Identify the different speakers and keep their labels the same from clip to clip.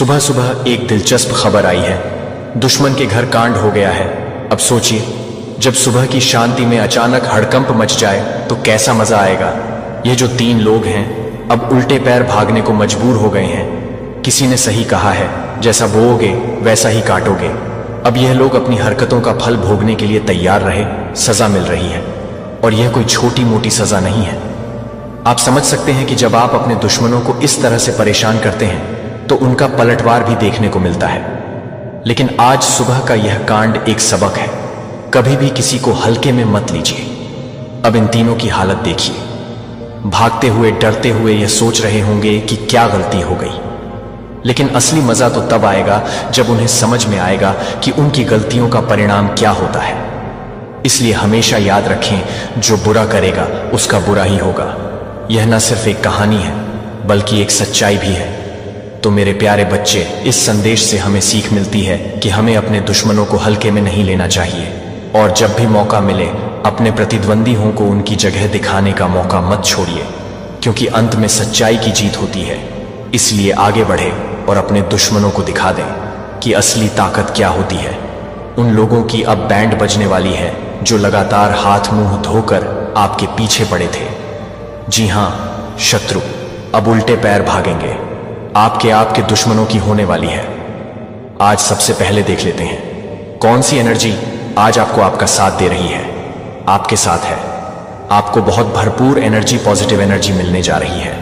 Speaker 1: सुबह सुबह एक दिलचस्प खबर आई है। दुश्मन के घर कांड हो गया है। अब सोचिए, जब सुबह की शांति में अचानक हड़कंप मच जाए तो कैसा मजा आएगा। ये जो 3 लोग हैं अब उल्टे पैर भागने को मजबूर हो गए हैं। किसी ने सही कहा है, जैसा बोओगे वैसा ही काटोगे। अब यह लोग अपनी हरकतों का फल भोगने के लिए तैयार रहे। सजा मिल रही है, और यह कोई छोटी मोटी सजा नहीं है। आप समझ सकते हैं कि जब आप अपने दुश्मनों को इस तरह से परेशान करते हैं तो उनका पलटवार भी देखने को मिलता है। लेकिन आज सुबह का यह कांड एक सबक है। कभी भी किसी को हल्के में मत लीजिए। अब इन तीनों की हालत देखिए। भागते हुए डरते हुए यह सोच रहे होंगे कि क्या गलती हो गई। लेकिन असली मजा तो तब आएगा जब उन्हें समझ में आएगा कि उनकी गलतियों का परिणाम क्या होता है। इसलिए हमेशा याद रखें, जो बुरा करेगा उसका बुरा ही होगा। यह न सिर्फ एक कहानी है बल्कि एक सच्चाई भी है। तो मेरे प्यारे बच्चे, इस संदेश से हमें सीख मिलती है कि हमें अपने दुश्मनों को हल्के में नहीं लेना चाहिए, और जब भी मौका मिले अपने प्रतिद्वंदियों को उनकी जगह दिखाने का मौका मत छोड़िए, क्योंकि अंत में सच्चाई की जीत होती है। इसलिए आगे बढ़े और अपने दुश्मनों को दिखा दें कि असली ताकत क्या होती है। उन लोगों की अब बैंड बजने वाली है जो लगातार हाथ मुंह धोकर आपके पीछे पड़े थे। जी हां, शत्रु अब उल्टे पैर भागेंगे। आपके दुश्मनों की होने वाली है। आज सबसे पहले देख लेते हैं कौन सी एनर्जी आज आपको आपका साथ दे रही है। आपके साथ है। आपको बहुत भरपूर एनर्जी, पॉजिटिव एनर्जी मिलने जा रही है।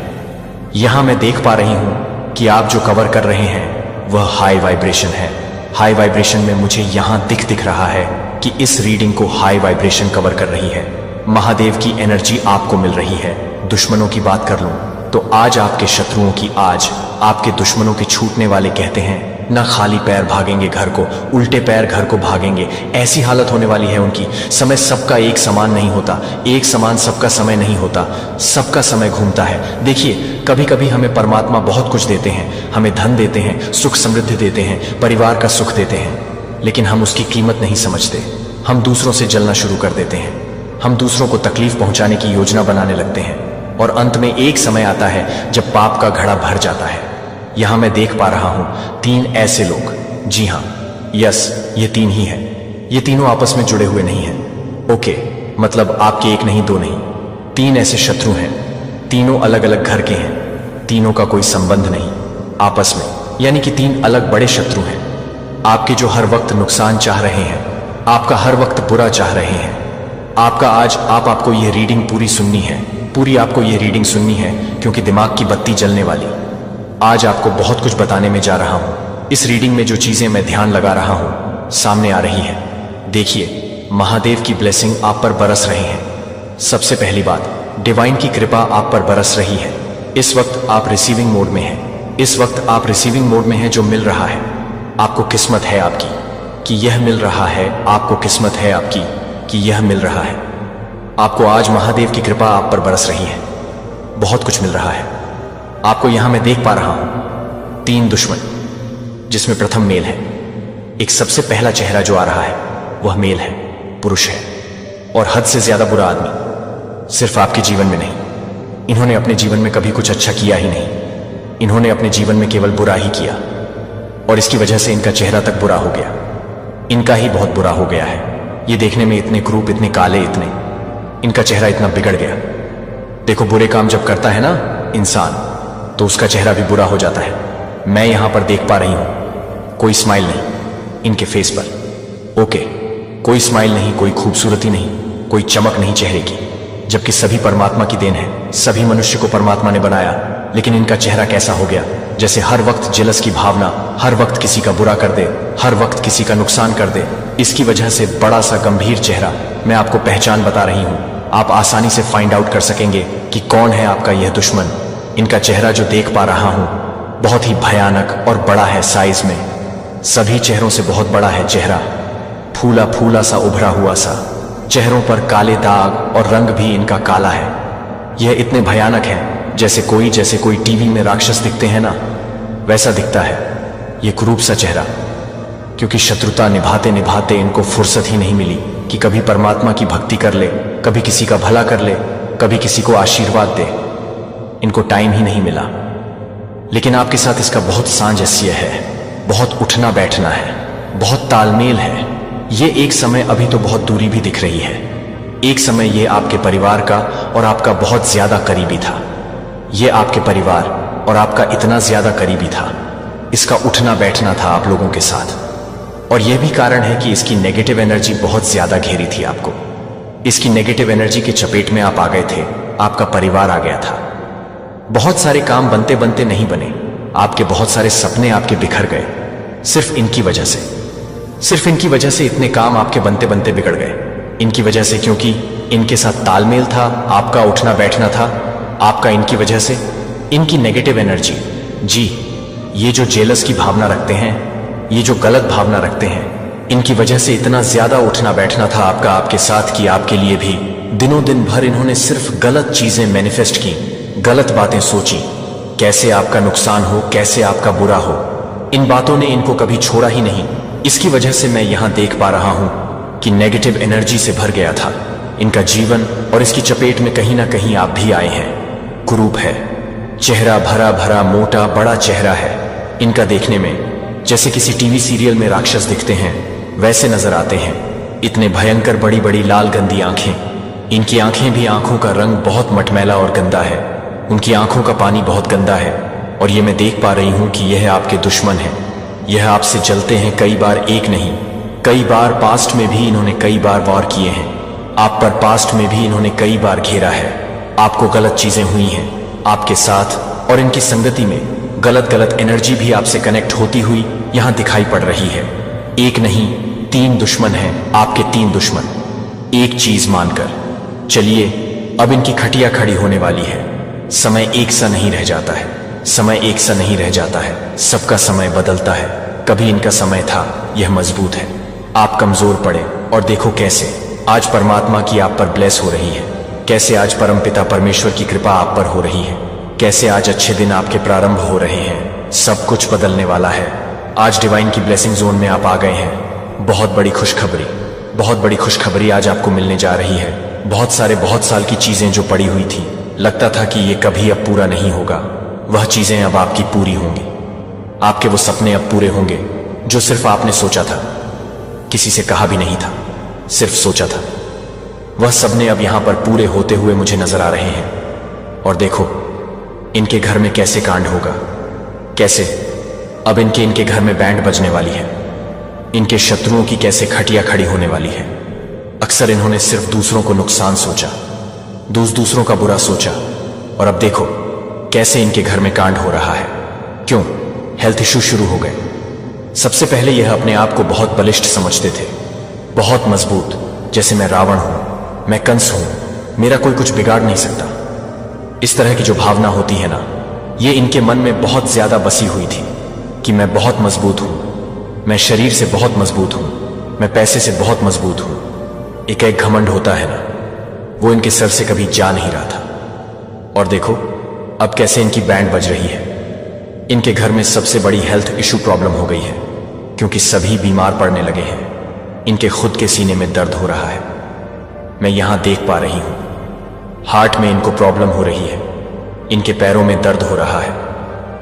Speaker 1: यहां मैं देख पा रही हूं कि आप जो कवर कर रहे हैं वह हाई वाइब्रेशन है। हाई वाइब्रेशन में मुझे यहां दिख रहा है कि इस रीडिंग को हाई वाइब्रेशन कवर कर रही है। महादेव की एनर्जी आपको मिल रही है। दुश्मनों की बात कर लूं तो आज आपके शत्रुओं की, आज आपके दुश्मनों के छूटने वाले कहते हैं ना खाली पैर भागेंगे घर को, उल्टे पैर घर को भागेंगे। ऐसी हालत होने वाली है उनकी। समय सबका एक समान नहीं होता, एक समान सबका समय नहीं होता, सबका समय घूमता है। देखिए, कभी कभी हमें परमात्मा बहुत कुछ देते हैं, हमें धन देते हैं, सुख समृद्धि देते हैं, परिवार का सुख देते हैं, लेकिन हम उसकी कीमत नहीं समझते। हम दूसरों से जलना शुरू कर देते हैं। हम दूसरों को तकलीफ पहुंचाने की योजना बनाने लगते हैं, और अंत में एक समय आता है जब पाप का घड़ा भर जाता है। यहां मैं देख पा रहा हूं 3 ऐसे लोग। जी हां, यस, ये 3 ही हैं। ये तीनों आपस में जुड़े हुए नहीं हैं। ओके, मतलब आपके एक नहीं, 2 नहीं, 3 ऐसे शत्रु हैं। तीनों अलग अलग घर के हैं। तीनों का कोई संबंध नहीं आपस में, यानी कि 3 अलग बड़े शत्रु हैं। आपके जो हर वक्त नुकसान चाह रहे हैं, आपका हर वक्त बुरा चाह रहे हैं। आपको ये रीडिंग पूरी सुननी है। पूरी आपको ये रीडिंग सुननी है, क्योंकि दिमाग की बत्ती जलने वाली। आज आपको बहुत कुछ बताने में जा रहा हूं। इस रीडिंग में जो चीजें मैं ध्यान लगा रहा हूं सामने आ रही है। देखिए, महादेव की ब्लेसिंग आप पर बरस रही है। सबसे पहली बात, डिवाइन की कृपा आप पर बरस रही है। इस वक्त आप रिसीविंग मोड में हैं। इस वक्त आप रिसीविंग मोड में हैं। जो मिल रहा है आपको, किस्मत है आपकी कि यह मिल रहा है। आपको किस्मत है आपकी कि यह मिल रहा है। आपको आज महादेव की कृपा आप पर बरस रही है। बहुत कुछ मिल रहा है आपको। यहां मैं देख पा रहा हूं 3 दुश्मन, जिसमें प्रथम मेल है। एक सबसे पहला चेहरा जो आ रहा है वह मेल है, पुरुष है, और हद से ज्यादा बुरा आदमी। सिर्फ आपके जीवन में नहीं, इन्होंने अपने जीवन में कभी कुछ अच्छा किया ही नहीं। इन्होंने अपने जीवन में केवल बुरा ही किया, और इसकी वजह से इनका चेहरा तक बुरा हो गया। इनका ही बहुत बुरा हो गया है। ये देखने में इतने क्रूप, इतने काले, इनका चेहरा इतना बिगड़ गया। देखो, बुरे काम जब करता है ना इंसान, तो उसका चेहरा भी बुरा हो जाता है। मैं यहां पर देख पा रही हूं कोई स्माइल नहीं इनके फेस पर। ओके, कोई स्माइल नहीं, कोई खूबसूरती नहीं, कोई चमक नहीं चेहरे की, जबकि सभी परमात्मा की देन है। सभी मनुष्य को परमात्मा ने बनाया, लेकिन इनका चेहरा कैसा हो गया, जैसे हर वक्त जेलस की भावना, हर वक्त किसी का बुरा कर दे, हर वक्त किसी का नुकसान कर दे। इसकी वजह से बड़ा सा गंभीर चेहरा। मैं आपको पहचान बता रही हूं। आप आसानी से फाइंड आउट कर सकेंगे कि कौन है आपका यह दुश्मन। इनका चेहरा जो देख पा रहा हूं बहुत ही भयानक और बड़ा है साइज में। सभी चेहरों से बहुत बड़ा है चेहरा। फूला फूला सा, उभरा हुआ सा। चेहरों पर काले दाग, और रंग भी इनका काला है। यह इतने भयानक है जैसे कोई टीवी में राक्षस दिखते हैं ना, वैसा दिखता है ये क्रूप सा चेहरा। क्योंकि शत्रुता निभाते निभाते इनको फुर्सत ही नहीं मिली कि कभी परमात्मा की भक्ति कर ले, कभी किसी का भला कर ले, कभी किसी को आशीर्वाद दे। इनको टाइम ही नहीं मिला। लेकिन आपके साथ इसका बहुत सामंजस्य है, बहुत उठना बैठना है, बहुत तालमेल है। ये एक समय अभी तो बहुत दूरी भी दिख रही है, एक समय ये आपके परिवार का और आपका बहुत ज्यादा करीबी था। ये आपके परिवार और आपका इतना ज्यादा करीबी था, इसका उठना बैठना था आप लोगों के साथ। और यह भी कारण है कि इसकी नेगेटिव एनर्जी बहुत ज्यादा घेरी थी आपको। इसकी नेगेटिव एनर्जी की चपेट में आप आ गए थे, आपका परिवार आ गया था। बहुत सारे काम बनते बनते नहीं बने, आपके बहुत सारे सपने आपके बिखर गए, सिर्फ इनकी वजह से। सिर्फ इनकी वजह से इतने काम आपके बनते बनते बिगड़ गए, इनकी वजह से, क्योंकि इनके साथ तालमेल था, आपका उठना बैठना था, आपका इनकी वजह से। इनकी नेगेटिव एनर्जी, जी, ये जो जेलस की भावना रखते हैं, ये जो गलत भावना रखते हैं, इनकी वजह से इतना ज्यादा उठना बैठना था आपका आपके साथ कि आपके लिए भी दिनों दिन भर इन्होंने सिर्फ गलत चीजें मैनिफेस्ट की, गलत बातें सोची, कैसे आपका नुकसान हो, कैसे आपका बुरा हो। इन बातों ने इनको कभी छोड़ा ही नहीं। इसकी वजह से मैं यहां देख पा रहा हूं कि नेगेटिव एनर्जी से भर गया था इनका जीवन, और इसकी चपेट में कहीं ना कहीं आप भी आए हैं। कुरूप है, चेहरा भरा भरा मोटा बड़ा चेहरा है इनका, देखने में जैसे किसी टीवी सीरियल में राक्षस दिखते हैं वैसे नजर आते हैं। इतने भयंकर बड़ी बड़ी लाल गंदी आंखें, इनकी आंखें भी, आंखों का रंग बहुत मटमैला और गंदा है, उनकी आंखों का पानी बहुत गंदा है। और ये मैं देख पा रही हूं कि यह आपके दुश्मन है, यह आपसे जलते हैं, कई बार, एक नहीं कई बार। पास्ट में भी इन्होंने कई बार वार किए हैं आप पर, पास्ट में भी इन्होंने कई बार घेरा है आपको। गलत चीजें हुई हैं आपके साथ, और इनकी संगति में गलत गलत एनर्जी भी आपसे कनेक्ट होती हुई यहां दिखाई पड़ रही है। एक नहीं 3 दुश्मन हैं आपके, 3 दुश्मन, एक चीज मानकर चलिए। अब इनकी खटिया खड़ी होने वाली है। समय एक सा नहीं रह जाता है, समय एक सा नहीं रह जाता है, सबका समय बदलता है। कभी इनका समय था, यह मजबूत है, आप कमजोर पड़े, और देखो कैसे आज परमात्मा की आप पर ब्लेस हो रही है, कैसे आज परमपिता परमेश्वर की कृपा आप पर हो रही है, कैसे आज अच्छे दिन आपके प्रारंभ हो रहे हैं। सब कुछ बदलने वाला है। आज डिवाइन की ब्लेसिंग जोन में आप आ गए हैं। बहुत बड़ी खुशखबरी, बहुत बड़ी खुशखबरी आज आपको मिलने जा रही है। बहुत साल की चीजें जो पड़ी हुई थी, लगता था कि ये कभी अब पूरा नहीं होगा, वह चीजें अब आपकी पूरी होंगी। आपके वो सपने अब पूरे होंगे जो सिर्फ आपने सोचा था, किसी से कहा भी नहीं था, सिर्फ सोचा था। वह सपने अब यहां पर पूरे होते हुए मुझे नजर आ रहे हैं। और देखो इनके घर में कैसे कांड होगा, कैसे अब इनके घर में बैंड बजने वाली है, इनके शत्रुओं की कैसे खटिया खड़ी होने वाली है। अक्सर इन्होंने सिर्फ दूसरों को नुकसान सोचा, दूसरों का बुरा सोचा, और अब देखो कैसे इनके घर में कांड हो रहा है। क्यों? हेल्थ इश्यू शुरू हो गए। सबसे पहले यह अपने आप को बहुत बलिष्ठ समझते थे, बहुत मजबूत, जैसे मैं रावण हूं, मैं कंस हूं, मेरा कोई कुछ बिगाड़ नहीं सकता। इस तरह की जो भावना होती है ना, ये इनके मन में बहुत ज्यादा बसी हुई थी कि मैं बहुत मजबूत हूं, मैं शरीर से बहुत मजबूत हूं, मैं पैसे से बहुत मजबूत हूं। एक घमंड होता है ना, वो इनके सर से कभी जा नहीं रहा था। और देखो अब कैसे इनकी बैंड बज रही है। इनके घर में सबसे बड़ी हेल्थ इशू प्रॉब्लम हो गई है, क्योंकि सभी बीमार पड़ने लगे हैं। इनके खुद के सीने में दर्द हो रहा है, मैं यहां देख पा रही हूं। हार्ट में इनको प्रॉब्लम हो रही है, इनके पैरों में दर्द हो रहा है।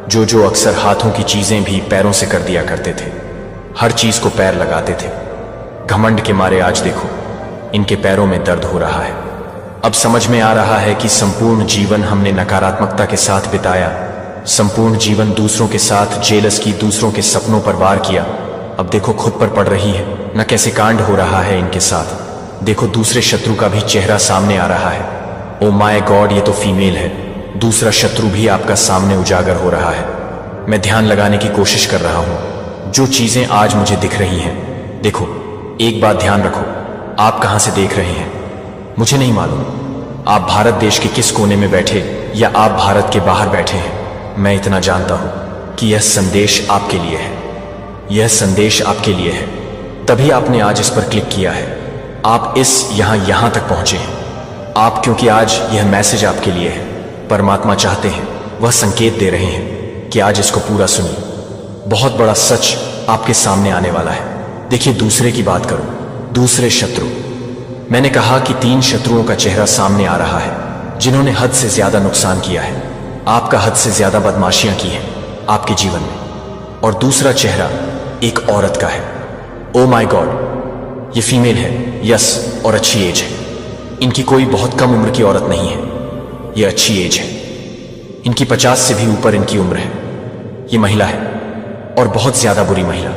Speaker 1: जो अक्सर हाथों की चीजें भी पैरों से कर दिया करते थे, हर चीज को पैर लगाते थे, घमंड के मारे आज देखो इनके पैरों में दर्द हो रहा है। अब समझ में आ रहा है कि संपूर्ण जीवन हमने नकारात्मकता के साथ बिताया, संपूर्ण जीवन दूसरों के साथ जेलस की, दूसरों के सपनों पर वार किया। अब देखो खुद पर पड़ रही है न, कैसे कांड हो रहा है इनके साथ। देखो दूसरे शत्रु का भी चेहरा सामने आ रहा है। ओ माय गॉड, ये तो फीमेल है। दूसरा शत्रु भी आपका सामने उजागर हो रहा है। मैं ध्यान लगाने की कोशिश कर रहा हूं जो चीजें आज मुझे दिख रही हैं। देखो एक बात ध्यान रखो, आप कहां से देख रहे हैं मुझे नहीं मालूम, आप भारत देश के किस कोने में बैठे या आप भारत के बाहर बैठे हैं, मैं इतना जानता हूं कि यह संदेश आपके लिए है, यह संदेश आपके लिए है। तभी आपने आज इस पर क्लिक किया है, आप इस यहां तक पहुंचे हैं आप, क्योंकि आज यह मैसेज आपके लिए है। परमात्मा चाहते हैं, वह संकेत दे रहे हैं कि आज इसको पूरा सुनिए। बहुत बड़ा सच आपके सामने आने वाला है। देखिए दूसरे की बात करो, दूसरे शत्रु, मैंने कहा कि 3 शत्रुओं का चेहरा सामने आ रहा है जिन्होंने हद से ज्यादा नुकसान किया है, आपका हद से ज्यादा बदमाशियां की हैं। आपके जीवन में, और दूसरा चेहरा एक औरत का है। ओ माय गॉड, ये फीमेल है, यस, और अच्छी एज है। इनकी कोई बहुत कम उम्र की औरत नहीं है, ये अच्छी एज है। इनकी 50 से भी ऊपर इनकी उम्र है। ये महिला है, और बहुत ज्यादा बुरी महिला।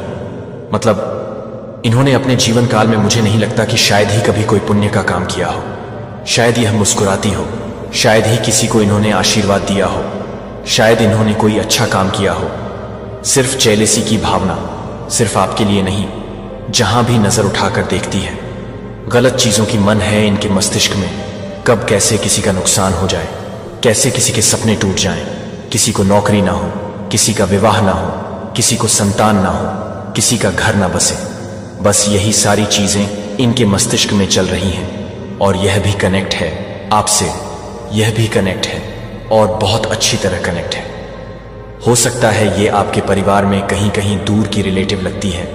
Speaker 1: मतलब इन्होंने अपने जीवन काल में, मुझे नहीं लगता कि शायद ही कभी कोई पुण्य का काम किया हो। शायद यह मुस्कुराती हो, शायद ही किसी को इन्होंने आशीर्वाद दिया हो, शायद इन्होंने कोई अच्छा काम किया हो। सिर्फ जेलेसी की भावना, सिर्फ आपके लिए नहीं, जहां भी नजर उठाकर देखती है। गलत चीजों की मन है इनके मस्तिष्क में। कब कैसे किसी का नुकसान हो जाए, कैसे किसी के सपने टूट जाएं, किसी को नौकरी ना हो, किसी का विवाह ना हो, किसी को संतान ना हो, किसी का घर ना बसे। बस यही सारी चीजें इनके मस्तिष्क में चल रही हैं। और यह भी कनेक्ट है आपसे, यह भी कनेक्ट है, और बहुत अच्छी तरह कनेक्ट है। हो सकता है ये आपके परिवार में कहीं कहीं दूर की रिलेटिव लगती है,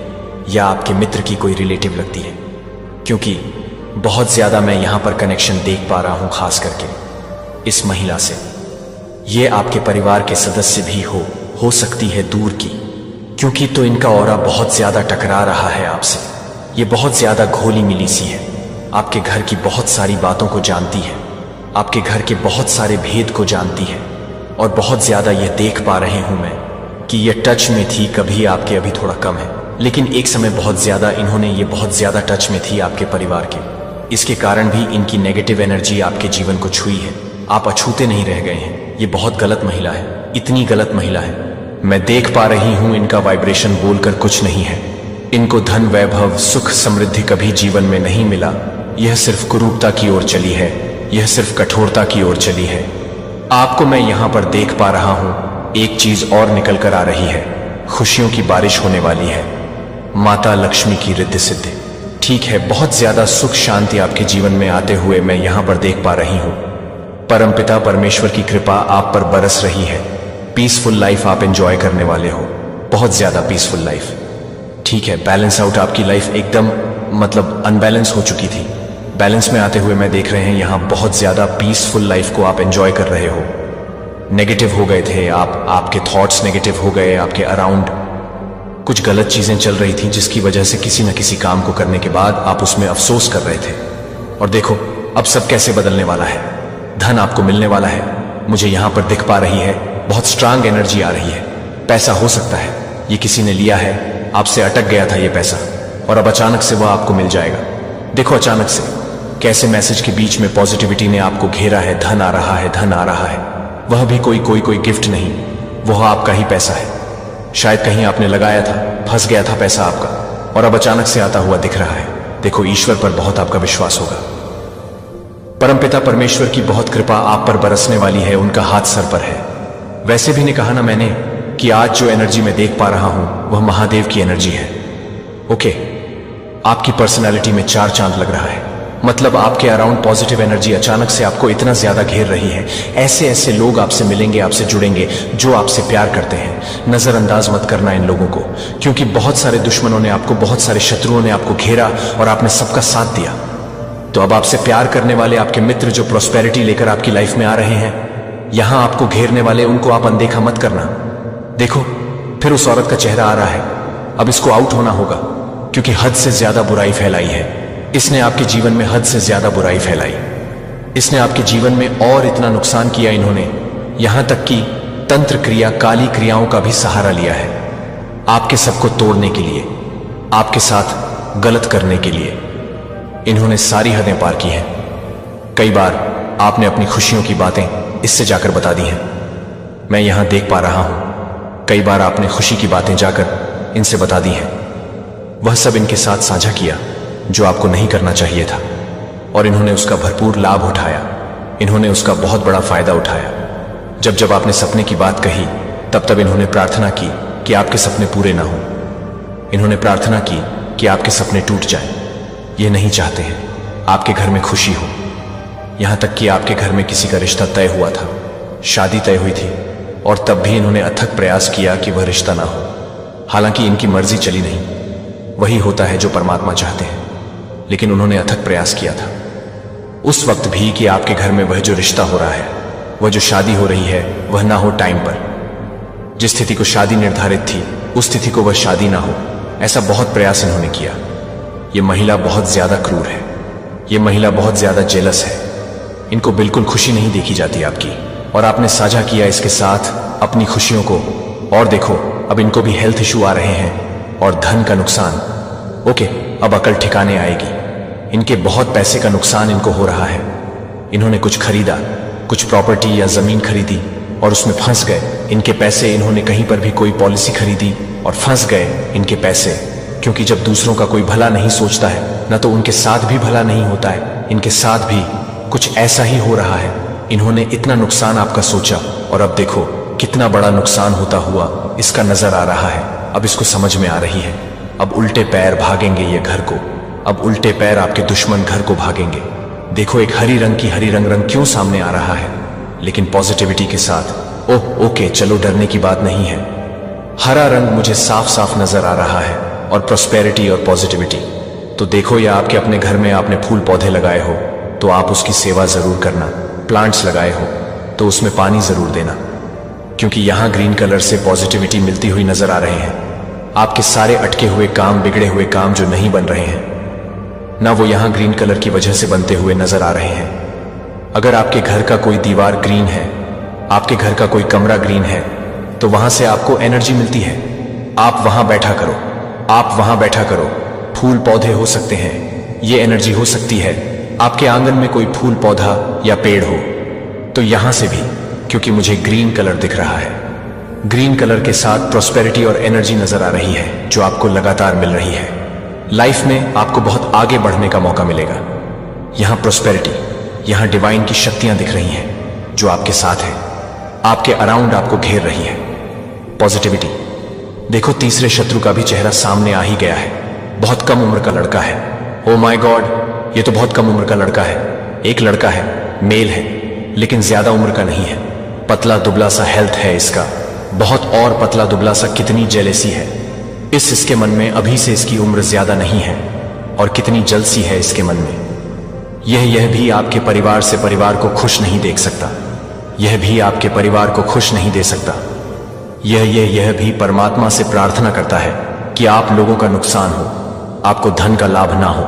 Speaker 1: या आपके मित्र की कोई रिलेटिव लगती है, क्योंकि बहुत ज्यादा मैं यहां पर कनेक्शन देख पा रहा हूं, खास करके इस महिला से। ये आपके परिवार के सदस्य भी हो सकती है दूर की, क्योंकि तो इनका ऑरा बहुत ज्यादा टकरा रहा है आपसे। ये बहुत ज्यादा घोली मिली सी है, आपके घर की बहुत सारी बातों को जानती है, आपके घर के बहुत सारे भेद को जानती है, और बहुत ज्यादा यह देख पा रहे हूं मैं कि यह टच में थी। कभी आपके अभी थोड़ा कम है, लेकिन एक समय बहुत ज्यादा इन्होंने ये बहुत ज्यादा टच में थी आपके परिवार के। इसके कारण भी इनकी नेगेटिव एनर्जी आपके जीवन को छुई है। आप अछूते नहीं रह गए हैं। ये बहुत गलत महिला है, इतनी गलत महिला है। मैं देख पा रही हूं इनका वाइब्रेशन बोलकर कुछ नहीं है। इनको धन, वैभव, सुख, समृद्धि कभी जीवन में नहीं मिला। यह सिर्फ कुरूपता की ओर चली है, यह सिर्फ कठोरता की ओर चली है। आपको मैं यहां पर देख पा रहा हूं, एक चीज और निकल कर आ रही है। खुशियों की बारिश होने वाली है। माता लक्ष्मी की रिद्धि सिद्धि, ठीक है, बहुत ज्यादा सुख शांति आपके जीवन में आते हुए मैं यहां पर देख पा रही हूं। परमपिता परमेश्वर की कृपा आप पर बरस रही है। पीसफुल लाइफ आप एंजॉय करने वाले हो, बहुत ज्यादा पीसफुल लाइफ। ठीक है, बैलेंस आउट आपकी लाइफ एकदम मतलब अनबैलेंस हो चुकी थी। बैलेंस में आते हुए मैं देख रहे हैं यहां बहुत ज्यादा पीसफुल लाइफ को आप एंजॉय कर रहे हो। नेगेटिव हो गए थे आप, आपके थॉट्स नेगेटिव हो गए, आपके अराउंड कुछ गलत चीजें चल रही थी, जिसकी वजह से किसी न किसी काम को करने के बाद आप उसमें अफसोस कर रहे थे। और देखो अब सब कैसे बदलने वाला है। धन आपको मिलने वाला है, मुझे यहां पर दिख पा रही है। बहुत स्ट्रांग एनर्जी आ रही है। पैसा हो सकता है ये किसी ने लिया है, आपसे अटक गया था ये पैसा, और अब अचानक से वह आपको मिल जाएगा। देखो अचानक से कैसे मैसेज के बीच में पॉजिटिविटी ने आपको घेरा है। धन आ रहा है, धन आ रहा है। वह भी कोई गिफ्ट नहीं, वह आपका ही पैसा है। शायद कहीं आपने लगाया था, फंस गया था पैसा आपका, और अब अचानक से आता हुआ दिख रहा है। देखो ईश्वर पर बहुत आपका विश्वास होगा। परमपिता परमेश्वर की बहुत कृपा आप पर बरसने वाली है, उनका हाथ सर पर है। वैसे भी ने कहा ना मैंने कि आज जो एनर्जी मैं देख पा रहा हूं वह महादेव की एनर्जी है। ओके, आपकी पर्सनालिटी में 4 चांद लग रहा है। मतलब आपके अराउंड पॉजिटिव एनर्जी अचानक से आपको इतना ज्यादा घेर रही है। ऐसे ऐसे लोग आपसे मिलेंगे, आपसे जुड़ेंगे जो आपसे प्यार करते हैं। नजरअंदाज मत करना इन लोगों को, क्योंकि बहुत सारे दुश्मनों ने आपको, बहुत सारे शत्रुओं ने आपको घेरा और आपने सबका साथ दिया। तो अब आपसे प्यार करने वाले आपके मित्र जो प्रॉस्पेरिटी लेकर आपकी लाइफ में आ रहे हैं, यहां आपको घेरने वाले, उनको आप अनदेखा मत करना। देखो फिर उस औरत का चेहरा आ रहा है। अब इसको आउट होना होगा, क्योंकि हद से ज्यादा बुराई फैलाई है। इसने आपके जीवन में हद से ज्यादा बुराई फैलाई। इसने आपके जीवन में और इतना नुकसान किया। इन्होंने यहां तक कि तंत्र क्रिया, काली क्रियाओं का भी सहारा लिया है आपके सबको तोड़ने के लिए, आपके साथ गलत करने के लिए। इन्होंने सारी हदें पार की हैं। कई बार आपने अपनी खुशियों की बातें इससे जाकर बता दी हैं, मैं यहां देख पा रहा हूं। कई बार आपने खुशी की बातें जाकर इनसे बता दी हैं। वह सब इनके साथ साझा किया जो आपको नहीं करना चाहिए था, और इन्होंने उसका भरपूर लाभ उठाया। इन्होंने उसका बहुत बड़ा फायदा उठाया। जब जब आपने सपने की बात कही, तब तब इन्होंने प्रार्थना की कि आपके सपने पूरे ना हो। इन्होंने प्रार्थना की कि आपके सपने टूट जाएं। ये नहीं चाहते हैं आपके घर में खुशी हो। यहां तक कि आपके घर में किसी का रिश्ता तय हुआ था, शादी तय हुई थी, और तब भी इन्होंने अथक प्रयास किया कि वह रिश्ता ना हो। हालांकि इनकी मर्जी चली नहीं, वही होता है जो परमात्मा चाहते हैं, लेकिन उन्होंने अथक प्रयास किया था उस वक्त भी कि आपके घर में वह जो रिश्ता हो रहा है, वह जो शादी हो रही है, वह ना हो टाइम पर। जिस स्थिति को शादी निर्धारित थी उस स्थिति को वह शादी ना हो, ऐसा बहुत प्रयास इन्होंने किया। ये महिला बहुत ज्यादा क्रूर है, ये महिला बहुत ज्यादा जेलस है। इनको बिल्कुल खुशी नहीं देखी जाती आपकी, और आपने साझा किया इसके साथ अपनी खुशियों को। और देखो, अब इनको भी हेल्थ इशू आ रहे हैं और धन का नुकसान। ओके, अब अकल ठिकाने आएगी। इनके बहुत पैसे का नुकसान इनको हो रहा है। इन्होंने कुछ खरीदा, कुछ प्रॉपर्टी या जमीन खरीदी और उसमें फंस गए। इनके पैसे, इन्होंने कहीं पर भी कोई पॉलिसी खरीदी और फंस गए इनके पैसे। क्योंकि जब दूसरों का कोई भला नहीं सोचता है ना, तो उनके साथ भी भला नहीं होता है। इनके साथ भी कुछ ऐसा ही हो रहा है। इन्होंने इतना नुकसान आपका सोचा और अब देखो कितना बड़ा नुकसान होता हुआ इसका नजर आ रहा है। अब इसको समझ में आ रही है। अब उल्टे पैर भागेंगे ये घर को, अब उल्टे पैर आपके दुश्मन घर को भागेंगे। देखो, एक हरी रंग की हरी रंग क्यों सामने आ रहा है, लेकिन पॉजिटिविटी के साथ। ओके, चलो डरने की बात नहीं है। हरा रंग मुझे साफ साफ नजर आ रहा है और प्रोस्पेरिटी और पॉजिटिविटी। तो देखो, या आपके अपने घर में आपने फूल पौधे लगाए हो तो आप उसकी सेवा जरूर करना। प्लांट्स लगाए हो तो उसमें पानी जरूर देना, क्योंकि यहां ग्रीन कलर से पॉजिटिविटी मिलती हुई नजर आ रहे हैं। आपके सारे अटके हुए काम, बिगड़े हुए काम जो नहीं बन रहे हैं ना, वो यहां ग्रीन कलर की वजह से बनते हुए नजर आ रहे हैं। अगर आपके घर का कोई दीवार ग्रीन है, आपके घर का कोई कमरा ग्रीन है, तो वहां से आपको एनर्जी मिलती है। आप वहां बैठा करो, आप वहां बैठा करो। फूल पौधे हो सकते हैं, ये एनर्जी हो सकती है। आपके आंगन में कोई फूल पौधा या पेड़ हो तो यहां से भी, क्योंकि मुझे ग्रीन कलर दिख रहा है। ग्रीन कलर के साथ प्रॉस्पेरिटी और एनर्जी नजर आ रही है जो आपको लगातार मिल रही है। लाइफ में आपको बहुत आगे बढ़ने का मौका मिलेगा। यहां प्रॉस्पेरिटी, यहां डिवाइन की शक्तियां दिख रही हैं जो आपके साथ है, आपके अराउंड आपको घेर रही है। पॉजिटिविटी। देखो, तीसरे शत्रु का भी चेहरा सामने आ ही गया है। बहुत कम उम्र का लड़का है। ओ माय गॉड, ये तो बहुत कम उम्र का लड़का है। एक लड़का है, मेल है, लेकिन ज्यादा उम्र का नहीं है। पतला दुबला सा हेल्थ है इसका, बहुत। और पतला दुबला सा, कितनी जेलेसी है इसके मन में। अभी से इसकी उम्र ज्यादा नहीं है और कितनी जलसी है इसके मन में। यह भी आपके परिवार से परिवार को खुश नहीं देख सकता। यह भी आपके परिवार को खुश नहीं दे सकता। यह भी परमात्मा से प्रार्थना करता है कि आप लोगों का नुकसान हो, आपको धन का लाभ ना हो।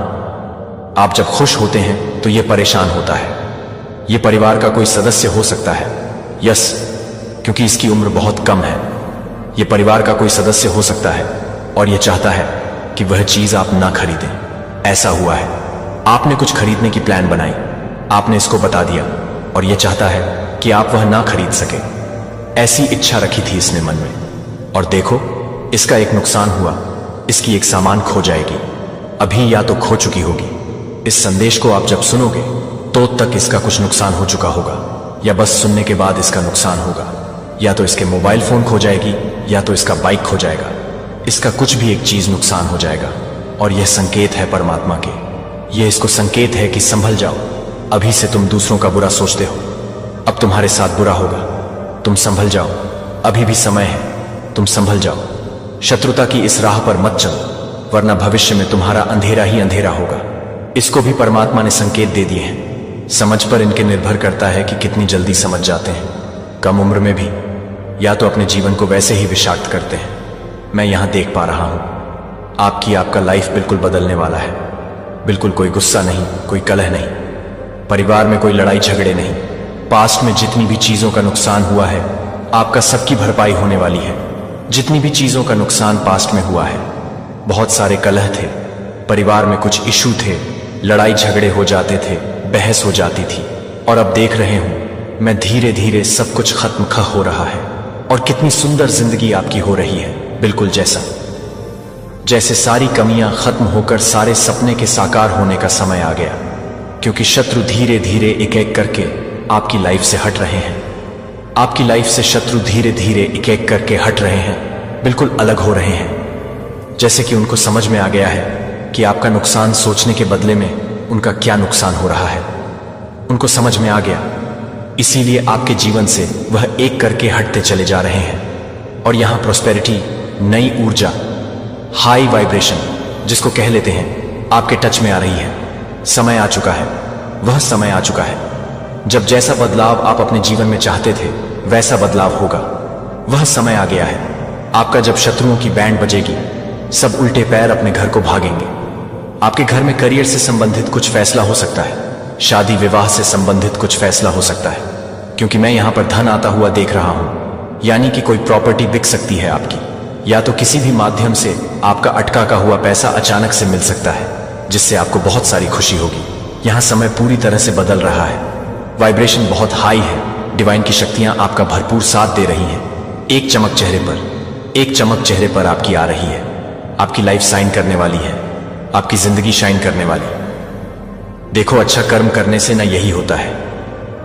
Speaker 1: आप जब खुश होते हैं तो यह परेशान होता है। यह परिवार का कोई सदस्य हो सकता है, यस, क्योंकि इसकी उम्र बहुत कम है। यह परिवार का कोई सदस्य हो सकता है और यह चाहता है कि वह चीज आप ना खरीदें। ऐसा हुआ है, आपने कुछ खरीदने की प्लान बनाई, आपने इसको बता दिया और यह चाहता है कि आप वह ना खरीद सके। ऐसी इच्छा रखी थी इसने मन में। और देखो, इसका एक नुकसान हुआ, इसकी एक सामान खो जाएगी। अभी या तो खो चुकी होगी। इस संदेश को आप जब सुनोगे तो तक इसका कुछ नुकसान हो चुका होगा, या बस सुनने के बाद इसका नुकसान होगा। या तो इसके मोबाइल फोन खो जाएगी, या तो इसका बाइक खो जाएगा। इसका कुछ भी एक चीज नुकसान हो जाएगा। और यह संकेत है परमात्मा के। यह इसको संकेत है कि संभल जाओ। अभी से तुम दूसरों का बुरा सोचते हो, अब तुम्हारे साथ बुरा होगा। तुम संभल जाओ, अभी भी समय है, तुम संभल जाओ। शत्रुता की इस राह पर मत चलो, वरना भविष्य में तुम्हारा अंधेरा ही अंधेरा होगा। इसको भी परमात्मा ने संकेत दे दिए हैं। समझ पर इनके निर्भर करता है कि कितनी जल्दी समझ जाते हैं। कम उम्र में भी या तो अपने जीवन को वैसे ही विषाक्त करते हैं। मैं यहां देख पा रहा हूं, आपका लाइफ बिल्कुल बदलने वाला है। बिल्कुल कोई गुस्सा नहीं, कोई कलह नहीं, परिवार में कोई लड़ाई झगड़े नहीं। पास्ट में जितनी भी चीजों का नुकसान हुआ है, आपका सबकी भरपाई होने वाली है। जितनी भी चीजों का नुकसान पास्ट में हुआ है, बहुत सारे कलह थे, परिवार में कुछ इशू थे, लड़ाई झगड़े हो जाते थे, बहस हो जाती थी। और अब देख रहे हूं मैं, धीरे धीरे सब कुछ खत्म हो रहा है और कितनी सुंदर जिंदगी आपकी हो रही है। बिल्कुल जैसे सारी कमियां खत्म होकर सारे सपने के साकार होने का समय आ गया, क्योंकि शत्रु धीरे धीरे एक एक करके आपकी लाइफ से हट रहे हैं। आपकी लाइफ से शत्रु धीरे धीरे एक एक करके हट रहे हैं, बिल्कुल अलग हो रहे हैं। जैसे कि उनको समझ में आ गया है कि आपका नुकसान सोचने के बदले में उनका क्या नुकसान हो रहा है। उनको समझ में आ गया, इसीलिए आपके जीवन से वह एक करके हटते चले जा रहे हैं। और यहां प्रॉस्पेरिटी, नई ऊर्जा, हाई वाइब्रेशन जिसको कह लेते हैं, आपके टच में आ रही है। समय आ चुका है, वह समय आ चुका है जब जैसा बदलाव आप अपने जीवन में चाहते थे वैसा बदलाव होगा। वह समय आ गया है आपका जब शत्रुओं की बैंड बजेगी, सब उल्टे पैर अपने घर को भागेंगे। आपके घर में करियर से संबंधित कुछ फैसला हो सकता है, शादी विवाह से संबंधित कुछ फैसला हो सकता है, क्योंकि मैं यहां पर धन आता हुआ देख रहा हूं। यानी कि कोई प्रॉपर्टी बिक सकती है आपकी, या तो किसी भी माध्यम से आपका अटका का हुआ पैसा अचानक से मिल सकता है, जिससे आपको बहुत सारी खुशी होगी। यहां समय पूरी तरह से बदल रहा है, वाइब्रेशन बहुत हाई है, डिवाइन की शक्तियां आपका भरपूर साथ दे रही हैं। एक चमक चेहरे पर आपकी आ रही है। आपकी लाइफ शाइन करने वाली है, आपकी जिंदगी शाइन करने वाली। देखो, अच्छा कर्म करने से ना यही होता है।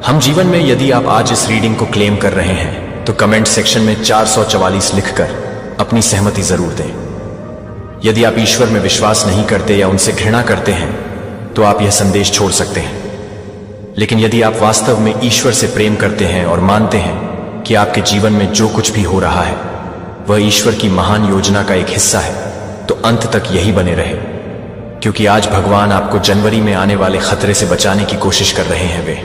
Speaker 1: हम जीवन में, यदि आप आज इस रीडिंग को क्लेम कर रहे हैं तो कमेंट सेक्शन में 444 लिखकर अपनी सहमति जरूर दें। यदि आप ईश्वर में विश्वास नहीं करते या उनसे घृणा करते हैं तो आप यह संदेश छोड़ सकते हैं। लेकिन यदि आप वास्तव में ईश्वर से प्रेम करते हैं और मानते हैं कि आपके जीवन में जो कुछ भी हो रहा है वह ईश्वर की महान योजना का एक हिस्सा है, तो अंत तक यही बने रहे, क्योंकि आज भगवान आपको जनवरी में आने वाले खतरे से बचाने की कोशिश कर रहे हैं। वे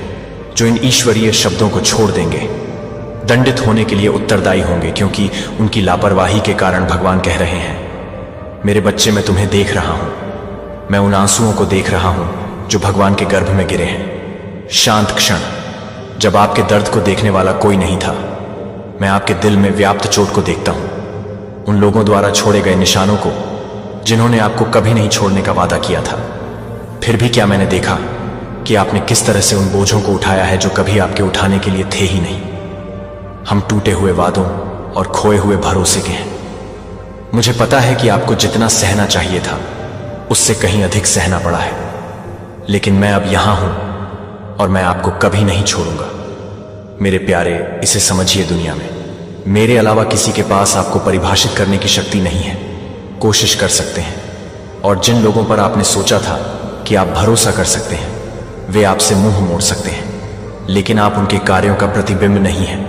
Speaker 1: जो इन ईश्वरीय शब्दों को छोड़ देंगे दंडित होने के लिए उत्तरदायी होंगे, क्योंकि उनकी लापरवाही के कारण भगवान कह रहे हैं, मेरे बच्चे, मैं तुम्हें देख रहा हूं, मैं उन आंसुओं को देख रहा हूं जो भगवान के गर्भ में गिरे हैं। शांत क्षण, जब आपके दर्द को देखने वाला कोई नहीं था, मैं आपके दिल में व्याप्त चोट को देखता हूं, उन लोगों द्वारा छोड़े गए निशानों को जिन्होंने आपको कभी नहीं छोड़ने का वादा किया था। फिर भी क्या मैंने देखा कि आपने किस तरह से उन बोझों को उठाया है जो कभी आपके उठाने के लिए थे ही नहीं। हम टूटे हुए वादों और खोए हुए भरोसे के हैं। मुझे पता है कि आपको जितना सहना चाहिए था उससे कहीं अधिक सहना पड़ा है, लेकिन मैं अब यहां हूं और मैं आपको कभी नहीं छोड़ूंगा। मेरे प्यारे, इसे समझिए, दुनिया में मेरे अलावा किसी के पास आपको परिभाषित करने की शक्ति नहीं है। कोशिश कर सकते हैं, और जिन लोगों पर आपने सोचा था कि आप भरोसा कर सकते हैं वे आपसे मुंह मोड़ सकते हैं, लेकिन आप उनके कार्यों का प्रतिबिंब नहीं हैं,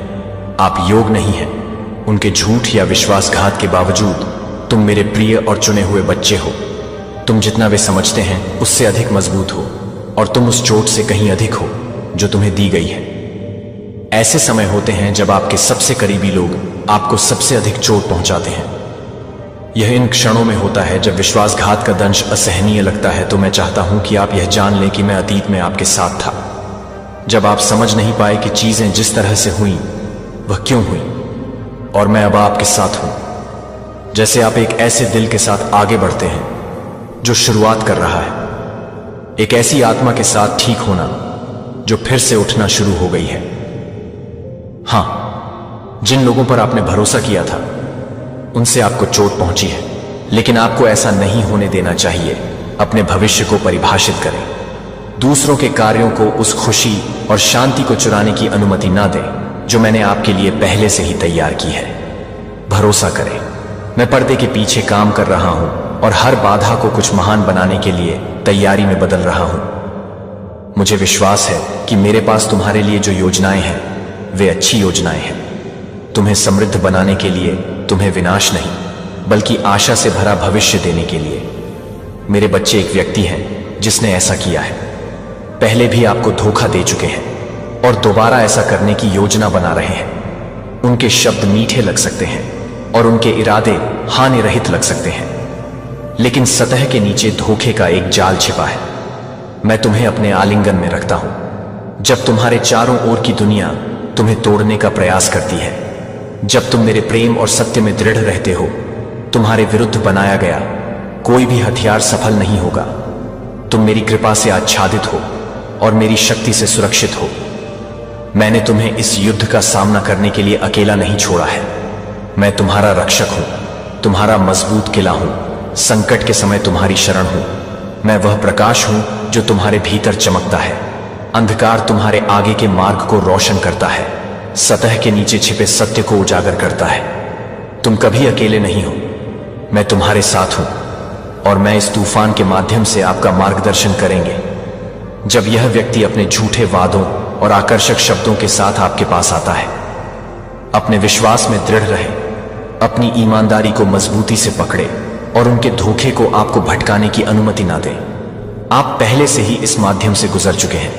Speaker 1: आप योग नहीं हैं। उनके झूठ या विश्वासघात के बावजूद तुम मेरे प्रिय और चुने हुए बच्चे हो। तुम जितना वे समझते हैं उससे अधिक मजबूत हो, और तुम उस चोट से कहीं अधिक हो जो तुम्हें दी गई है। ऐसे समय होते हैं जब आपके सबसे करीबी लोग आपको सबसे अधिक चोट पहुंचाते हैं। यह इन क्षणों में होता है जब विश्वासघात का दंश असहनीय लगता है। तो मैं चाहता हूं कि आप यह जान लें कि मैं अतीत में आपके साथ था, जब आप समझ नहीं पाए कि चीजें जिस तरह से हुई वह क्यों हुई, और मैं अब आपके साथ हूं। जैसे आप एक ऐसे दिल के साथ आगे बढ़ते हैं जो शुरुआत कर रहा है, एक ऐसी आत्मा के साथ ठीक होना जो फिर से उठना शुरू हो गई है। हां, जिन लोगों पर आपने भरोसा किया था उनसे आपको चोट पहुंची है, लेकिन आपको ऐसा नहीं होने देना चाहिए। अपने भविष्य को परिभाषित करें, दूसरों के कार्यों को उस खुशी और शांति को चुराने की अनुमति ना दें जो मैंने आपके लिए पहले से ही तैयार की है। भरोसा करें, मैं पर्दे के पीछे काम कर रहा हूं और हर बाधा को कुछ महान बनाने के लिए तैयारी में बदल रहा हूं। मुझे विश्वास है कि मेरे पास तुम्हारे लिए जो योजनाएं हैं वे अच्छी योजनाएं हैं, तुम्हें समृद्ध बनाने के लिए, तुम्हें विनाश नहीं बल्कि आशा से भरा भविष्य देने के लिए। मेरे बच्चे एक व्यक्ति हैं जिसने ऐसा किया है, पहले भी आपको धोखा दे चुके हैं और दोबारा ऐसा करने की योजना बना रहे हैं। उनके शब्द मीठे लग सकते हैं और उनके इरादे हानि रहित लग सकते हैं, लेकिन सतह के नीचे धोखे का एक जाल छिपा है। मैं तुम्हें अपने आलिंगन में रखता हूं जब तुम्हारे चारों ओर की दुनिया तुम्हें तोड़ने का प्रयास करती है। जब तुम मेरे प्रेम और सत्य में दृढ़ रहते हो, तुम्हारे विरुद्ध बनाया गया कोई भी हथियार सफल नहीं होगा। तुम मेरी कृपा से आच्छादित हो और मेरी शक्ति से सुरक्षित हो। मैंने तुम्हें इस युद्ध का सामना करने के लिए अकेला नहीं छोड़ा है। मैं तुम्हारा रक्षक हूं, तुम्हारा मजबूत किला हूं, संकट के समय तुम्हारी शरण हूं। मैं वह प्रकाश हूं जो तुम्हारे भीतर चमकता है। अंधकार तुम्हारे आगे के मार्ग को रोशन करता है, सतह के नीचे छिपे सत्य को उजागर करता है। तुम कभी अकेले नहीं हो, मैं तुम्हारे साथ हूं और मैं इस तूफान के माध्यम से आपका मार्गदर्शन करेंगे। जब यह व्यक्ति अपने झूठे वादों और आकर्षक शब्दों के साथ आपके पास आता है, अपने विश्वास में दृढ़ रहे, अपनी ईमानदारी को मजबूती से पकड़े और उनके धोखे को आपको भटकाने की अनुमति ना दें। आप पहले से ही इस माध्यम से गुजर चुके हैं,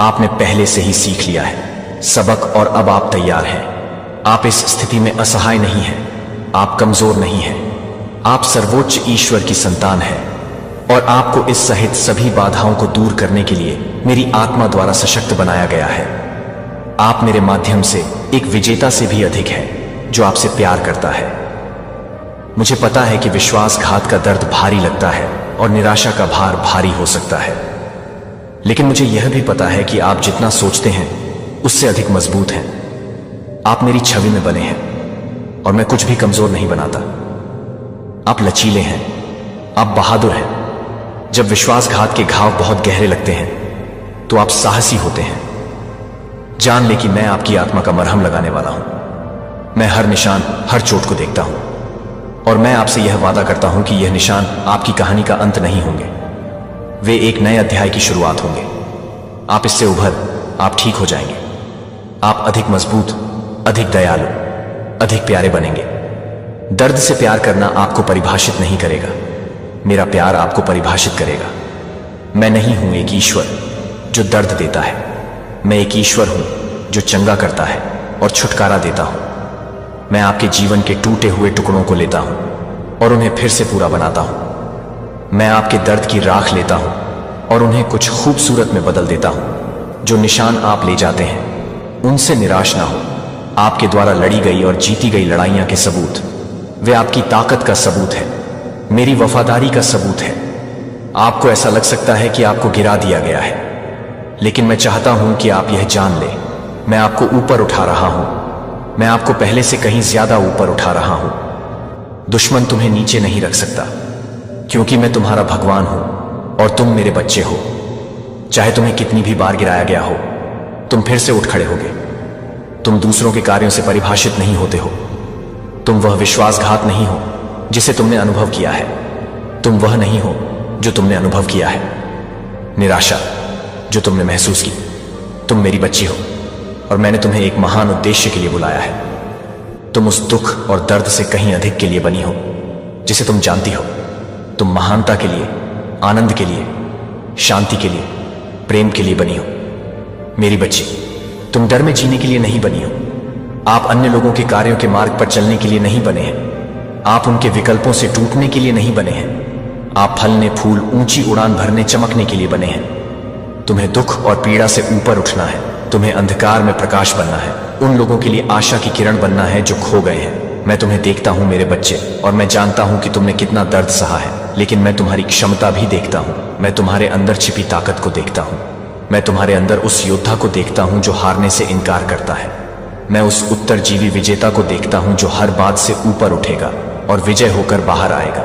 Speaker 1: आपने पहले से ही सीख लिया है सबक और अब आप तैयार हैं। आप इस स्थिति में असहाय नहीं हैं, आप कमजोर नहीं हैं। आप सर्वोच्च ईश्वर की संतान हैं और आपको इस सहित सभी बाधाओं को दूर करने के लिए मेरी आत्मा द्वारा सशक्त बनाया गया है। आप मेरे माध्यम से एक विजेता से भी अधिक है जो आपसे प्यार करता है। मुझे पता है कि विश्वासघात का दर्द भारी लगता है और निराशा का भार भारी हो सकता है, लेकिन मुझे यह भी पता है कि आप जितना सोचते हैं उससे अधिक मजबूत हैं। आप मेरी छवि में बने हैं और मैं कुछ भी कमजोर नहीं बनाता। आप लचीले हैं, आप बहादुर हैं। जब विश्वासघात के घाव बहुत गहरे लगते हैं तो आप साहसी होते हैं। जान ले कि मैं आपकी आत्मा का मरहम लगाने वाला हूं। मैं हर निशान, हर चोट को देखता हूं और मैं आपसे यह वादा करता हूं कि यह निशान आपकी कहानी का अंत नहीं होंगे, वे एक नए अध्याय की शुरुआत होंगे। आप इससे आप ठीक हो जाएंगे। आप अधिक मजबूत, अधिक दयालु, अधिक प्यारे बनेंगे। दर्द से प्यार करना आपको परिभाषित नहीं करेगा, मेरा प्यार आपको परिभाषित करेगा। मैं नहीं हूं एक ईश्वर जो दर्द देता है, मैं एक ईश्वर हूं जो चंगा करता है और छुटकारा देता हूं। मैं आपके जीवन के टूटे हुए टुकड़ों को लेता हूं और उन्हें फिर से पूरा बनाता हूं। मैं आपके दर्द की राख लेता हूं और उन्हें कुछ खूबसूरत में बदल देता हूं। जो निशान आप ले जाते हैं उनसे निराश ना हो। आपके द्वारा लड़ी गई और जीती गई लड़ाइयां के सबूत, वे आपकी ताकत का सबूत है, मेरी वफादारी का सबूत है। आपको ऐसा लग सकता है कि आपको गिरा दिया गया है, लेकिन मैं चाहता हूं कि आप यह जान लें, मैं आपको ऊपर उठा रहा हूं। मैं आपको पहले से कहीं ज्यादा ऊपर उठा रहा हूं। दुश्मन तुम्हें नीचे नहीं रख सकता, क्योंकि मैं तुम्हारा भगवान हूं और तुम मेरे बच्चे हो। चाहे तुम्हें कितनी भी बार गिराया गया हो, तुम फिर से उठ खड़े होगे। तुम दूसरों के कार्यों से परिभाषित नहीं होते हो। तुम वह विश्वासघात नहीं हो जिसे तुमने अनुभव किया है। तुम वह नहीं हो जो तुमने अनुभव किया है। निराशा जो तुमने महसूस की। तुम मेरी बच्ची हो और मैंने तुम्हें एक महान उद्देश्य के लिए बुलाया है। तुम उस दुख और दर्द से कहीं अधिक के लिए बनी हो जिसे तुम जानती हो। तुम महानता के लिए, आनंद के लिए, शांति के लिए, प्रेम के लिए बनी हो। मेरी बच्ची, तुम डर में जीने के लिए नहीं बनी हो। आप अन्य लोगों के कार्यों के मार्ग पर चलने के लिए नहीं बने हैं। आप उनके विकल्पों से टूटने के लिए नहीं बने हैं। आप फलने फूल, ऊंची उड़ान भरने, चमकने के लिए बने हैं। तुम्हें दुख और पीड़ा से ऊपर उठना है। तुम्हें अंधकार में प्रकाश बनना है। उन लोगों के लिए आशा की किरण बनना है जो खो गए हैं। मैं तुम्हें देखता हूं मेरे बच्चे, और मैं जानता हूं कि तुमने कितना दर्द सहा है, लेकिन मैं तुम्हारी क्षमता भी देखता हूं। मैं तुम्हारे अंदर छिपी ताकत को देखता हूं। मैं तुम्हारे अंदर उस योद्धा को देखता हूं जो हारने से इनकार करता है। मैं उस उत्तरजीवी विजेता को देखता हूं जो हर बात से ऊपर उठेगा और विजय होकर बाहर आएगा।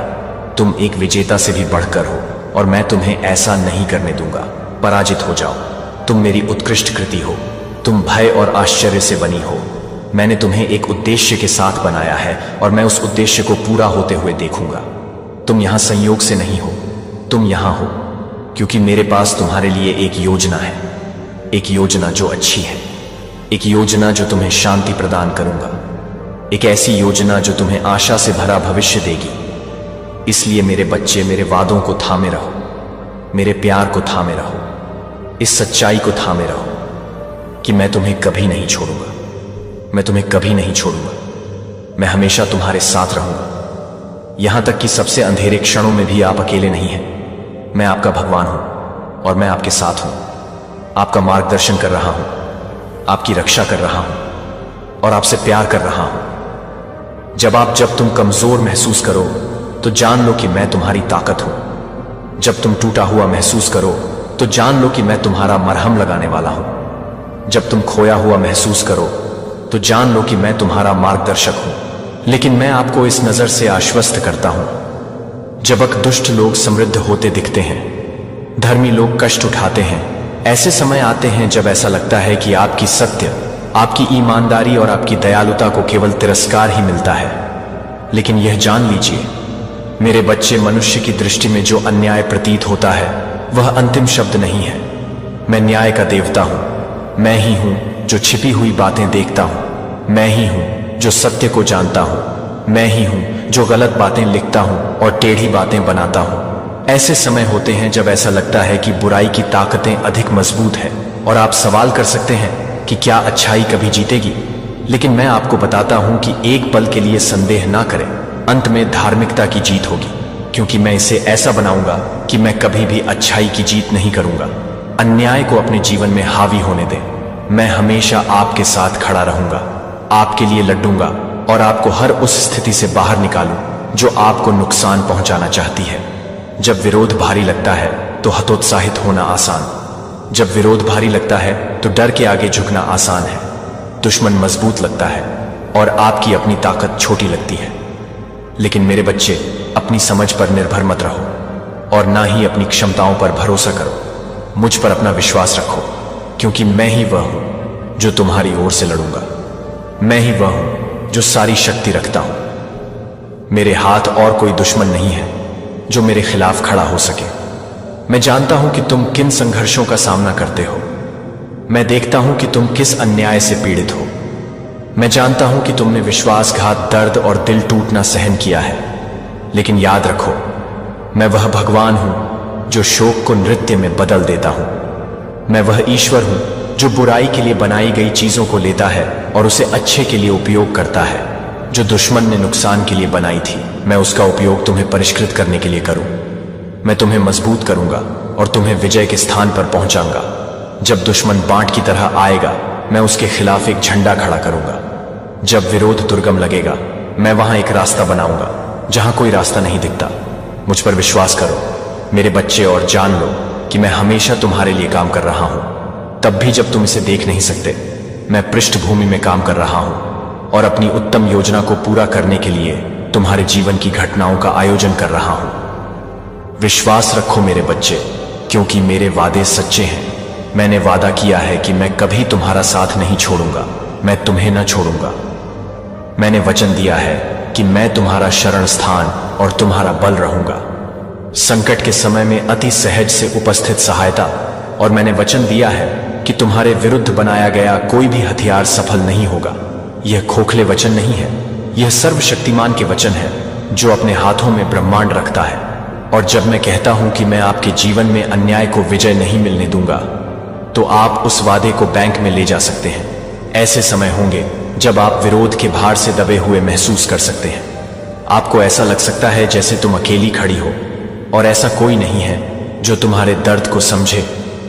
Speaker 1: तुम एक विजेता से भी बढ़कर हो और मैं तुम्हें ऐसा नहीं करने दूंगा। पराजित हो जाओ। तुम मेरी उत्कृष्ट कृति हो। तुम भय और आश्चर्य से बनी हो। मैंने तुम्हें एक उद्देश्य के साथ बनाया है और मैं उस उद्देश्य को पूरा होते हुए देखूंगा। तुम यहां संयोग से नहीं हो, तुम यहां हो क्योंकि मेरे पास तुम्हारे लिए एक योजना है। एक योजना जो अच्छी है, एक योजना जो तुम्हें शांति प्रदान करूंगा, एक ऐसी योजना जो तुम्हें आशा से भरा भविष्य देगी। इसलिए मेरे बच्चे, मेरे वादों को थामे रहो, मेरे प्यार को थामे रहो, इस सच्चाई को थामे रहो कि मैं तुम्हें कभी नहीं छोड़ूंगा। मैं तुम्हें कभी नहीं छोड़ूंगा। मैं हमेशा तुम्हारे साथ रहूंगा। यहां तक कि सबसे अंधेरे क्षणों में भी आप अकेले नहीं हैं। मैं आपका भगवान हूं और मैं आपके साथ हूं। आपका मार्गदर्शन कर रहा हूं, आपकी रक्षा कर रहा हूं और आपसे प्यार कर रहा हूं। जब तुम कमजोर महसूस करो तो जान लो कि मैं तुम्हारी ताकत हूं। जब तुम टूटा हुआ महसूस करो तो जान लो कि मैं तुम्हारा मरहम लगाने वाला हूं। जब तुम खोया हुआ महसूस करो तो जान लो कि मैं तुम्हारा मार्गदर्शक हूं। लेकिन मैं आपको इस नजर से आश्वस्त करता हूं, जब दुष्ट लोग समृद्ध होते दिखते हैं, धर्मी लोग कष्ट उठाते हैं, ऐसे समय आते हैं जब ऐसा लगता है कि आपकी सत्य, आपकी ईमानदारी और आपकी दयालुता को केवल तिरस्कार ही मिलता है। लेकिन यह जान लीजिए मेरे बच्चे, मनुष्य की दृष्टि में जो अन्याय प्रतीत होता है वह अंतिम शब्द नहीं है। मैं न्याय का देवता हूं। मैं ही हूं जो छिपी हुई बातें देखता हूं। मैं ही हूं जो सत्य को जानता हूं। मैं ही हूं जो गलत बातें लिखता हूं और टेढ़ी बातें बनाता हूं। ऐसे समय होते हैं जब ऐसा लगता है कि बुराई की ताकतें अधिक मजबूत है और आप सवाल कर सकते हैं कि क्या अच्छाई कभी जीतेगी। लेकिन मैं आपको बताता हूं कि एक पल के लिए संदेह ना करें, अंत में धार्मिकता की जीत होगी, क्योंकि मैं इसे ऐसा बनाऊंगा कि मैं कभी भी अच्छाई की जीत नहीं करूंगा। अन्याय को अपने जीवन में हावी होने दें। मैं हमेशा आपके साथ खड़ा रहूंगा, आपके लिए लड़ूंगा और आपको हर उस स्थिति से बाहर निकालूं जो आपको नुकसान पहुंचाना चाहती है। जब विरोध भारी लगता है तो हतोत्साहित होना आसान, जब विरोध भारी लगता है तो डर के आगे झुकना आसान है। दुश्मन मजबूत लगता है और आपकी अपनी ताकत छोटी लगती है। लेकिन मेरे बच्चे, अपनी समझ पर निर्भर मत रहो और ना ही अपनी क्षमताओं पर भरोसा करो। मुझ पर अपना विश्वास रखो, क्योंकि मैं ही वह हूं जो तुम्हारी ओर से लड़ूंगा। मैं ही वह हूं जो सारी शक्ति रखता हूं। मेरे हाथ और कोई दुश्मन नहीं है जो मेरे खिलाफ खड़ा हो सके। मैं जानता हूं कि तुम किन संघर्षों का सामना करते हो। मैं देखता हूं कि तुम किस अन्याय से पीड़ित हो। मैं जानता हूं कि तुमने विश्वासघात, दर्द और दिल टूटना सहन किया है। लेकिन याद रखो, मैं वह भगवान हूं जो शोक को नृत्य में बदल देता हूं। मैं वह ईश्वर हूं जो बुराई के लिए बनाई गई चीजों को लेता है और उसे अच्छे के लिए उपयोग करता है। जो दुश्मन ने नुकसान के लिए बनाई थी, मैं उसका उपयोग तुम्हें परिष्कृत करने के लिए करूं। मैं तुम्हें मजबूत करूंगा और तुम्हें विजय के स्थान पर पहुंचाऊंगा। जब दुश्मन बांट की तरह आएगा, मैं उसके खिलाफ एक झंडा खड़ा करूंगा। जब विरोध दुर्गम लगेगा, मैं वहां एक रास्ता बनाऊंगा जहां कोई रास्ता नहीं दिखता। मुझ पर विश्वास करो मेरे बच्चे, और जान लो कि मैं हमेशा तुम्हारे लिए काम कर रहा हूं। तब भी जब तुम इसे देख नहीं सकते, मैं पृष्ठभूमि में काम कर रहा हूं और अपनी उत्तम योजना को पूरा करने के लिए तुम्हारे जीवन की घटनाओं का आयोजन कर रहा हूं। विश्वास रखो मेरे बच्चे, क्योंकि मेरे वादे सच्चे हैं। मैंने वादा किया है कि मैं कभी तुम्हारा साथ नहीं छोड़ूंगा, मैं तुम्हें न छोड़ूंगा। मैंने वचन दिया है कि मैं तुम्हारा शरण स्थान और तुम्हारा बल रहूंगा, संकट के समय में अति सहज से उपस्थित सहायता। और मैंने वचन दिया है कि तुम्हारे विरुद्ध बनाया गया कोई भी हथियार सफल नहीं होगा। यह खोखले वचन नहीं है, यह सर्वशक्तिमान के वचन है जो अपने हाथों में ब्रह्मांड रखता है। और जब मैं कहता हूं कि मैं आपके जीवन में अन्याय को विजय नहीं मिलने दूंगा, तो आप उस वादे को बैंक में ले जा सकते हैं। ऐसे समय होंगे जब आप विरोध के भार से दबे हुए महसूस कर सकते हैं। आपको ऐसा लग सकता है जैसे तुम अकेली खड़ी हो और ऐसा कोई नहीं है जो तुम्हारे दर्द को समझे।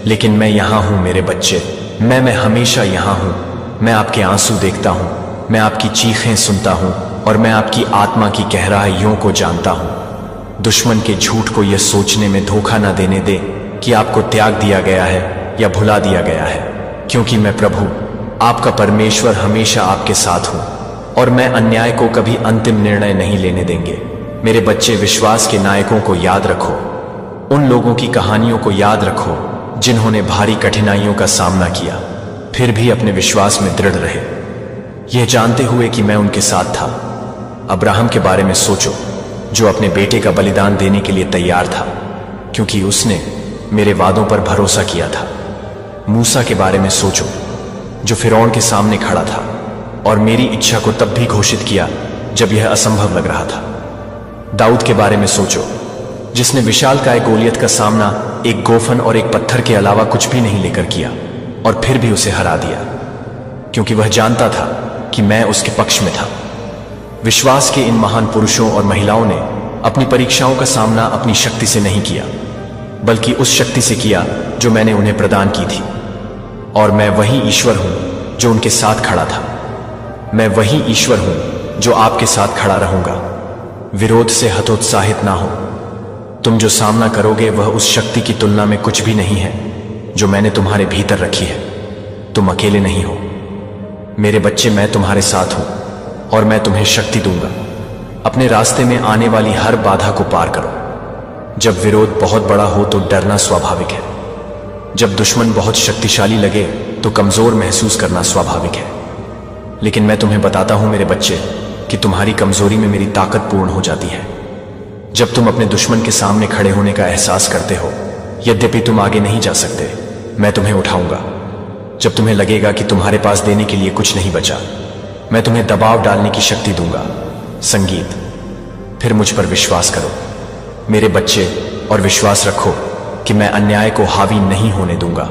Speaker 1: लेकिन मैं यहां हूं मेरे बच्चे, मैं हमेशा यहां हूं। मैं आपके आंसू देखता हूं, मैं आपकी चीखें सुनता हूं और मैं आपकी आत्मा की गहराइयों को जानता हूं। दुश्मन के झूठ को यह सोचने में धोखा न देने दे कि आपको त्याग दिया गया है या भुला दिया गया है, क्योंकि मैं प्रभु आपका परमेश्वर हमेशा आपके साथ हूं और मैं अन्याय को कभी अंतिम निर्णय नहीं लेने देंगे। मेरे बच्चे, विश्वास के नायकों को याद रखो, उन लोगों की कहानियों को याद रखो जिन्होंने भारी कठिनाइयों का सामना किया फिर भी अपने विश्वास में दृढ़ रहे, यह जानते हुए कि मैं उनके साथ था। अब्राहम के बारे में सोचो, जो अपने बेटे का बलिदान देने के लिए तैयार था, क्योंकि उसने मेरे वादों पर भरोसा किया था। मूसा के बारे में सोचो, जो फिरौन के सामने खड़ा था और मेरी इच्छा को तब भी घोषित किया जब यह असंभव लग रहा था। दाऊद के बारे में सोचो, जिसने विशालकाय गोलियत का सामना एक गोफन और एक पत्थर के अलावा कुछ भी नहीं लेकर किया और फिर भी उसे हरा दिया, क्योंकि वह जानता था कि मैं उसके पक्ष में था। विश्वास के इन महान पुरुषों और महिलाओं ने अपनी परीक्षाओं का सामना अपनी शक्ति से नहीं किया, बल्कि उस शक्ति से किया जो मैंने उन्हें प्रदान की थी। और मैं वही ईश्वर हूं जो उनके साथ खड़ा था। मैं वही ईश्वर हूं जो आपके साथ खड़ा रहूंगा। विरोध से हतोत्साहित ना हो। तुम जो सामना करोगे वह उस शक्ति की तुलना में कुछ भी नहीं है जो मैंने तुम्हारे भीतर रखी है। तुम अकेले नहीं हो मेरे बच्चे, मैं तुम्हारे साथ हूं और मैं तुम्हें शक्ति दूंगा। अपने रास्ते में आने वाली हर बाधा को पार करो। जब विरोध बहुत बड़ा हो तो डरना स्वाभाविक है। जब दुश्मन बहुत शक्तिशाली लगे तो कमजोर महसूस करना स्वाभाविक है। लेकिन मैं तुम्हें बताता हूं मेरे बच्चे कि तुम्हारी कमजोरी में मेरी ताकत पूर्ण हो जाती है। जब तुम अपने दुश्मन के सामने खड़े होने का एहसास करते हो, यद्यपि तुम आगे नहीं जा सकते, मैं तुम्हें उठाऊंगा। जब तुम्हें लगेगा कि तुम्हारे पास देने के लिए कुछ नहीं बचा, मैं तुम्हें दबाव डालने की शक्ति दूंगा। संगीत, फिर मुझ पर विश्वास करो मेरे बच्चे, और विश्वास रखो कि मैं अन्याय को हावी नहीं होने दूंगा।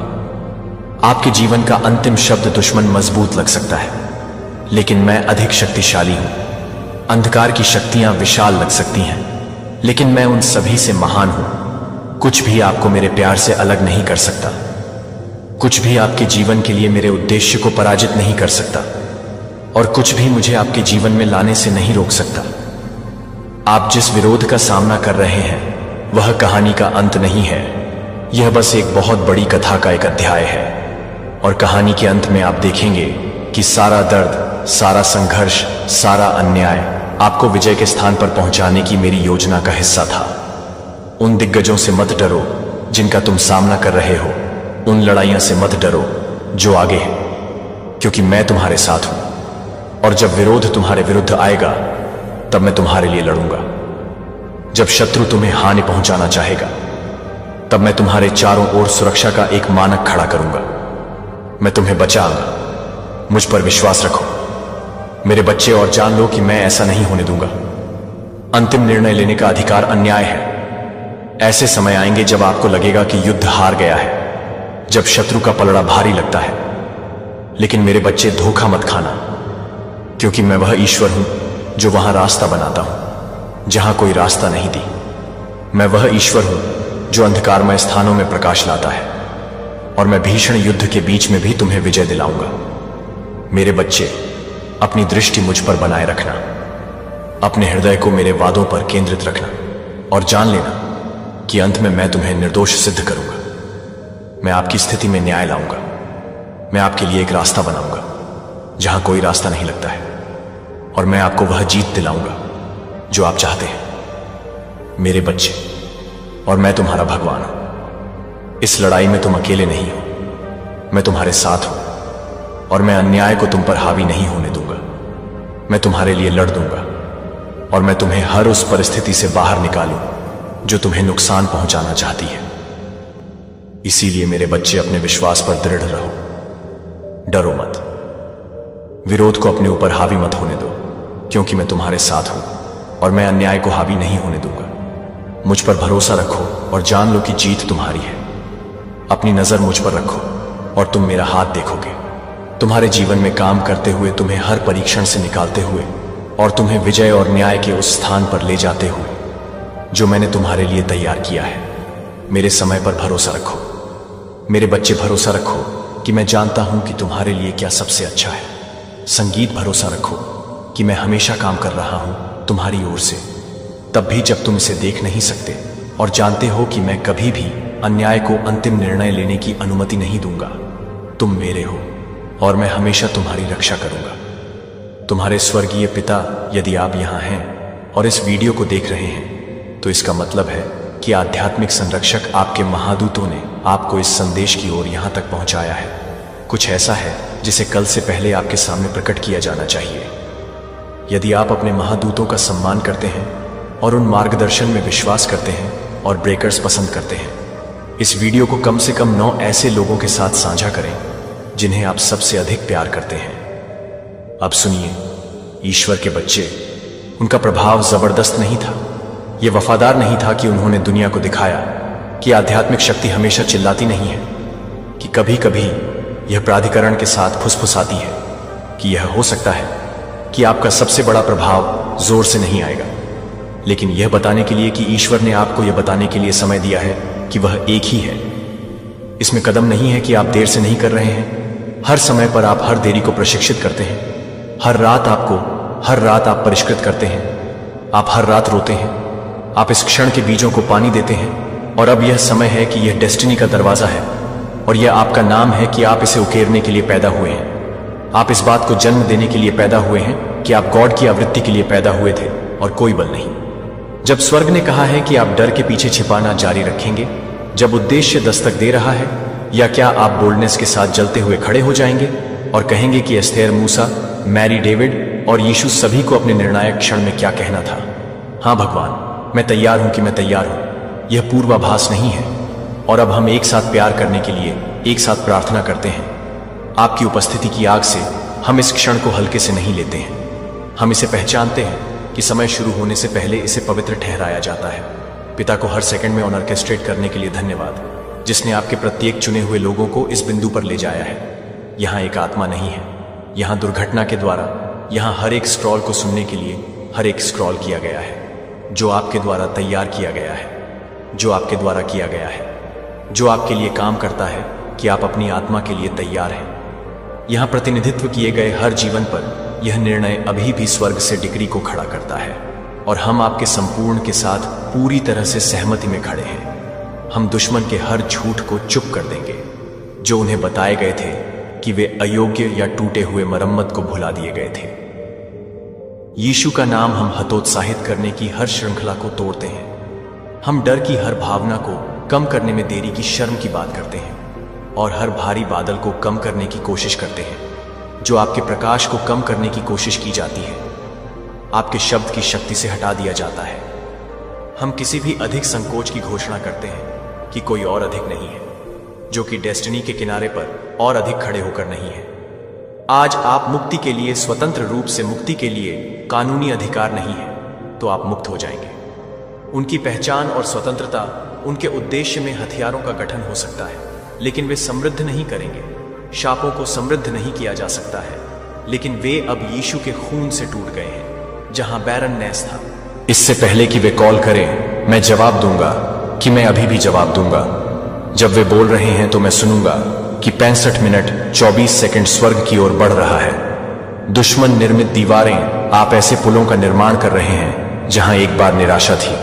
Speaker 1: आपके जीवन का अंतिम शब्द दुश्मन मजबूत लग सकता है, लेकिन मैं अधिक शक्तिशाली हूं। अंधकार की शक्तियां विशाल लग सकती हैं, लेकिन मैं उन सभी से महान हूं। कुछ भी आपको मेरे प्यार से अलग नहीं कर सकता। कुछ भी आपके जीवन के लिए मेरे उद्देश्य को पराजित नहीं कर सकता, और कुछ भी मुझे आपके जीवन में लाने से नहीं रोक सकता। आप जिस विरोध का सामना कर रहे हैं वह कहानी का अंत नहीं है। यह बस एक बहुत बड़ी कथा का एक अध्याय है, और कहानी के अंत में आप देखेंगे कि सारा दर्द, सारा संघर्ष, सारा अन्याय आपको विजय के स्थान पर पहुंचाने की मेरी योजना का हिस्सा था। उन दिग्गजों से मत डरो जिनका तुम सामना कर रहे हो। उन लड़ाइयों से मत डरो जो आगे है, क्योंकि मैं तुम्हारे साथ हूं। और जब विरोध तुम्हारे विरुद्ध आएगा तब मैं तुम्हारे लिए लड़ूंगा। जब शत्रु तुम्हें हानि पहुंचाना चाहेगा तब मैं तुम्हारे चारों ओर सुरक्षा का एक मानक खड़ा करूंगा। मैं तुम्हें बचाऊंगा। मुझ पर विश्वास रखो मेरे बच्चे, और जान लो कि मैं ऐसा नहीं होने दूंगा। अंतिम निर्णय लेने का अधिकार अन्याय है। ऐसे समय आएंगे जब आपको लगेगा कि युद्ध हार गया है, जब शत्रु का पलड़ा भारी लगता है। लेकिन मेरे बच्चे, धोखा मत खाना, क्योंकि मैं वह ईश्वर हूं जो वहां रास्ता बनाता हूं जहां कोई रास्ता नहीं दी। मैं वह ईश्वर हूं जो अंधकारमय स्थानों में प्रकाश लाता है, और मैं भीषण युद्ध के बीच में भी तुम्हें विजय दिलाऊंगा। मेरे बच्चे, अपनी दृष्टि मुझ पर बनाए रखना, अपने हृदय को मेरे वादों पर केंद्रित रखना, और जान लेना कि अंत में मैं तुम्हें निर्दोष सिद्ध करूंगा। मैं आपकी स्थिति में न्याय लाऊंगा। मैं आपके लिए एक रास्ता बनाऊंगा जहां कोई रास्ता नहीं लगता है, और मैं आपको वह जीत दिलाऊंगा जो आप चाहते हैं। मेरे बच्चे, और मैं तुम्हारा भगवान हूं। इस लड़ाई में तुम अकेले नहीं हो। मैं तुम्हारे साथ हूं, और मैं अन्याय को तुम पर हावी नहीं होने दूंगा। मैं तुम्हारे लिए लड़ दूंगा, और मैं तुम्हें हर उस परिस्थिति से बाहर निकालूं जो तुम्हें नुकसान पहुंचाना चाहती है। इसीलिए मेरे बच्चे, अपने विश्वास पर दृढ़ रहो। डरो मत। विरोध को अपने ऊपर हावी मत होने दो, क्योंकि मैं तुम्हारे साथ हूं, और मैं अन्याय को हावी नहीं होने दूंगा। मुझ पर भरोसा रखो और जान लो कि जीत तुम्हारी है। अपनी नजर मुझ पर रखो और तुम मेरा हाथ देखोगे। तुम्हारे जीवन में काम करते हुए, तुम्हें हर परीक्षण से निकालते हुए, और तुम्हें विजय और न्याय के उस स्थान पर ले जाते हुए जो मैंने तुम्हारे लिए तैयार किया है। मेरे समय पर भरोसा रखो। मेरे बच्चे, भरोसा रखो कि मैं जानता हूं कि तुम्हारे लिए क्या सबसे अच्छा है। संगीत, भरोसा रखो कि मैं हमेशा काम कर रहा हूं तुम्हारी ओर से, तब भी जब तुम इसे देख नहीं सकते, और जानते हो कि मैं कभी भी अन्याय को अंतिम निर्णय लेने की अनुमति नहीं दूंगा। तुम मेरे हो, और मैं हमेशा तुम्हारी रक्षा करूंगा। तुम्हारे स्वर्गीय पिता, यदि आप यहां हैं और इस वीडियो को देख रहे हैं, तो इसका मतलब है कि आध्यात्मिक संरक्षक, आपके महादूतों ने आपको इस संदेश की ओर यहां तक पहुंचाया है। कुछ ऐसा है जिसे कल से पहले आपके सामने प्रकट किया जाना चाहिए। यदि आप अपने महादूतों का सम्मान करते हैं और उन मार्गदर्शन में विश्वास करते हैं और ब्रेकर्स पसंद करते हैं, इस वीडियो को कम से कम 9 ऐसे लोगों के साथ साझा करें जिन्हें आप सबसे अधिक प्यार करते हैं। अब सुनिए, ईश्वर के बच्चे, उनका प्रभाव जबरदस्त नहीं था। यह वफादार नहीं था कि उन्होंने दुनिया को दिखाया कि आध्यात्मिक शक्ति हमेशा चिल्लाती नहीं है, कि कभी कभी यह प्राधिकरण के साथ फुसफुसाती है, कि यह हो सकता है कि आपका सबसे बड़ा प्रभाव जोर से नहीं आएगा, लेकिन यह बताने के लिए कि ईश्वर ने आपको यह बताने के लिए समय दिया है कि वह एक ही है। इसमें कदम नहीं है कि आप देर से नहीं कर रहे हैं। हर समय पर आप हर देरी को प्रशिक्षित करते हैं। हर रात आप परिष्कृत करते हैं। आप हर रात रोते हैं। आप इस क्षण के बीजों को पानी देते हैं, और अब यह समय है कि यह डेस्टिनी का दरवाजा है, और यह आपका नाम है कि आप इसे उकेरने के लिए पैदा हुए हैं। आप इस बात को जन्म देने के लिए पैदा हुए हैं कि आप गॉड की आवृत्ति के लिए पैदा हुए थे, और कोई बल नहीं। जब स्वर्ग ने कहा है कि आप डर के पीछे छिपाना जारी रखेंगे, जब उद्देश्य दस्तक दे रहा है, या क्या आप बोल्डनेस के साथ जलते हुए खड़े हो जाएंगे और कहेंगे कि एस्थेर, मूसा, मैरी, डेविड और यीशु सभी को अपने निर्णायक क्षण में क्या कहना था? हाँ भगवान, मैं तैयार हूं कि मैं तैयार हूं। यह पूर्वाभास नहीं है, और अब हम एक साथ प्यार करने के लिए एक साथ प्रार्थना करते हैं। आपकी उपस्थिति की आग से हम इस क्षण को हल्के से नहीं लेते हैं। हम इसे पहचानते हैं कि समय शुरू होने से पहले इसे पवित्र ठहराया जाता है। पिता को हर सेकंड में ऑर्केस्ट्रेट करने के लिए धन्यवाद, जिसने आपके प्रत्येक चुने हुए लोगों को इस बिंदु पर ले जाया है। यहाँ एक आत्मा नहीं है यहाँ दुर्घटना के द्वारा, यहाँ हर एक स्क्रॉल को सुनने के लिए हर एक स्क्रॉल किया गया है जो आपके द्वारा तैयार किया गया है, जो आपके द्वारा किया गया है, जो आपके लिए काम करता है कि आप अपनी आत्मा के लिए तैयार हैं। यहाँ प्रतिनिधित्व किए गए हर जीवन पर यह निर्णय अभी भी स्वर्ग से डिग्री को खड़ा करता है और हम आपके संपूर्ण के साथ पूरी तरह से सहमति में खड़े हैं। हम दुश्मन के हर झूठ को चुप कर देंगे जो उन्हें बताए गए थे कि वे अयोग्य या टूटे हुए मरम्मत को भुला दिए गए थे। यीशु का नाम हम हतोत्साहित करने की हर श्रृंखला को तोड़ते हैं। हम डर की हर भावना को कम करने में देरी की शर्म की बात करते हैं और हर भारी बादल को कम करने की कोशिश करते हैं जो आपके प्रकाश को कम करने की कोशिश की जाती है। आपके शब्द की शक्ति से हटा दिया जाता है। हम किसी भी अधिक संकोच की घोषणा करते हैं कि कोई और अधिक नहीं है, जो कि डेस्टिनी के किनारे पर और अधिक खड़े होकर नहीं है। आज आप मुक्ति के लिए, स्वतंत्र रूप से मुक्ति के लिए कानूनी अधिकार नहीं है, तो आप मुक्त हो जाएंगे। उनकी पहचान और स्वतंत्रता, उनके उद्देश्य में हथियारों का गठन हो सकता है, लेकिन वे समृद्ध नहीं करेंगे। शापों को समृद्ध नहीं किया जा सकता है, लेकिन वे अब यीशु के खून से टूट गए हैं, जहां बैरननेस था। इससे पहले कि वे कॉल करें, मैं जवाब दूंगा कि मैं अभी भी जवाब दूंगा। जब वे बोल रहे हैं तो मैं सुनूंगा कि 65 मिनट 24 सेकंड स्वर्ग की ओर बढ़ रहा है। दुश्मन निर्मित दीवारें, आप ऐसे पुलों का निर्माण कर रहे हैं जहां एक बार निराशा थी।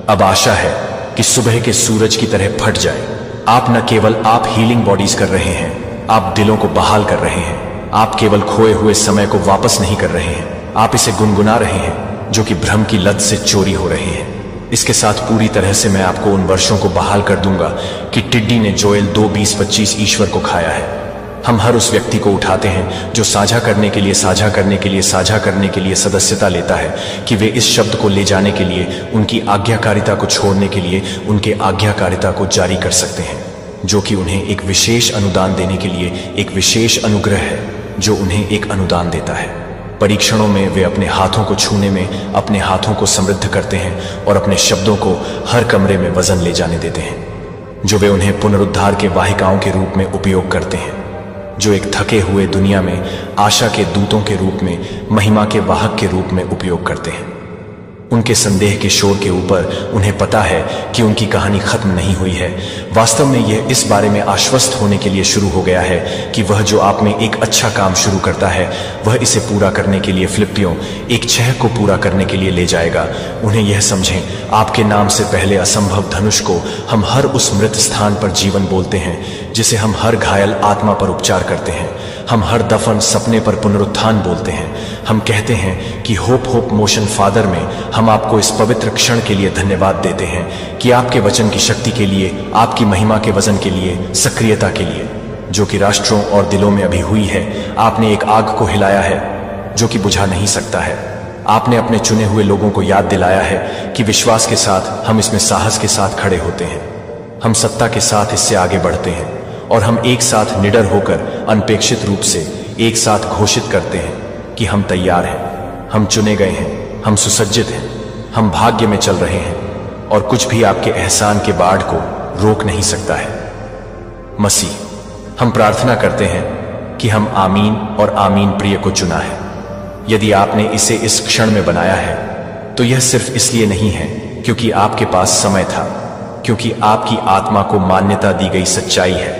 Speaker 1: अब आशा है कि सुबह के सूरज की तरह फट जाए। आप न केवल आप हीलिंग बॉडीज कर रहे हैं, आप दिलों को बहाल कर रहे हैं। आप केवल खोए हुए समय को वापस नहीं कर रहे हैं, आप इसे गुनगुना रहे हैं जो कि भ्रम की लत से चोरी हो रहे हैं। इसके साथ पूरी तरह से मैं आपको उन वर्षों को बहाल कर दूंगा कि टिड्डी ने जोएल 2:20-25 ईश्वर को खाया है। हम हर उस व्यक्ति को उठाते हैं जो साझा करने के लिए सदस्यता लेता है कि वे इस शब्द को ले जाने के लिए, उनकी आज्ञाकारिता को छोड़ने के लिए उनके आज्ञाकारिता को जारी कर सकते हैं, जो कि उन्हें एक विशेष अनुदान देने के लिए एक विशेष अनुग्रह है जो उन्हें एक अनुदान देता है। परीक्षणों में वे अपने हाथों को छूने में अपने हाथों को समृद्ध करते हैं और अपने शब्दों को हर कमरे में वजन ले जाने देते हैं, जो वे उन्हें पुनरुद्धार के वाहिकाओं के रूप में उपयोग करते हैं, जो एक थके हुए दुनिया में आशा के दूतों के रूप में, महिमा के वाहक के रूप में उपयोग करते हैं। उनके संदेह के शोर के ऊपर उन्हें पता है कि उनकी कहानी खत्म नहीं हुई है। वास्तव में यह इस बारे में आश्वस्त होने के लिए शुरू हो गया है कि वह जो आप में एक अच्छा काम शुरू करता है, वह इसे पूरा करने के लिए फिलिप्पियों 1:6 को पूरा करने के लिए ले जाएगा। उन्हें यह समझें, आपके नाम से पहले असंभव धनुष को हम हर उस मृत स्थान पर जीवन बोलते हैं जिसे हम हर घायल आत्मा पर उपचार करते हैं। हम हर दफन सपने पर पुनरुत्थान बोलते हैं। हम कहते हैं कि होप मोशन फादर में हम आपको इस पवित्र क्षण के लिए धन्यवाद देते हैं कि आपके वचन की शक्ति के लिए, आपकी महिमा के वजन के लिए, सक्रियता के लिए, जो कि राष्ट्रों और दिलों में अभी हुई है। आपने एक आग को हिलाया है जो कि बुझा नहीं सकता है। आपने अपने चुने हुए लोगों को याद दिलाया है कि विश्वास के साथ हम इसमें साहस के साथ खड़े होते हैं। हम सत्ता के साथ इससे आगे बढ़ते हैं और हम एक साथ निडर होकर अनपेक्षित रूप से एक साथ घोषित करते हैं कि हम तैयार हैं, हम चुने गए हैं, हम सुसज्जित हैं, हम भाग्य में चल रहे हैं और कुछ भी आपके एहसान के बाढ़ को रोक नहीं सकता है। मसीह, हम प्रार्थना करते हैं कि हम आमीन और आमीन प्रिय को चुना है। यदि आपने इसे इस क्षण में बनाया है तो यह सिर्फ इसलिए नहीं है क्योंकि आपके पास समय था, क्योंकि आपकी आत्मा को मान्यता दी गई सच्चाई है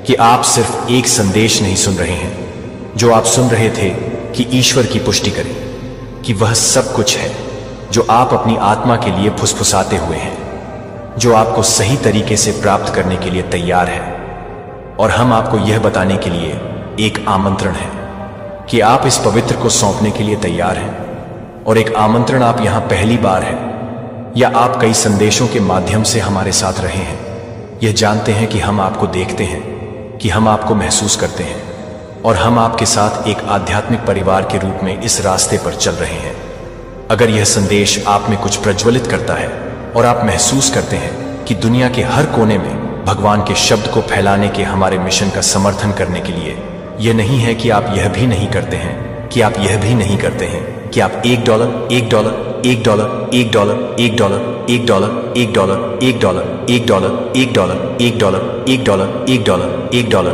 Speaker 1: कि आप सिर्फ एक संदेश नहीं सुन रहे हैं, जो आप सुन रहे थे कि ईश्वर की पुष्टि करें कि वह सब कुछ है जो आप अपनी आत्मा के लिए फुसफुसाते हुए हैं, जो आपको सही तरीके से प्राप्त करने के लिए तैयार है। और हम आपको यह बताने के लिए एक आमंत्रण है कि आप इस पवित्र को सौंपने के लिए तैयार हैं। और एक आमंत्रण, आप यहां पहली बार हैं या आप कई संदेशों के माध्यम से हमारे साथ रहे हैं, यह जानते हैं कि हम आपको देखते हैं, कि हम आपको महसूस करते हैं और हम आपके साथ एक आध्यात्मिक परिवार के रूप में इस रास्ते पर चल रहे हैं। अगर यह संदेश आप में कुछ प्रज्वलित करता है और आप महसूस करते हैं कि दुनिया के हर कोने में भगवान के शब्द को फैलाने के हमारे मिशन का समर्थन करने के लिए, यह नहीं है कि आप यह भी नहीं करते हैं, कि आप यह भी नहीं करते हैं कि आप $1, $1, $1, $1, $1, $1, $1, $1, $1, $1, $1, $1, $1, $1, $1, $1, $1,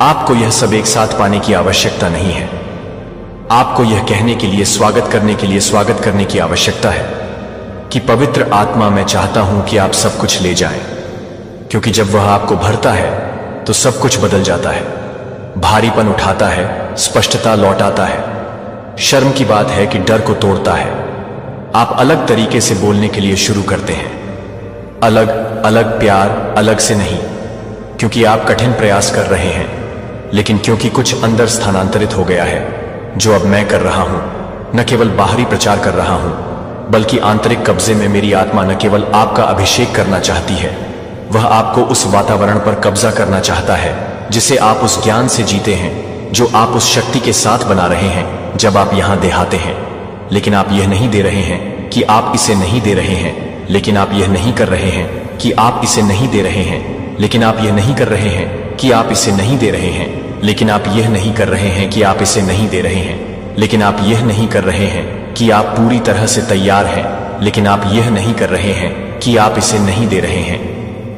Speaker 1: आपको यह सब एक साथ पाने की आवश्यकता नहीं है। आपको यह कहने के लिए, स्वागत करने की आवश्यकता है कि पवित्र आत्मा, मैं चाहता हूं कि आप सब कुछ ले जाएं, क्योंकि जब वह आपको भरता है तो सब कुछ बदल जाता है। भारीपन उठाता है, स्पष्टता लौटाता है। शर्म की बात है कि डर को तोड़ता है। आप अलग तरीके से बोलने के लिए शुरू करते हैं। अलग अलग, प्यार अलग से नहीं, क्योंकि आप कठिन प्रयास कर रहे हैं, लेकिन क्योंकि कुछ अंदर स्थानांतरित हो गया है। जो अब मैं कर रहा हूं, न केवल बाहरी प्रचार कर रहा हूं, बल्कि आंतरिक कब्जे में मेरी आत्मा न केवल आपका अभिषेक करना चाहती है, वह आपको उस वातावरण पर कब्जा करना चाहता है जिसे आप उस ज्ञान से जीते हैं, जो आप उस शक्ति के साथ बना रहे हैं जब आप यहां देहाते हैं। लेकिन आप यह नहीं दे रहे हैं कि आप इसे नहीं दे रहे हैं, लेकिन आप यह नहीं कर रहे हैं कि आप इसे नहीं दे रहे हैं, लेकिन आप यह नहीं कर रहे हैं कि आप इसे नहीं दे रहे हैं, लेकिन आप यह नहीं कर रहे हैं कि आप इसे नहीं दे रहे हैं, लेकिन आप यह नहीं कर रहे हैं कि आप पूरी तरह से तैयार हैं, लेकिन आप यह नहीं कर रहे हैं कि आप इसे नहीं दे रहे हैं।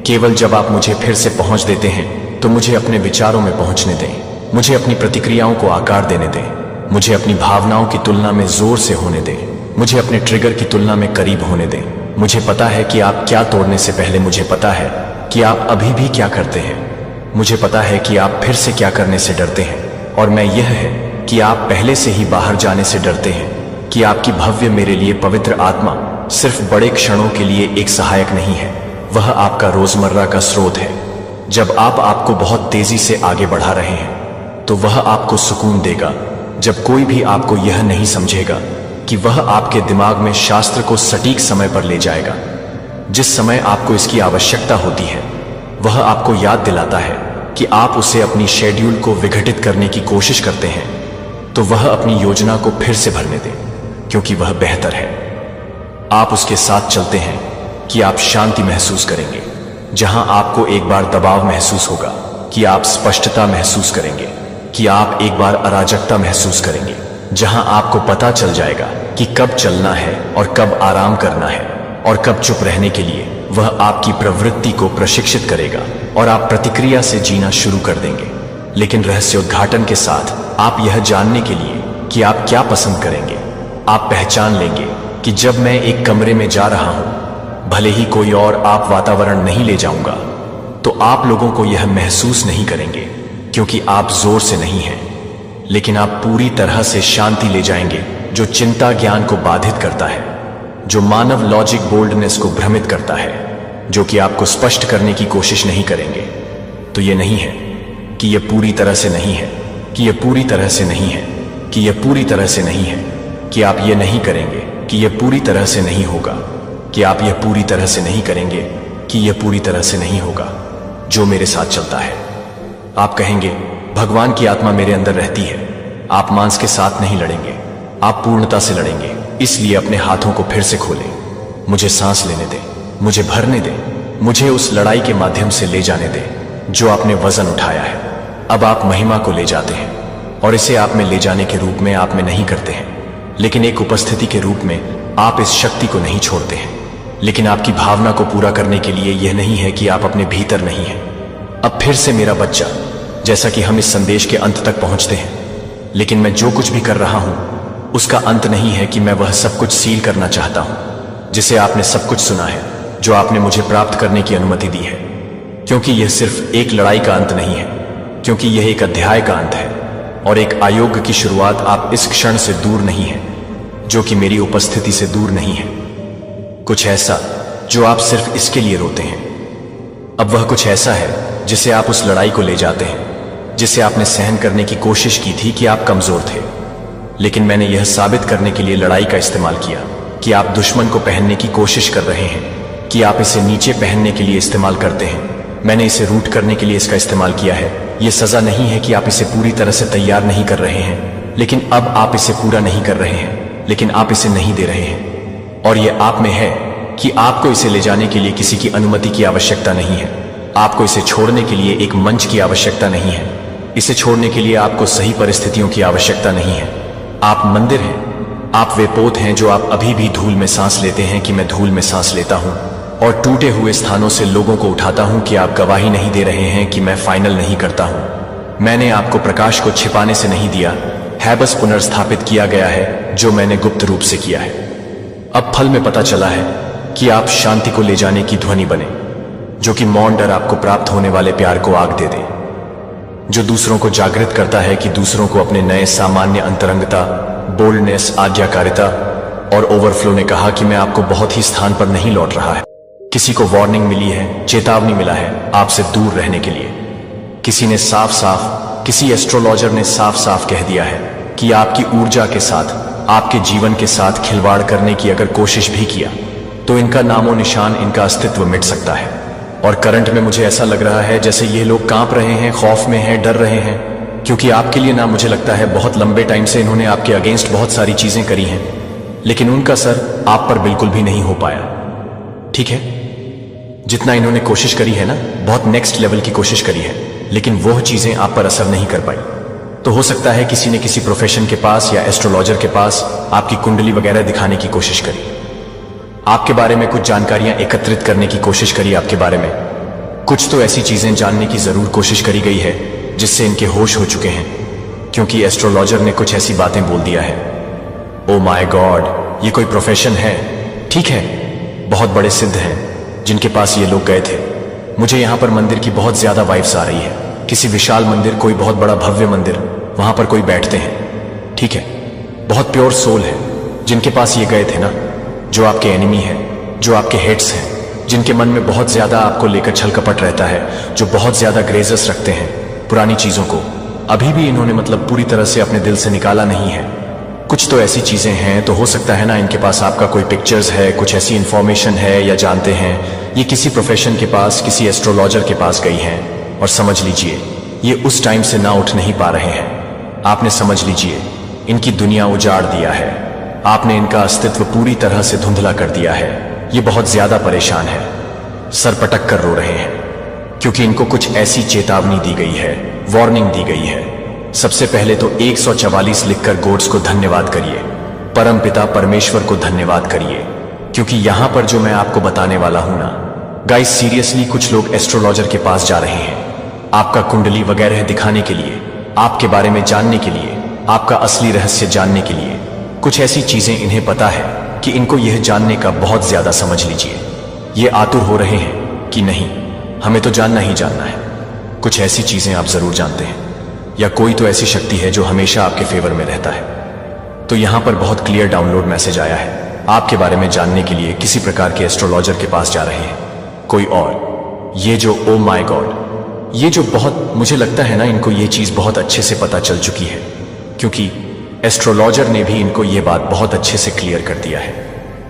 Speaker 1: केवल जब आप मुझे फिर से पहुंच देते हैं तो मुझे अपने विचारों में पहुंचने दें, मुझे अपनी प्रतिक्रियाओं को आकार देने दें, मुझे अपनी भावनाओं की तुलना में जोर से होने दें, मुझे अपने ट्रिगर की तुलना में करीब होने दें। मुझे पता है कि आप क्या तोड़ने से पहले मुझे पता है कि आप अभी भी क्या करते हैं। मुझे पता है कि आप फिर से क्या करने से डरते हैं, और मैं यह है कि आप पहले से ही बाहर जाने से डरते हैं, कि आपकी भव्य मेरे लिए पवित्र आत्मा सिर्फ बड़े क्षणों के लिए एक सहायक नहीं है, वह आपका रोजमर्रा का स्रोत है। जब आप आपको बहुत तेजी से आगे बढ़ा रहे हैं तो वह आपको सुकून देगा। जब कोई भी आपको यह नहीं समझेगा कि वह आपके दिमाग में शास्त्र को सटीक समय पर ले जाएगा, जिस समय आपको इसकी आवश्यकता होती है, वह आपको याद दिलाता है कि आप उसे अपनी शेड्यूल को विघटित करने की कोशिश करते हैं, तो वह अपनी योजना को फिर से भरने दें, क्योंकि वह बेहतर है। आप उसके साथ चलते हैं कि आप शांति महसूस करेंगे, जहां आपको एक बार दबाव महसूस होगा, कि आप स्पष्टता महसूस करेंगे, कि आप एक बार अराजकता महसूस करेंगे, जहां आपको पता चल जाएगा कि कब चलना है और कब आराम करना है और कब चुप रहने के लिए। वह आपकी प्रवृत्ति को प्रशिक्षित करेगा और आप प्रतिक्रिया से जीना शुरू कर देंगे, लेकिन रहस्योद्घाटन के साथ आप यह जानने के लिए कि आप क्या पसंद करेंगे। आप पहचान लेंगे कि जब मैं एक कमरे में जा रहा हूं, भले ही कोई और आप वातावरण नहीं ले जाऊंगा, तो आप लोगों को यह महसूस नहीं करेंगे, क्योंकि आप जोर से नहीं हैं, लेकिन आप पूरी तरह से शांति ले जाएंगे, जो चिंता ज्ञान को बाधित करता है, जो मानव लॉजिक बोल्डनेस को भ्रमित करता है, जो कि आपको स्पष्ट करने की कोशिश नहीं करेंगे। तो यह नहीं है कि यह पूरी तरह से नहीं है, कि यह पूरी तरह से नहीं है, कि यह पूरी तरह से नहीं है, कि आप यह नहीं करेंगे, कि यह पूरी तरह से नहीं होगा, कि आप यह पूरी तरह से नहीं करेंगे, कि यह पूरी तरह से नहीं होगा, जो मेरे साथ चलता है। आप कहेंगे, भगवान की आत्मा मेरे अंदर रहती है। आप मांस के साथ नहीं लड़ेंगे, आप पूर्णता से लड़ेंगे। इसलिए अपने हाथों को फिर से खोलें, मुझे सांस लेने दें, मुझे भरने दें, मुझे उस लड़ाई के माध्यम से ले जाने दें जो आपने वजन उठाया है। अब आप महिमा को ले जाते हैं, और इसे आप में ले जाने के रूप में आप में नहीं करते हैं, लेकिन एक उपस्थिति के रूप में आप इस शक्ति को नहीं छोड़ते हैं। लेकिन आपकी भावना को पूरा करने के लिए यह नहीं है कि आप अपने भीतर नहीं हैं। अब फिर से मेरा बच्चा, जैसा कि हम इस संदेश के अंत तक पहुंचते हैं, लेकिन मैं जो कुछ भी कर रहा हूं उसका अंत नहीं है कि मैं वह सब कुछ सील करना चाहता हूं जिसे आपने सब कुछ सुना है, जो आपने मुझे प्राप्त करने की अनुमति दी है। क्योंकि यह सिर्फ एक लड़ाई का अंत नहीं है, क्योंकि यह एक अध्याय का अंत है और एक आयोग की शुरुआत। आप इस क्षण से दूर नहीं हैं, जो कि मेरी उपस्थिति से दूर नहीं है। कुछ ऐसा जो आप सिर्फ इसके लिए रोते हैं, अब वह कुछ ऐसा है जिसे आप उस लड़ाई को ले जाते हैं, जिसे आपने सहन करने की कोशिश की थी कि आप कमजोर थे। लेकिन मैंने यह साबित करने के लिए लड़ाई का इस्तेमाल किया कि आप दुश्मन को पहनने की कोशिश कर रहे हैं, कि आप इसे नीचे पहनने के लिए इस्तेमाल करते हैं। मैंने इसे रूट करने के लिए इसका इस्तेमाल किया है। यह सजा नहीं है कि आप इसे पूरी तरह से तैयार नहीं कर रहे हैं, लेकिन अब आप इसे पूरा नहीं कर रहे हैं, लेकिन आप इसे नहीं दे रहे हैं। और यह आप में है कि आपको इसे ले जाने के लिए किसी की अनुमति की आवश्यकता नहीं है। आपको इसे छोड़ने के लिए एक मंच की आवश्यकता नहीं है। इसे छोड़ने के लिए आपको सही परिस्थितियों की आवश्यकता नहीं है। आप मंदिर हैं, आप वे पोत हैं जो आप अभी भी धूल में सांस लेते हैं कि मैं धूल में सांस लेता हूं, और टूटे हुए स्थानों से लोगों को उठाता हूं कि आप गवाही नहीं दे रहे हैं कि मैं फाइनल नहीं करता हूं। मैंने आपको प्रकाश को छिपाने से नहीं दिया है, बस पुनर्स्थापित किया गया है जो मैंने गुप्त रूप से किया है। अब फल में पता चला है कि आप शांति को ले जाने की ध्वनि बने, जो कि मौन डर आपको प्राप्त होने वाले प्यार को आग दे दे, जो दूसरों को जागृत करता है कि दूसरों को अपने नए सामान्य अंतरंगता, बोल्डनेस, आज्ञाकारिता और ओवरफ्लो ने कहा कि मैं आपको बहुत ही स्थान पर नहीं लौट रहा है। किसी को वार्निंग मिली है, चेतावनी मिला है आपसे दूर रहने के लिए। किसी ने साफ साफ, किसी एस्ट्रोलॉजर ने साफ साफ कह दिया है कि आपकी ऊर्जा के साथ, आपके जीवन के साथ खिलवाड़ करने की अगर कोशिश भी किया तो इनका नामो निशान, इनका अस्तित्व मिट सकता है। और करंट में मुझे ऐसा लग रहा है जैसे ये लोग कांप रहे हैं, खौफ में हैं, डर रहे हैं, क्योंकि आपके लिए ना, मुझे लगता है बहुत लंबे टाइम से इन्होंने आपके अगेंस्ट बहुत सारी चीजें करी हैं, लेकिन उनका असर आप पर बिल्कुल भी नहीं हो पाया। ठीक है, जितना इन्होंने कोशिश करी है ना, बहुत नेक्स्ट लेवल की कोशिश करी है, लेकिन वह चीजें आप पर असर नहीं कर पाई। तो हो सकता है किसी ने किसी प्रोफेशन के पास या एस्ट्रोलॉजर के पास आपकी कुंडली वगैरह दिखाने की कोशिश करी, आपके बारे में कुछ जानकारियां एकत्रित करने की कोशिश करी, आपके बारे में कुछ तो ऐसी चीजें जानने की जरूर कोशिश करी गई है जिससे इनके होश हो चुके हैं, क्योंकि एस्ट्रोलॉजर ने कुछ ऐसी बातें बोल दिया है। ओ माय गॉड, ये कोई प्रोफेशन है? ठीक है, बहुत बड़े सिद्ध हैं जिनके पास ये लोग गए थे। मुझे यहां पर मंदिर की बहुत ज्यादा वाइब्स आ रही है, किसी विशाल मंदिर, कोई बहुत बड़ा भव्य मंदिर, वहां पर कोई बैठते हैं। ठीक है, बहुत प्योर सोल है जिनके पास ये गए थे ना, जो आपके एनिमी है, जो आपके हेट्स हैं, जिनके मन में बहुत ज्यादा आपको लेकर छल कपट रहता है, जो बहुत ज्यादा ग्रेजेस रखते हैं पुरानी चीजों को, अभी भी इन्होंने मतलब पूरी तरह से अपने दिल से निकाला नहीं है। कुछ तो ऐसी चीजें हैं, तो हो सकता है ना इनके पास आपका कोई पिक्चर्स है, कुछ ऐसी इंफॉर्मेशन है, या जानते हैं ये किसी प्रोफेशन के पास, किसी एस्ट्रोलॉजर के पास गई हैं, और समझ लीजिए ये उस टाइम से ना उठ नहीं पा रहे हैं। आपने समझ लीजिए इनकी दुनिया उजाड़ दिया है, आपने इनका अस्तित्व पूरी तरह से धुंधला कर दिया है। ये बहुत ज्यादा परेशान है, सर पटक कर रो रहे हैं, क्योंकि इनको कुछ ऐसी चेतावनी दी गई है, वार्निंग दी गई है। सबसे पहले तो 144 लिखकर गॉड्स को धन्यवाद करिए, परम पिता परमेश्वर को धन्यवाद करिए, क्योंकि यहां पर जो मैं आपको बताने वाला हूं ना गाइस, सीरियसली कुछ लोग एस्ट्रोलॉजर के पास जा रहे हैं आपका कुंडली वगैरह दिखाने के लिए, आपके बारे में जानने के लिए, आपका असली रहस्य जानने के लिए। कुछ ऐसी चीजें इन्हें पता है कि इनको यह जानने का बहुत ज्यादा, समझ लीजिए ये आतुर हो रहे हैं कि नहीं, हमें तो जानना ही जानना है। कुछ ऐसी चीजें आप जरूर जानते हैं, या कोई तो ऐसी शक्ति है जो हमेशा आपके फेवर में रहता है। तो यहां पर बहुत क्लियर डाउनलोड मैसेज आया है, आपके बारे में जानने के लिए किसी प्रकार के एस्ट्रोलॉजर के पास जा रहे हैं कोई और। ये जो ओ माय गॉड, ये जो बहुत, मुझे लगता है ना इनको ये चीज बहुत अच्छे से पता चल चुकी है, क्योंकि एस्ट्रोलॉजर ने भी इनको ये बात बहुत अच्छे से क्लियर कर दिया है।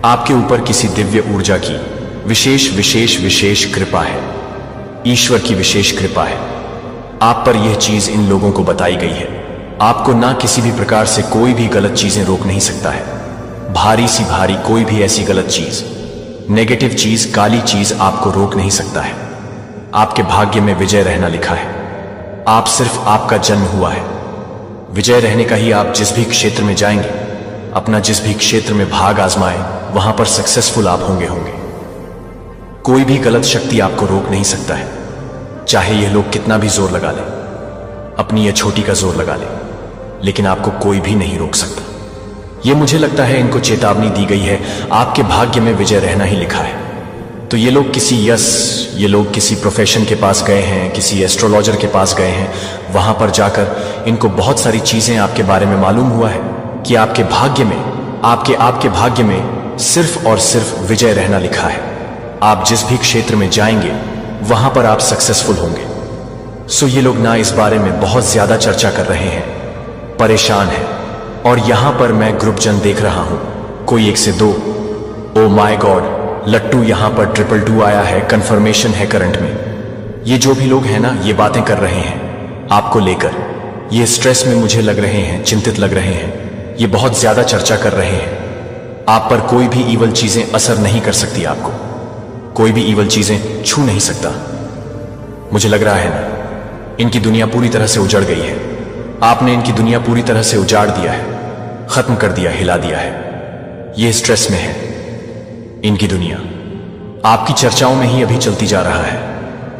Speaker 1: आपके ऊपर किसी दिव्य ऊर्जा की विशेष विशेष विशेष कृपा है, ईश्वर की विशेष कृपा है। आप पर यह चीज इन लोगों को बताई गई है, आपको ना किसी भी प्रकार से कोई भी गलत चीजें रोक नहीं सकता है। भारी सी भारी कोई भी ऐसी गलत चीज, नेगेटिव चीज, काली चीज आपको रोक नहीं सकता है। आपके भाग्य में विजय रहना लिखा है, आप सिर्फ, आपका जन्म हुआ है विजय रहने का ही। आप जिस भी क्षेत्र में जाएंगे, अपना जिस भी क्षेत्र में भाग आजमाए, वहां पर सक्सेसफुल आप होंगे। कोई भी गलत शक्ति आपको रोक नहीं सकता है, चाहे ये लोग कितना भी जोर लगा ले, अपनी ये छोटी का जोर लगा ले, लेकिन आपको कोई भी नहीं रोक सकता। ये मुझे लगता है इनको चेतावनी दी गई है, आपके भाग्य में विजय रहना ही लिखा है। तो ये लोग ये लोग किसी प्रोफेशन के पास गए हैं, किसी एस्ट्रोलॉजर के पास गए हैं, वहां पर जाकर इनको बहुत सारी चीजें आपके बारे में मालूम हुआ है कि आपके भाग्य में, आपके भाग्य में सिर्फ और सिर्फ विजय रहना लिखा है। आप जिस भी क्षेत्र में जाएंगे वहां पर आप सक्सेसफुल होंगे। सो ये लोग ना इस बारे में बहुत ज्यादा चर्चा कर रहे हैं, परेशान हैं। और यहां पर मैं ग्रुप जन देख रहा हूं, कोई 1 से 2। ओ माय गॉड, लट्टू यहां पर 222 आया है, कंफर्मेशन है करंट में। ये जो भी लोग हैं ना, ये बातें कर रहे हैं आपको लेकर, ये स्ट्रेस में मुझे लग रहे हैं, चिंतित लग रहे हैं, ये बहुत ज्यादा चर्चा कर रहे हैं। आप पर कोई भी ईवल चीजें असर नहीं कर सकती, आपको कोई भी ईवल चीजें छू नहीं सकता। मुझे लग रहा है ना, इनकी दुनिया पूरी तरह से उजड़ गई है। आपने इनकी दुनिया पूरी तरह से उजाड़ दिया है, खत्म कर दिया, हिला दिया है। ये स्ट्रेस में है इनकी दुनिया, आपकी चर्चाओं में ही अभी चलती जा रहा है।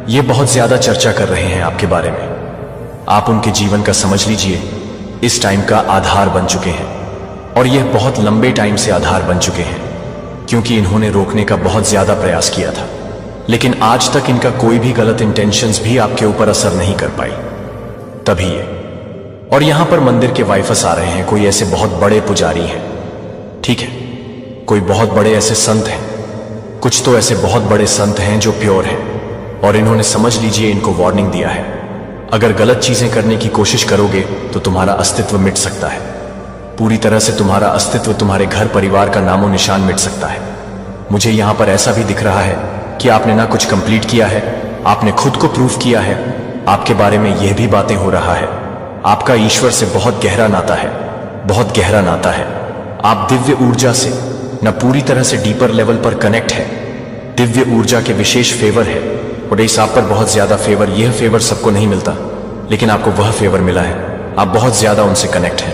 Speaker 1: ये बहुत ज्यादा चर्चा कर रहे हैं आपके बारे में। आप उनके जीवन का समझ लीजिए इस टाइम का आधार बन चुके हैं, और यह बहुत लंबे टाइम से आधार बन चुके हैं, क्योंकि इन्होंने रोकने का बहुत ज्यादा प्रयास किया था, लेकिन आज तक इनका कोई भी गलत इंटेंशंस भी आपके ऊपर असर नहीं कर पाई। तभी ये और यहां पर मंदिर के वाइफस आ रहे हैं, कोई ऐसे बहुत बड़े पुजारी हैं, ठीक है, कोई बहुत बड़े ऐसे संत हैं, कुछ तो ऐसे बहुत बड़े संत हैं जो प्योर हैं, और इन्होंने समझ लीजिए इनको वार्निंग दिया है, अगर गलत चीजें करने की कोशिश करोगे तो तुम्हारा अस्तित्व मिट सकता है, पूरी तरह से तुम्हारा अस्तित्व, तुम्हारे घर परिवार का नामो निशान मिट सकता है। मुझे यहां पर ऐसा भी दिख रहा है कि आपने ना कुछ कंप्लीट किया है, आपने खुद को प्रूव किया है, आपके बारे में यह भी बातें हो रहा है, आपका ईश्वर से बहुत गहरा नाता है, बहुत गहरा नाता है। आप दिव्य ऊर्जा से न पूरी तरह से डीपर लेवल पर कनेक्ट है, दिव्य ऊर्जा के विशेष फेवर है, और इस आप पर बहुत ज्यादा फेवर, यह फेवर सबको नहीं मिलता, लेकिन आपको वह फेवर मिला है, आप बहुत ज्यादा उनसे कनेक्ट हैं,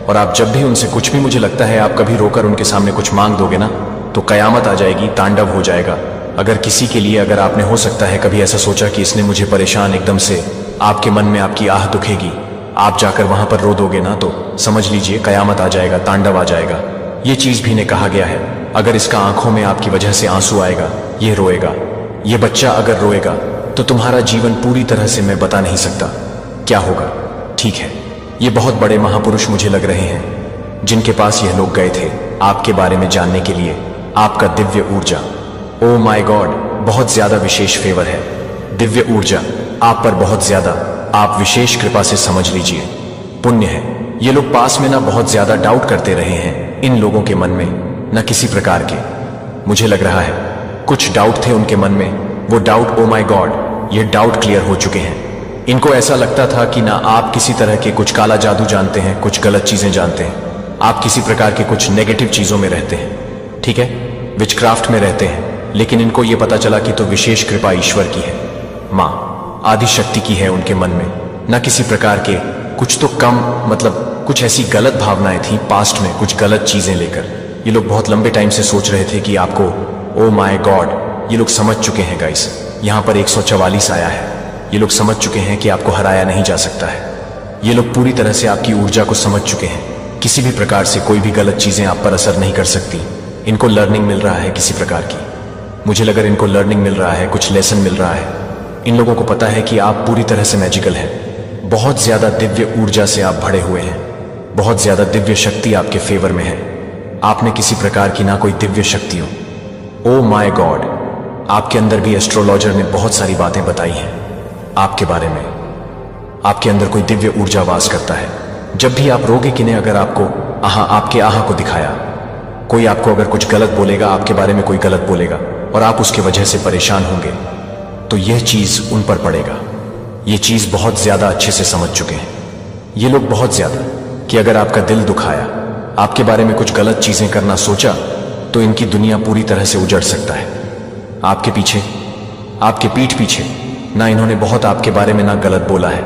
Speaker 1: और आप जब भी उनसे कुछ भी, मुझे लगता है आप कभी रोकर उनके सामने कुछ मांग दोगे ना तो कयामत आ जाएगी, तांडव हो जाएगा। अगर किसी के लिए, अगर आपने हो सकता है कभी ऐसा सोचा कि इसने मुझे परेशान, एकदम से आपके मन में आपकी आह दुखेगी, आप जाकर वहां पर रो दोगे ना तो समझ लीजिए कयामत आ जाएगा, तांडव आ जाएगा। ये चीज भी ने कहा गया है, अगर इसका आंखों में आपकी वजह से आंसू आएगा, ये रोएगा, ये बच्चा अगर रोएगा तो तुम्हारा जीवन पूरी तरह से मैं बता नहीं सकता क्या होगा, ठीक है। ये बहुत बड़े महापुरुष मुझे लग रहे हैं जिनके पास यह लोग गए थे आपके बारे में जानने के लिए, आपका दिव्य ऊर्जा, ओ माय गॉड, बहुत ज्यादा विशेष फेवर है, दिव्य ऊर्जा आप पर बहुत ज्यादा, आप विशेष कृपा से समझ लीजिए पुण्य है। ये लोग पास में ना बहुत ज्यादा डाउट करते रहे हैं, इन लोगों के मन में ना किसी प्रकार के, मुझे लग रहा है कुछ डाउट थे उनके मन में, वो डाउट, ओ माय गॉड, ये डाउट क्लियर हो चुके हैं। इनको ऐसा लगता था कि ना आप किसी तरह के कुछ काला जादू जानते हैं, कुछ गलत चीजें जानते हैं, आप किसी प्रकार के कुछ नेगेटिव चीजों में रहते हैं, ठीक है, विचक्राफ्ट में रहते हैं, लेकिन इनको यह पता चला कि तो विशेष कृपा ईश्वर की है, मां आदि शक्ति की है उनके मन में, न किसी प्रकार के कुछ तो कम, मतलब कुछ ऐसी गलत भावनाएं थी पास्ट में, कुछ गलत चीजें लेकर ये लोग बहुत लंबे टाइम से सोच रहे थे कि आपको, ओ माय गॉड, ये लोग समझ चुके हैं गाइस, यहां पर 144 आया है, ये लोग समझ चुके हैं कि आपको हराया नहीं जा सकता है, ये लोग पूरी तरह से आपकी ऊर्जा को समझ चुके हैं, किसी भी प्रकार से कोई भी गलत चीजें आप पर असर नहीं कर सकती। इनको लर्निंग मिल रहा है किसी प्रकार की, मुझे लगा इनको लर्निंग मिल रहा है, कुछ लेसन मिल रहा है, इन लोगों को पता है कि आप पूरी तरह से मैजिकल हैं, बहुत ज्यादा दिव्य ऊर्जा से आप भरे हुए हैं, बहुत ज्यादा दिव्य शक्ति आपके फेवर में है, आपने किसी प्रकार की ना कोई दिव्य शक्ति हो, ओ माय गॉड, आपके अंदर भी एस्ट्रोलॉजर ने बहुत सारी बातें बताई हैं आपके बारे में, आपके अंदर कोई दिव्य ऊर्जा वास करता है। जब भी आप रोगे किन्हें, अगर आपको आपके आहा को दिखाया, कोई आपको अगर कुछ गलत बोलेगा, आपके बारे में कोई गलत बोलेगा और आप उसके वजह से परेशान होंगे, तो यह चीज उन पर पड़ेगा। यह चीज बहुत ज्यादा अच्छे से समझ चुके हैं ये लोग, बहुत ज्यादा, कि अगर आपका दिल दुखाया, आपके बारे में कुछ गलत चीजें करना सोचा, तो इनकी दुनिया पूरी तरह से उजड़ सकता है। आपके पीछे, आपके पीठ पीछे ना इन्होंने बहुत आपके बारे में ना गलत बोला है,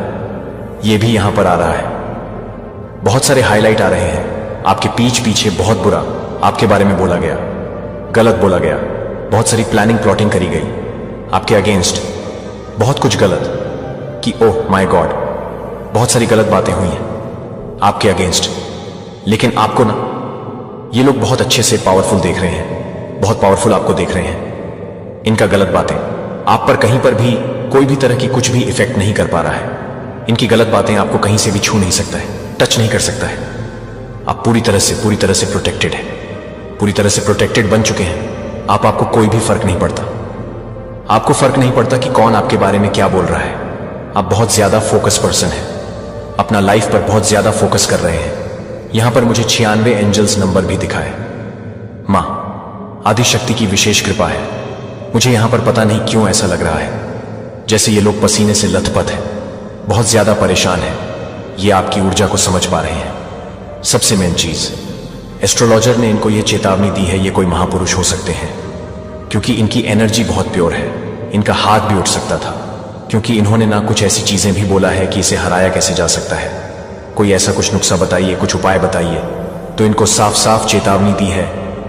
Speaker 1: यह भी यहां पर आ रहा है, बहुत सारे हाईलाइट आ रहे हैं, आपके पीठ पीछे बहुत बुरा आपके बारे में बोला गया, गलत बोला गया, बहुत सारी प्लानिंग प्लॉटिंग करी गई आपके अगेंस्ट, बहुत कुछ गलत, कि ओह माय गॉड, बहुत सारी गलत बातें हुई हैं आपके अगेंस्ट, लेकिन आपको ना ये लोग बहुत अच्छे से पावरफुल देख रहे हैं, बहुत पावरफुल आपको देख रहे हैं। इनका गलत बातें आप पर कहीं पर भी कोई भी तरह की कुछ भी इफेक्ट नहीं कर पा रहा है, इनकी गलत बातें आपको कहीं से भी छू नहीं सकता है, टच नहीं कर सकता है। आप पूरी तरह से प्रोटेक्टेड है, पूरी तरह से प्रोटेक्टेड बन चुके हैं आप, आपको कोई भी फर्क नहीं पड़ता, आपको फर्क नहीं पड़ता कि कौन आपके बारे में क्या बोल रहा है। आप बहुत ज्यादा फोकस पर्सन है, अपना लाइफ पर बहुत ज्यादा फोकस कर रहे हैं। यहां पर मुझे 96 एंजल्स नंबर भी दिखा है, मां आदि शक्ति की विशेष कृपा है। मुझे यहां पर पता नहीं क्यों ऐसा लग रहा है जैसे ये लोग पसीने से लथपथ है, बहुत ज्यादा परेशान है, ये आपकी ऊर्जा को समझ पा रहे हैं। सबसे मेन चीज, एस्ट्रोलॉजर ने इनको ये चेतावनी दी है, ये कोई महापुरुष हो सकते हैं, क्योंकि इनकी एनर्जी बहुत प्योर है, इनका हाथ भी उठ सकता था, क्योंकि इन्होंने ना कुछ ऐसी चीजें भी बोला है कि इसे हराया कैसे जा सकता है, कोई ऐसा कुछ नुस्खा बताइए, कुछ उपाय बताइए। तो इनको साफ साफ चेतावनी दी है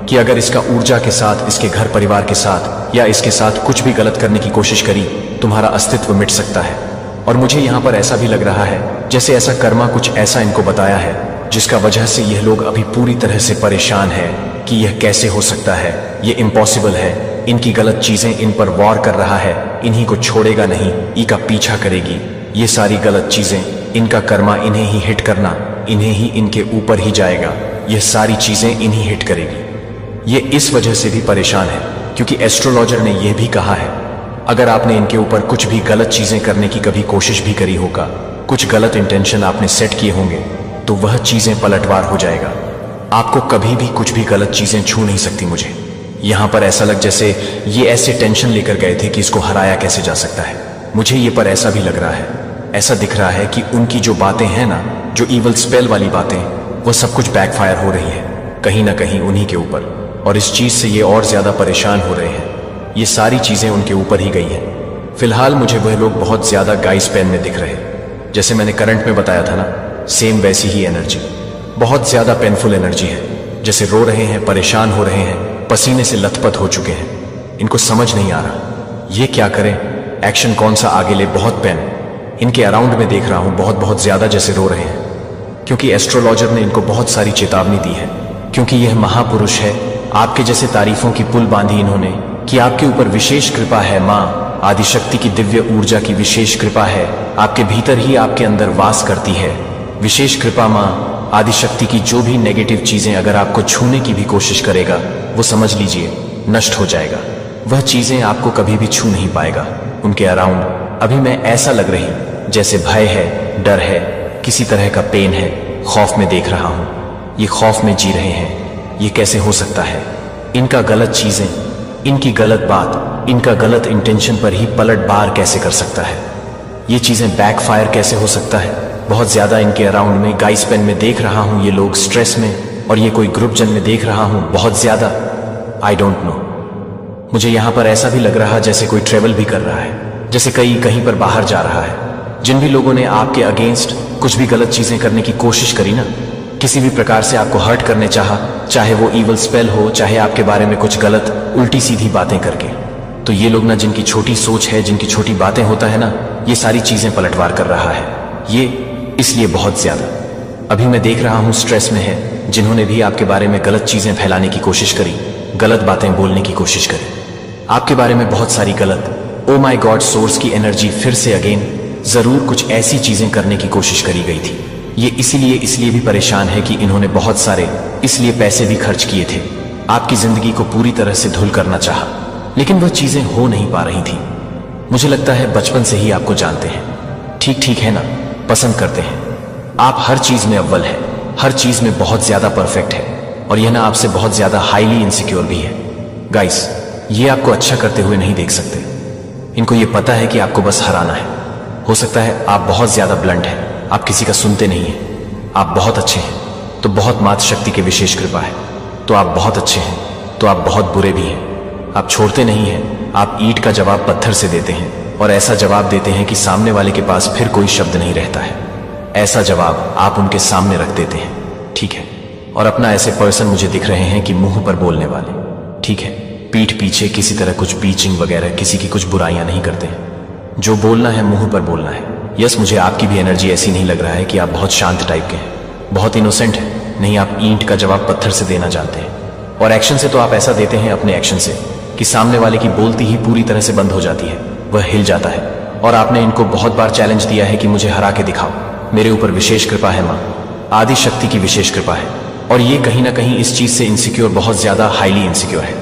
Speaker 1: कि अगर इसका ऊर्जा के साथ, इसके घर परिवार के साथ या इसके साथ कुछ भी गलत करने की कोशिश करी, तुम्हारा अस्तित्व मिट सकता है और मुझे यहाँ पर ऐसा भी लग रहा है जैसे ऐसा कर्मा कुछ ऐसा इनको बताया है जिसका वजह से यह लोग अभी पूरी तरह से परेशान है कि यह कैसे हो सकता है, ये इम्पॉसिबल है। इनकी गलत चीजें इन पर वॉर कर रहा है, इन्हीं को छोड़ेगा नहीं, ई का पीछा करेगी। ये सारी गलत चीजें, इनका कर्मा इन्हें ही हिट करना, इन्हें ही इनके ऊपर ही जाएगा, यह सारी चीजें इन्हीं हिट करेगी। ये इस वजह से भी परेशान है क्योंकि एस्ट्रोलॉजर ने यह भी कहा है अगर आपने इनके ऊपर कुछ भी गलत चीजें करने की कभी कोशिश भी करी होगा, कुछ गलत इंटेंशन आपने सेट किए होंगे, तो वह चीजें पलटवार हो जाएगा। आपको कभी भी कुछ भी गलत चीजें छू नहीं सकती। मुझे यहां पर ऐसा लग जैसे ये ऐसे टेंशन लेकर गए थे कि इसको हराया कैसे जा सकता है। मुझे ये पर ऐसा भी लग रहा है, ऐसा दिख रहा है कि उनकी जो बातें हैं ना, जो इवल स्पेल वाली बातें, वो सब कुछ बैकफायर हो रही है कहीं ना कहीं उन्हीं के ऊपर, और इस चीज से ये और ज्यादा परेशान हो रहे हैं। ये सारी चीजें उनके ऊपर ही गई हैं। फिलहाल मुझे वह लोग बहुत ज्यादा गाइस पेन में दिख रहे हैं, जैसे मैंने करंट में बताया था ना, सेम वैसी ही एनर्जी, बहुत ज्यादा पेनफुल एनर्जी है। जैसे रो रहे हैं, परेशान हो रहे हैं, पसीने से लथपथ हो चुके हैं। इनको समझ नहीं आ रहा ये क्या करें, एक्शन कौन सा आगे ले। बहुत पेन इनके अराउंड में देख रहा हूं, बहुत ज्यादा जैसे रो रहे हैं, क्योंकि एस्ट्रोलॉजर ने इनको बहुत सारी चेतावनी दी है। क्योंकि यह महापुरुष है, आपके जैसे तारीफों की पुल बांधी इन्होंने कि आपके ऊपर विशेष कृपा है, माँ आदिशक्ति की दिव्य ऊर्जा की विशेष कृपा है, आपके भीतर ही आपके अंदर वास करती है विशेष कृपा। माँ आदिशक्ति की जो भी नेगेटिव चीजें अगर आपको छूने की भी कोशिश करेगा, वो समझ लीजिए नष्ट हो जाएगा। वह चीजें आपको कभी भी छू नहीं पाएगा। उनके अराउंड अभी मैं ऐसा लग रही जैसे भय है, डर है, किसी तरह का पेन है, खौफ में देख रहा हूं। ये खौफ में जी रहे हैं। ये कैसे हो सकता है? इनका गलत चीजें, इनकी गलत बात, इनका गलत इंटेंशन पर ही पलट बार कैसे कर सकता है? ये चीजें बैकफायर कैसे हो सकता है? बहुत ज्यादा इनके अराउंड में गाइस पेन में देख रहा हूं ये लोग स्ट्रेस में, और ये कोई ग्रुप जन में देख रहा हूं बहुत ज्यादा। आई डोंट नो, मुझे यहां पर ऐसा भी लग रहा जैसे कोई ट्रेवल भी कर रहा है, जैसे कहीं पर बाहर जा रहा है। जिन भी लोगों ने आपके अगेंस्ट कुछ भी गलत चीजें करने की कोशिश करी ना, किसी भी प्रकार से आपको हर्ट करने चाहा, चाहे वो इवल स्पेल हो, चाहे आपके बारे में कुछ गलत उल्टी सीधी बातें करके, तो ये लोग ना, जिनकी छोटी सोच है, जिनकी छोटी बातें होता है ना, ये सारी चीजें पलटवार कर रहा है। ये इसलिए बहुत ज्यादा अभी मैं देख रहा हूं स्ट्रेस में है। जिन्होंने भी आपके बारे में गलत चीजें फैलाने की कोशिश करी, गलत बातें बोलने की कोशिश करी, आपके बारे में बहुत सारी गलत, ओ माय गॉड, सोर्स की एनर्जी फिर से अगेन जरूर कुछ ऐसी चीजें करने की कोशिश करी गई थी। ये इसलिए भी परेशान है कि इन्होंने बहुत सारे इसलिए पैसे भी खर्च किए थे, आपकी जिंदगी को पूरी तरह से धुल करना चाहा, लेकिन वह चीजें हो नहीं पा रही थी। मुझे लगता है बचपन से ही आपको जानते हैं, ठीक है ना, पसंद करते हैं, आप हर चीज में अव्वल है, हर चीज में बहुत ज्यादा परफेक्ट है, और यह ना आपसे बहुत ज्यादा हाईली इनसिक्योर भी है। गाइस, ये आपको अच्छा करते हुए नहीं देख सकते। इनको ये पता है कि आपको बस हराना है। हो सकता है आप बहुत ज्यादा ब्लंट हैं, आप किसी का सुनते नहीं हैं। आप बहुत अच्छे हैं तो बहुत मात शक्ति की विशेष कृपा है, तो आप बहुत अच्छे हैं तो आप बहुत बुरे भी हैं। आप छोड़ते नहीं हैं, आप ईंट का जवाब पत्थर से देते हैं, और ऐसा जवाब देते हैं कि सामने वाले के पास फिर कोई शब्द नहीं रहता है। ऐसा जवाब आप उनके सामने रख देते हैं, ठीक है। और अपना ऐसे पर्सन मुझे दिख रहे हैं कि मुंह पर बोलने वाले, ठीक है, पीठ पीछे किसी तरह कुछ बीचिंग वगैरह, किसी की कुछ बुराइयां नहीं करते हैं। जो बोलना है मुंह पर बोलना है। यस, मुझे आपकी भी एनर्जी ऐसी नहीं लग रहा है कि आप बहुत शांत टाइप के हैं, बहुत इनोसेंट है। नहीं, आप ईंट का जवाब पत्थर से देना जानते हैं, और एक्शन से तो आप ऐसा देते हैं अपने एक्शन से कि सामने वाले की बोलती ही पूरी तरह से बंद हो जाती है, वह हिल जाता है। और आपने इनको बहुत बार चैलेंज दिया है कि मुझे हरा के दिखाओ, मेरे ऊपर विशेष कृपा है, माँ आदि शक्ति की विशेष कृपा है। और ये कहीं ना कहीं इस चीज से इनसिक्योर, बहुत ज्यादा हाईली इनसिक्योर है,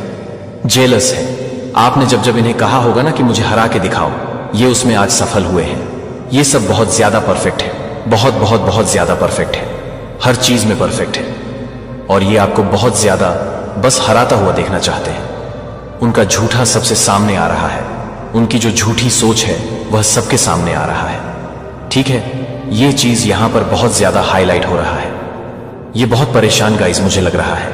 Speaker 1: जेलस है। आपने जब इन्हें कहा होगा ना कि मुझे हरा के दिखाओ, ये उसमें आज सफल हुए हैं। ये सब बहुत ज्यादा परफेक्ट है, बहुत ज्यादा परफेक्ट है, हर चीज में परफेक्ट है, और ये आपको बहुत ज्यादा बस हराता हुआ देखना चाहते हैं। उनका झूठा सबसे सामने आ रहा है, उनकी जो झूठी सोच है वह सबके सामने आ रहा है, ठीक है। ये चीज यहां पर बहुत ज्यादा हाईलाइट हो रहा है। ये बहुत परेशान गाइस मुझे लग रहा है।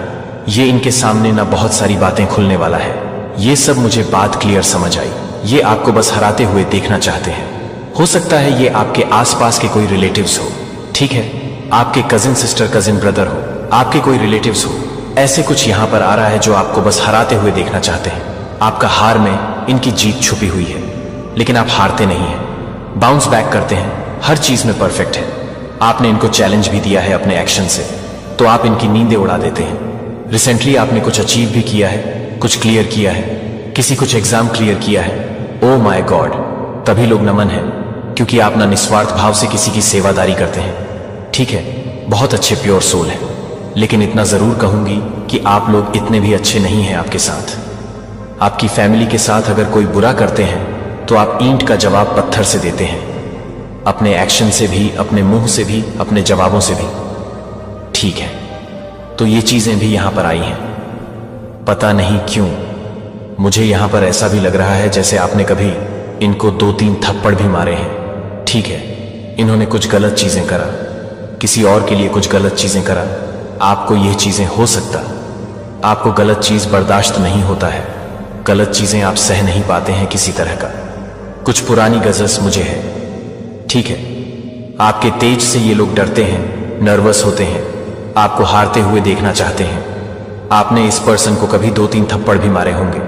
Speaker 1: ये इनके सामने ना बहुत सारी बातें खुलने वाला है। ये सब मुझे बात क्लियर समझ आई। ये आपको बस हराते हुए देखना चाहते हैं। हो सकता है ये आपके आसपास के कोई रिलेटिव्स हो, ठीक है, आपके कजिन सिस्टर, कजिन ब्रदर हो, आपके कोई रिलेटिव्स हो। ऐसे कुछ यहां पर आ रहा है जो आपको बस हराते हुए देखना चाहते हैं। आपका हार में इनकी जीत छुपी हुई है, लेकिन आप हारते नहीं हैं। बाउंस बैक करते हैं, हर चीज में परफेक्ट है। आपने इनको चैलेंज भी दिया है अपने एक्शन से, तो आप इनकी नींदें उड़ा देते हैं। रिसेंटली आपने कुछ अचीव भी किया है, कुछ क्लियर किया है, किसी कुछ एग्जाम क्लियर किया है। ओ माय गॉड, तभी लोग नमन है, क्योंकि आप ना निस्वार्थ भाव से किसी की सेवादारी करते हैं। ठीक है, बहुत अच्छे प्योर सोल है, लेकिन इतना जरूर कहूंगी कि आप लोग इतने भी अच्छे नहीं हैं आपके साथ। आपकी फैमिली के साथ अगर कोई बुरा करते हैं तो आप ईंट का जवाब पत्थर से देते हैं, अपने एक्शन से भी, अपने मुंह से भी, अपने जवाबों से भी। ठीक है, तो ये चीजें भी यहां पर आई हैं। पता नहीं क्यों मुझे यहां पर ऐसा भी लग रहा है जैसे आपने कभी इनको 2-3 थप्पड़ भी मारे हैं। ठीक है, इन्होंने कुछ गलत चीजें करा, किसी और के लिए कुछ गलत चीजें करा। आपको यह चीजें हो सकता, आपको गलत चीज बर्दाश्त नहीं होता है, गलत चीजें आप सह नहीं पाते हैं किसी तरह का। कुछ पुरानी गजस मुझे है। ठीक है, आपके तेज से ये लोग डरते हैं, नर्वस होते हैं, आपको हारते हुए देखना चाहते हैं। आपने इस पर्सन को कभी 2-3 थप्पड़ भी मारे होंगे,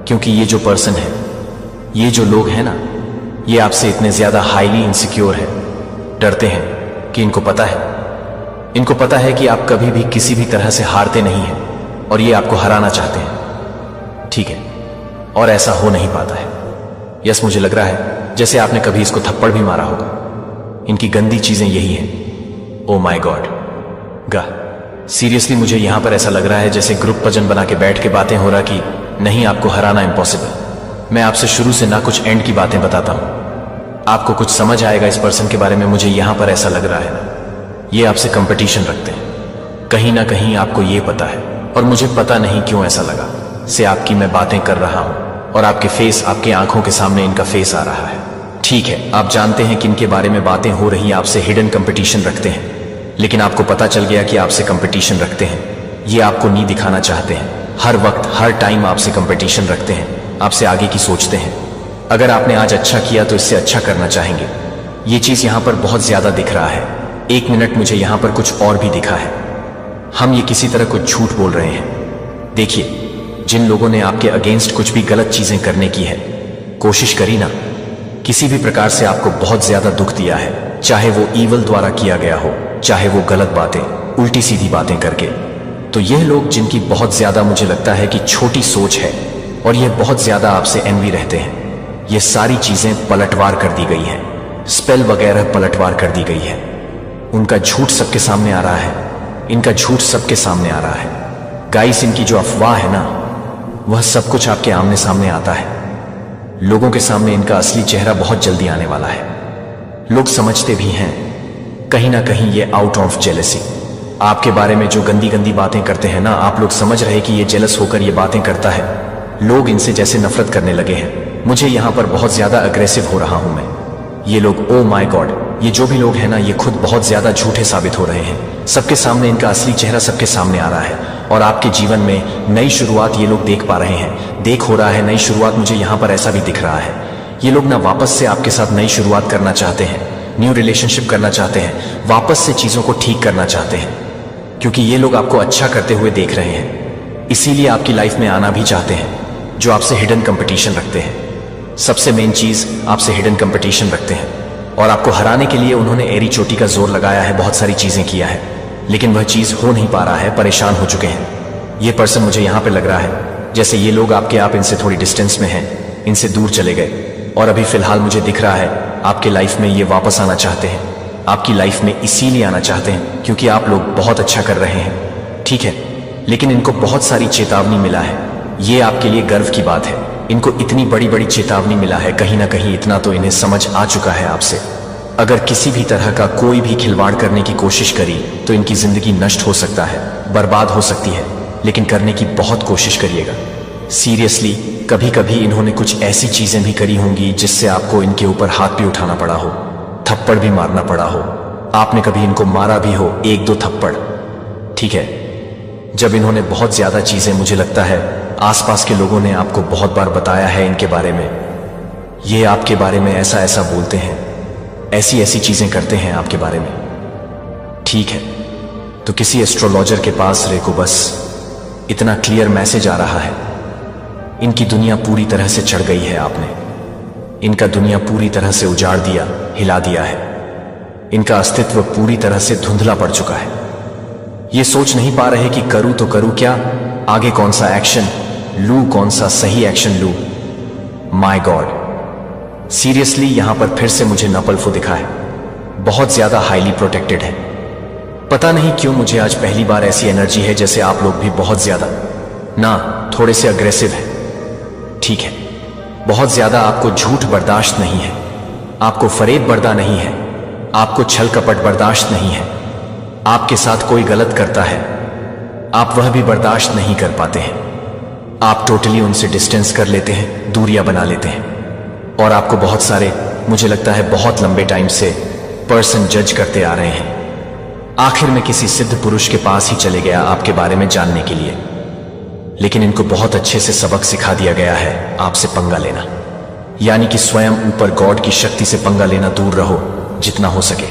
Speaker 1: क्योंकि ये जो पर्सन है, ये जो लोग हैं ना, ये आपसे इतने ज्यादा हाईली इनसिक्योर है, डरते हैं कि इनको पता है कि आप कभी भी किसी भी तरह से हारते नहीं हैं और ये आपको हराना चाहते हैं। ठीक है, और ऐसा हो नहीं पाता है। यस, मुझे लग रहा है जैसे आपने कभी इसको थप्पड़ भी मारा होगा। इनकी गंदी चीजें यही हैं। ओ माय गॉड, सीरियसली मुझे यहां पर ऐसा लग रहा है जैसे ग्रुप भजन बना के बैठ के बातें हो रहा कि नहीं, आपको हराना इम्पॉसिबल। मैं आपसे शुरू से ना कुछ एंड की बातें बताता हूं, आपको कुछ समझ आएगा इस पर्सन के बारे में। मुझे यहां पर ऐसा लग रहा है ना, ये आपसे कंपटीशन रखते हैं, कहीं ना कहीं आपको ये पता है, और मुझे पता नहीं क्यों ऐसा लगा से आपकी मैं बातें कर रहा हूं और आपके फेस, आपके आंखों के सामने इनका फेस आ रहा है। ठीक है, आप जानते हैं कि इनके बारे में बातें हो रही, आपसे हिडन कंपटीशन रखते हैं, लेकिन आपको पता चल गया कि आपसे कंपटीशन रखते हैं। ये आपको नहीं दिखाना चाहते हैं, हर वक्त हर टाइम आपसे कंपटीशन रखते हैं, आपसे आगे की सोचते हैं। अगर आपने आज अच्छा किया तो इससे अच्छा करना चाहेंगे। ये चीज यहां पर बहुत ज्यादा दिख रहा है। 1 मिनट, मुझे यहां पर कुछ और भी दिखा है। हम ये किसी तरह कुछ झूठ बोल रहे हैं। देखिए, जिन लोगों ने आपके अगेंस्ट कुछ भी गलत चीजें करने की है, कोशिश करी ना, किसी भी प्रकार से आपको बहुत ज्यादा दुख दिया है, चाहे वो ईवल द्वारा किया गया हो, चाहे वो गलत बातें, उल्टी सीधी बातें करके। तो यह लोग जिनकी बहुत ज्यादा, मुझे लगता है कि छोटी सोच है, और यह बहुत ज्यादा आपसे एनवी रहते हैं, ये सारी चीजें पलटवार कर दी गई हैं, स्पेल वगैरह पलटवार कर दी गई है। उनका झूठ सबके सामने आ रहा है, इनका झूठ सबके सामने आ रहा है। गाइस, इनकी जो अफवाह है ना, वह सब कुछ आपके आमने सामने आता है। लोगों के सामने इनका असली चेहरा बहुत जल्दी आने वाला है। लोग समझते भी हैं कहीं ना कहीं ये आउट ऑफ जेलसी। आपके बारे में जो गंदी गंदी बातें करते हैं ना, आप लोग समझ रहे कि ये जेलस होकर ये बातें करता है। लोग इनसे जैसे नफरत करने लगे हैं। मुझे यहां पर बहुत ज्यादा अग्रेसिव हो रहा हूं मैं। ये लोग, ओ माय गॉड, ये जो भी लोग हैं ना, ये खुद बहुत ज्यादा झूठे साबित हो रहे हैं। सबके सामने इनका असली चेहरा सबके सामने आ रहा है, और आपके जीवन में नई शुरुआत ये लोग देख पा रहे हैं, देख हो रहा है नई शुरुआत। मुझे यहां पर ऐसा भी दिख रहा है, ये लोग ना वापस से आपके साथ नई शुरुआत करना चाहते हैं, न्यू रिलेशनशिप करना चाहते हैं, वापस से चीजों को ठीक करना चाहते हैं, क्योंकि ये लोग आपको अच्छा करते हुए देख रहे हैं, इसीलिए आपकी लाइफ में आना भी चाहते हैं। जो आपसे हिडन कंपटीशन रखते हैं, सबसे मेन चीज आपसे हिडन कंपटीशन रखते हैं, और आपको हराने के लिए उन्होंने एरी चोटी का जोर लगाया है, बहुत सारी चीजें किया है, लेकिन वह चीज हो नहीं पा रहा है, परेशान हो चुके हैं। ये पर्सन, मुझे यहां पे लग रहा है जैसे ये लोग आप इनसे थोड़ी डिस्टेंस में हैं, इनसे दूर चले गए, और अभी फिलहाल मुझे दिख रहा है आपके लाइफ में ये वापस आना चाहते हैं। आपकी लाइफ में इसीलिए आना चाहते हैं क्योंकि आप लोग बहुत अच्छा कर रहे हैं, ठीक है, लेकिन इनको बहुत सारी चेतावनी मिला है। ये आपके लिए गर्व की बात है, इनको इतनी बड़ी बड़ी चेतावनी मिला है, कहीं ना कहीं इतना तो इन्हें समझ आ चुका है आपसे। अगर किसी भी तरह का कोई भी खिलवाड़ करने की कोशिश करी तो इनकी जिंदगी नष्ट हो सकता है, बर्बाद हो सकती है, लेकिन करने की बहुत कोशिश करिएगा। सीरियसली, कभी कभी इन्होंने कुछ ऐसी चीजें भी करी होंगी जिससे आपको इनके ऊपर हाथ भी उठाना पड़ा हो, थप्पड़ भी मारना पड़ा हो। आपने कभी इनको मारा भी हो 1-2 थप्पड़, ठीक है। जब इन्होंने बहुत ज्यादा चीजें, मुझे लगता है आसपास के लोगों ने आपको बहुत बार बताया है इनके बारे में, ये आपके बारे में ऐसा ऐसा बोलते हैं, ऐसी ऐसी चीजें करते हैं आपके बारे में, ठीक है। तो किसी एस्ट्रोलॉजर के पास रे को बस इतना क्लियर मैसेज आ रहा है, इनकी दुनिया पूरी तरह से चढ़ गई है आप में। इनका दुनिया पूरी तरह से उजाड़ दिया, हिला दिया है। इनका अस्तित्व पूरी तरह से धुंधला पड़ चुका है। ये सोच नहीं पा रहे कि करूं तो करूं क्या, आगे कौन सा एक्शन लूं, कौन सा सही एक्शन लूं। माय गॉड, सीरियसली यहां पर फिर से मुझे नपल्फो दिखा है। बहुत ज्यादा हाईली प्रोटेक्टेड है। पता नहीं क्यों मुझे आज पहली बार ऐसी एनर्जी है जैसे आप लोग भी बहुत ज्यादा ना थोड़े से अग्रेसिव है। ठीक है, बहुत ज्यादा आपको झूठ बर्दाश्त नहीं है, आपको फरेब बर्दा नहीं है, आपको छल कपट बर्दाश्त नहीं है। आपके साथ कोई गलत करता है, आप वह भी बर्दाश्त नहीं कर पाते हैं। आप टोटली उनसे डिस्टेंस कर लेते हैं, दूरियां बना लेते हैं। और आपको बहुत सारे, मुझे लगता है बहुत लंबे टाइम से पर्सन जज करते आ रहे हैं। आखिर में किसी सिद्ध पुरुष के पास ही चले गया आपके बारे में जानने के लिए, लेकिन इनको बहुत अच्छे से सबक सिखा दिया गया है आपसे पंगा लेना, यानी कि स्वयं ऊपर गॉड की शक्ति से पंगा लेना दूर रहो जितना हो सके,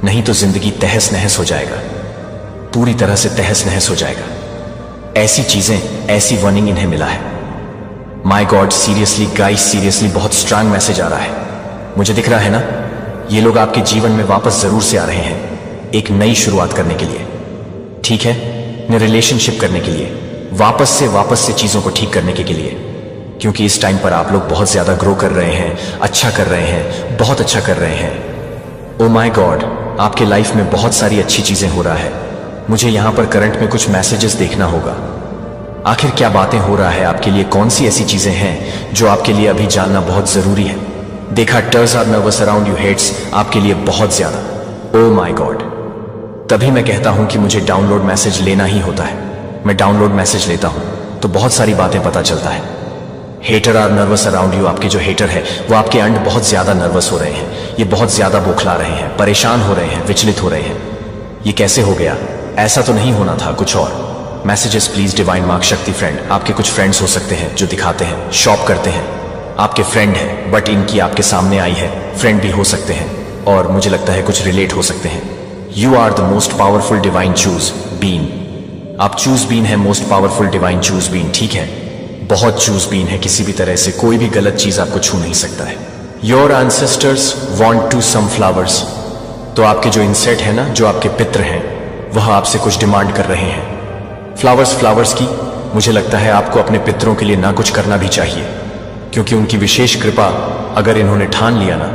Speaker 1: नहीं तो जिंदगी तहस नहस हो जाएगा, पूरी तरह से तहस नहस हो जाएगा। ऐसी चीजें, ऐसी वार्निंग इन्हें मिला है। My God, seriously guys, seriously बहुत स्ट्रांग मैसेज आ रहा है। मुझे दिख रहा है ना, ये लोग आपके जीवन में वापस जरूर से आ रहे हैं, एक नई शुरुआत करने के लिए, ठीक है, नए रिलेशनशिप करने के लिए, वापस से चीजों को ठीक करने के लिए। क्योंकि इस टाइम पर आप लोग बहुत ज्यादा ग्रो कर रहे हैं, अच्छा कर रहे हैं, बहुत अच्छा कर रहे हैं। ओ माय गॉड, आपके लाइफ में बहुत सारी अच्छी चीजें हो रहा है। मुझे यहां पर करंट में कुछ मैसेजेस देखना होगा। आखिर क्या बातें हो रहा है आपके लिए, कौन सी ऐसी चीजें हैं जो आपके लिए अभी जानना बहुत जरूरी है। देखा, टर्स are nervous around you hates आपके लिए बहुत ज्यादा। ओ माय गॉड, तभी मैं कहता हूं कि मुझे डाउनलोड मैसेज लेना ही होता है। मैं डाउनलोड मैसेज लेता हूं तो बहुत सारी बातें पता चलता है। Hater are nervous around you, आपके जो हेटर है वो आपके अंड बहुत ज्यादा नर्वस हो रहे हैं, ये बहुत ज्यादा बौखला रहे हैं, परेशान हो रहे हैं, विचलित हो रहे हैं। ये कैसे हो गया, ऐसा तो नहीं होना था, कुछ और। मैसेजेस प्लीज डिवाइन मार्क शक्ति फ्रेंड। आपके कुछ फ्रेंड्स हो सकते हैं जो दिखाते हैं, शॉप करते हैं, आपके फ्रेंड है बट इनकी आपके सामने आई है, फ्रेंड भी हो सकते हैं और मुझे लगता है कुछ रिलेट हो सकते हैं। You are the most powerful divine chosen being. आप चूज बीन है, most powerful divine chosen being, ठीक है, बहुत चूज बीन है। किसी भी तरह से कोई भी गलत चीज आपको छू नहीं सकता है। Your ancestors want to some flowers. तो आपके जो इंसेट है ना, जो आपके पित्र हैं, वह आपसे कुछ डिमांड कर रहे हैं। फ्लावर्स की। मुझे लगता है आपको अपने पितरों के लिए ना कुछ करना भी चाहिए, क्योंकि उनकी विशेष कृपा अगर इन्होंने ठान लिया ना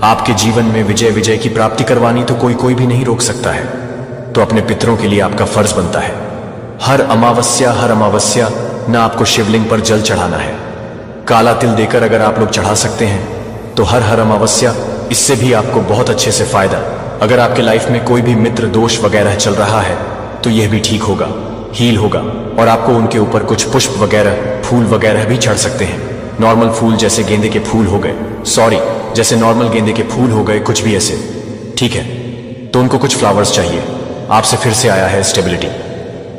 Speaker 1: आपके जीवन में विजय की प्राप्ति करवानी, तो कोई भी नहीं रोक सकता है। तो अपने पितरों के लिए आपका फर्ज बनता है हर अमावस्या ना आपको शिवलिंग पर जल चढ़ाना है। काला तिल देकर अगर आप लोग चढ़ा सकते हैं तो हर अमावस्या, इससे भी आपको बहुत अच्छे से फायदा। अगर आपके लाइफ में कोई भी मित्र दोष वगैरह चल रहा है तो यह भी ठीक होगा, हील होगा, और आपको उनके ऊपर कुछ पुष्प वगैरह, फूल वगैरह भी चढ़ सकते हैं। नॉर्मल फूल जैसे गेंदे के फूल हो गए, जैसे नॉर्मल गेंदे के फूल हो गए, कुछ भी ऐसे, ठीक है। तो उनको कुछ फ्लावर्स चाहिए। आपसे फिर से आया है स्टेबिलिटी,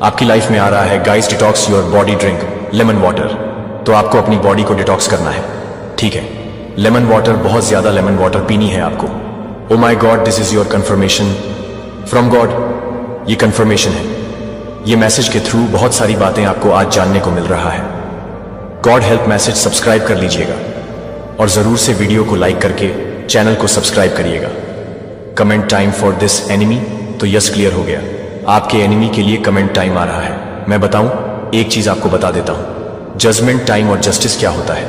Speaker 1: आपकी लाइफ में आ रहा है guys, detox your body, drink lemon water. तो आपको अपनी बॉडी को डिटॉक्स करना है, ठीक है। लेमन वाटर, बहुत ज्यादा लेमन वाटर पीनी है आपको। Oh my God, this is your confirmation from God. ये कंफर्मेशन है, ये मैसेज के थ्रू बहुत सारी बातें आपको आज जानने को मिल रहा है। गॉड हेल्प मैसेज सब्सक्राइब कर लीजिएगा और जरूर से वीडियो को लाइक करके चैनल को सब्सक्राइब करिएगा। Comment time for this enemy, तो यस क्लियर हो गया, आपके एनिमी के लिए कमेंट टाइम आ रहा है। मैं बताऊं, एक चीज आपको बता देता हूं, जजमेंट टाइम और जस्टिस क्या होता है।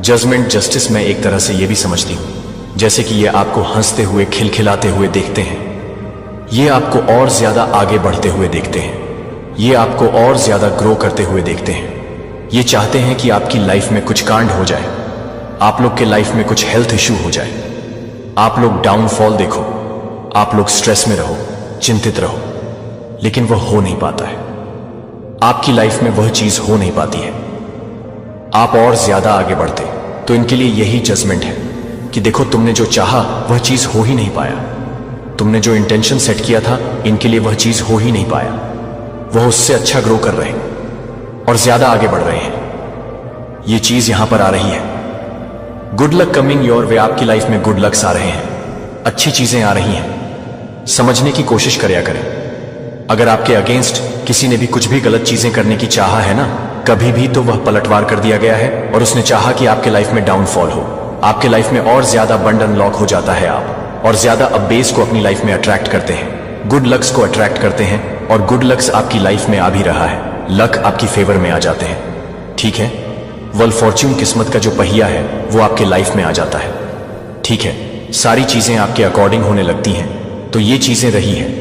Speaker 1: जजमेंट जस्टिस मैं एक तरह से ये भी समझती हूं जैसे कि ये आपको हंसते हुए, खिलखिलाते हुए देखते हैं, ये आपको और ज्यादा आगे बढ़ते हुए देखते हैं, ये आपको और ज्यादा ग्रो करते हुए देखते हैं। ये चाहते हैं कि आपकी लाइफ में कुछ कांड हो जाए, आप लोग के लाइफ में कुछ हेल्थ इश्यू हो जाए, आप लोग डाउनफॉल देखो, आप लोग स्ट्रेस में रहो, चिंतित रहो, लेकिन वह हो नहीं पाता है। आपकी लाइफ में वह चीज हो नहीं पाती है, आप और ज्यादा आगे बढ़ते। तो इनके लिए यही जजमेंट है कि देखो, तुमने जो चाहा वह चीज हो ही नहीं पाया, तुमने जो इंटेंशन सेट किया था, इनके लिए वह चीज हो ही नहीं पाया। वह उससे अच्छा ग्रो कर रहे हैं और ज्यादा आगे बढ़ रहे हैं। ये चीज यहां पर आ रही है, good luck coming your way. आपकी लाइफ में गुड लक्स आ रहे हैं, अच्छी चीजें आ रही हैं। समझने की कोशिश करया करें। अगर आपके अगेंस्ट किसी ने भी कुछ भी गलत चीजें करने की चाहा है ना कभी भी, तो वह पलटवार कर दिया गया है और उसने चाहा कि आपके लाइफ में डाउनफॉल हो। आपके लाइफ में और ज्यादा बंड अनलॉक हो जाता है आप, और ज्यादा अब बेस को अपनी लाइफ में अट्रैक्ट करते हैं, गुड लक्स को अट्रैक्ट करते हैं, और गुड लक्स आपकी लाइफ में आ भी रहा है, लक आपकी फेवर में आ जाते हैं। ठीक है, वल फॉर्च्यून किस्मत का जो पहिया है वो आपके लाइफ में आ जाता है। ठीक है, सारी चीजें आपके अकॉर्डिंग होने लगती हैं, तो ये चीजें रही है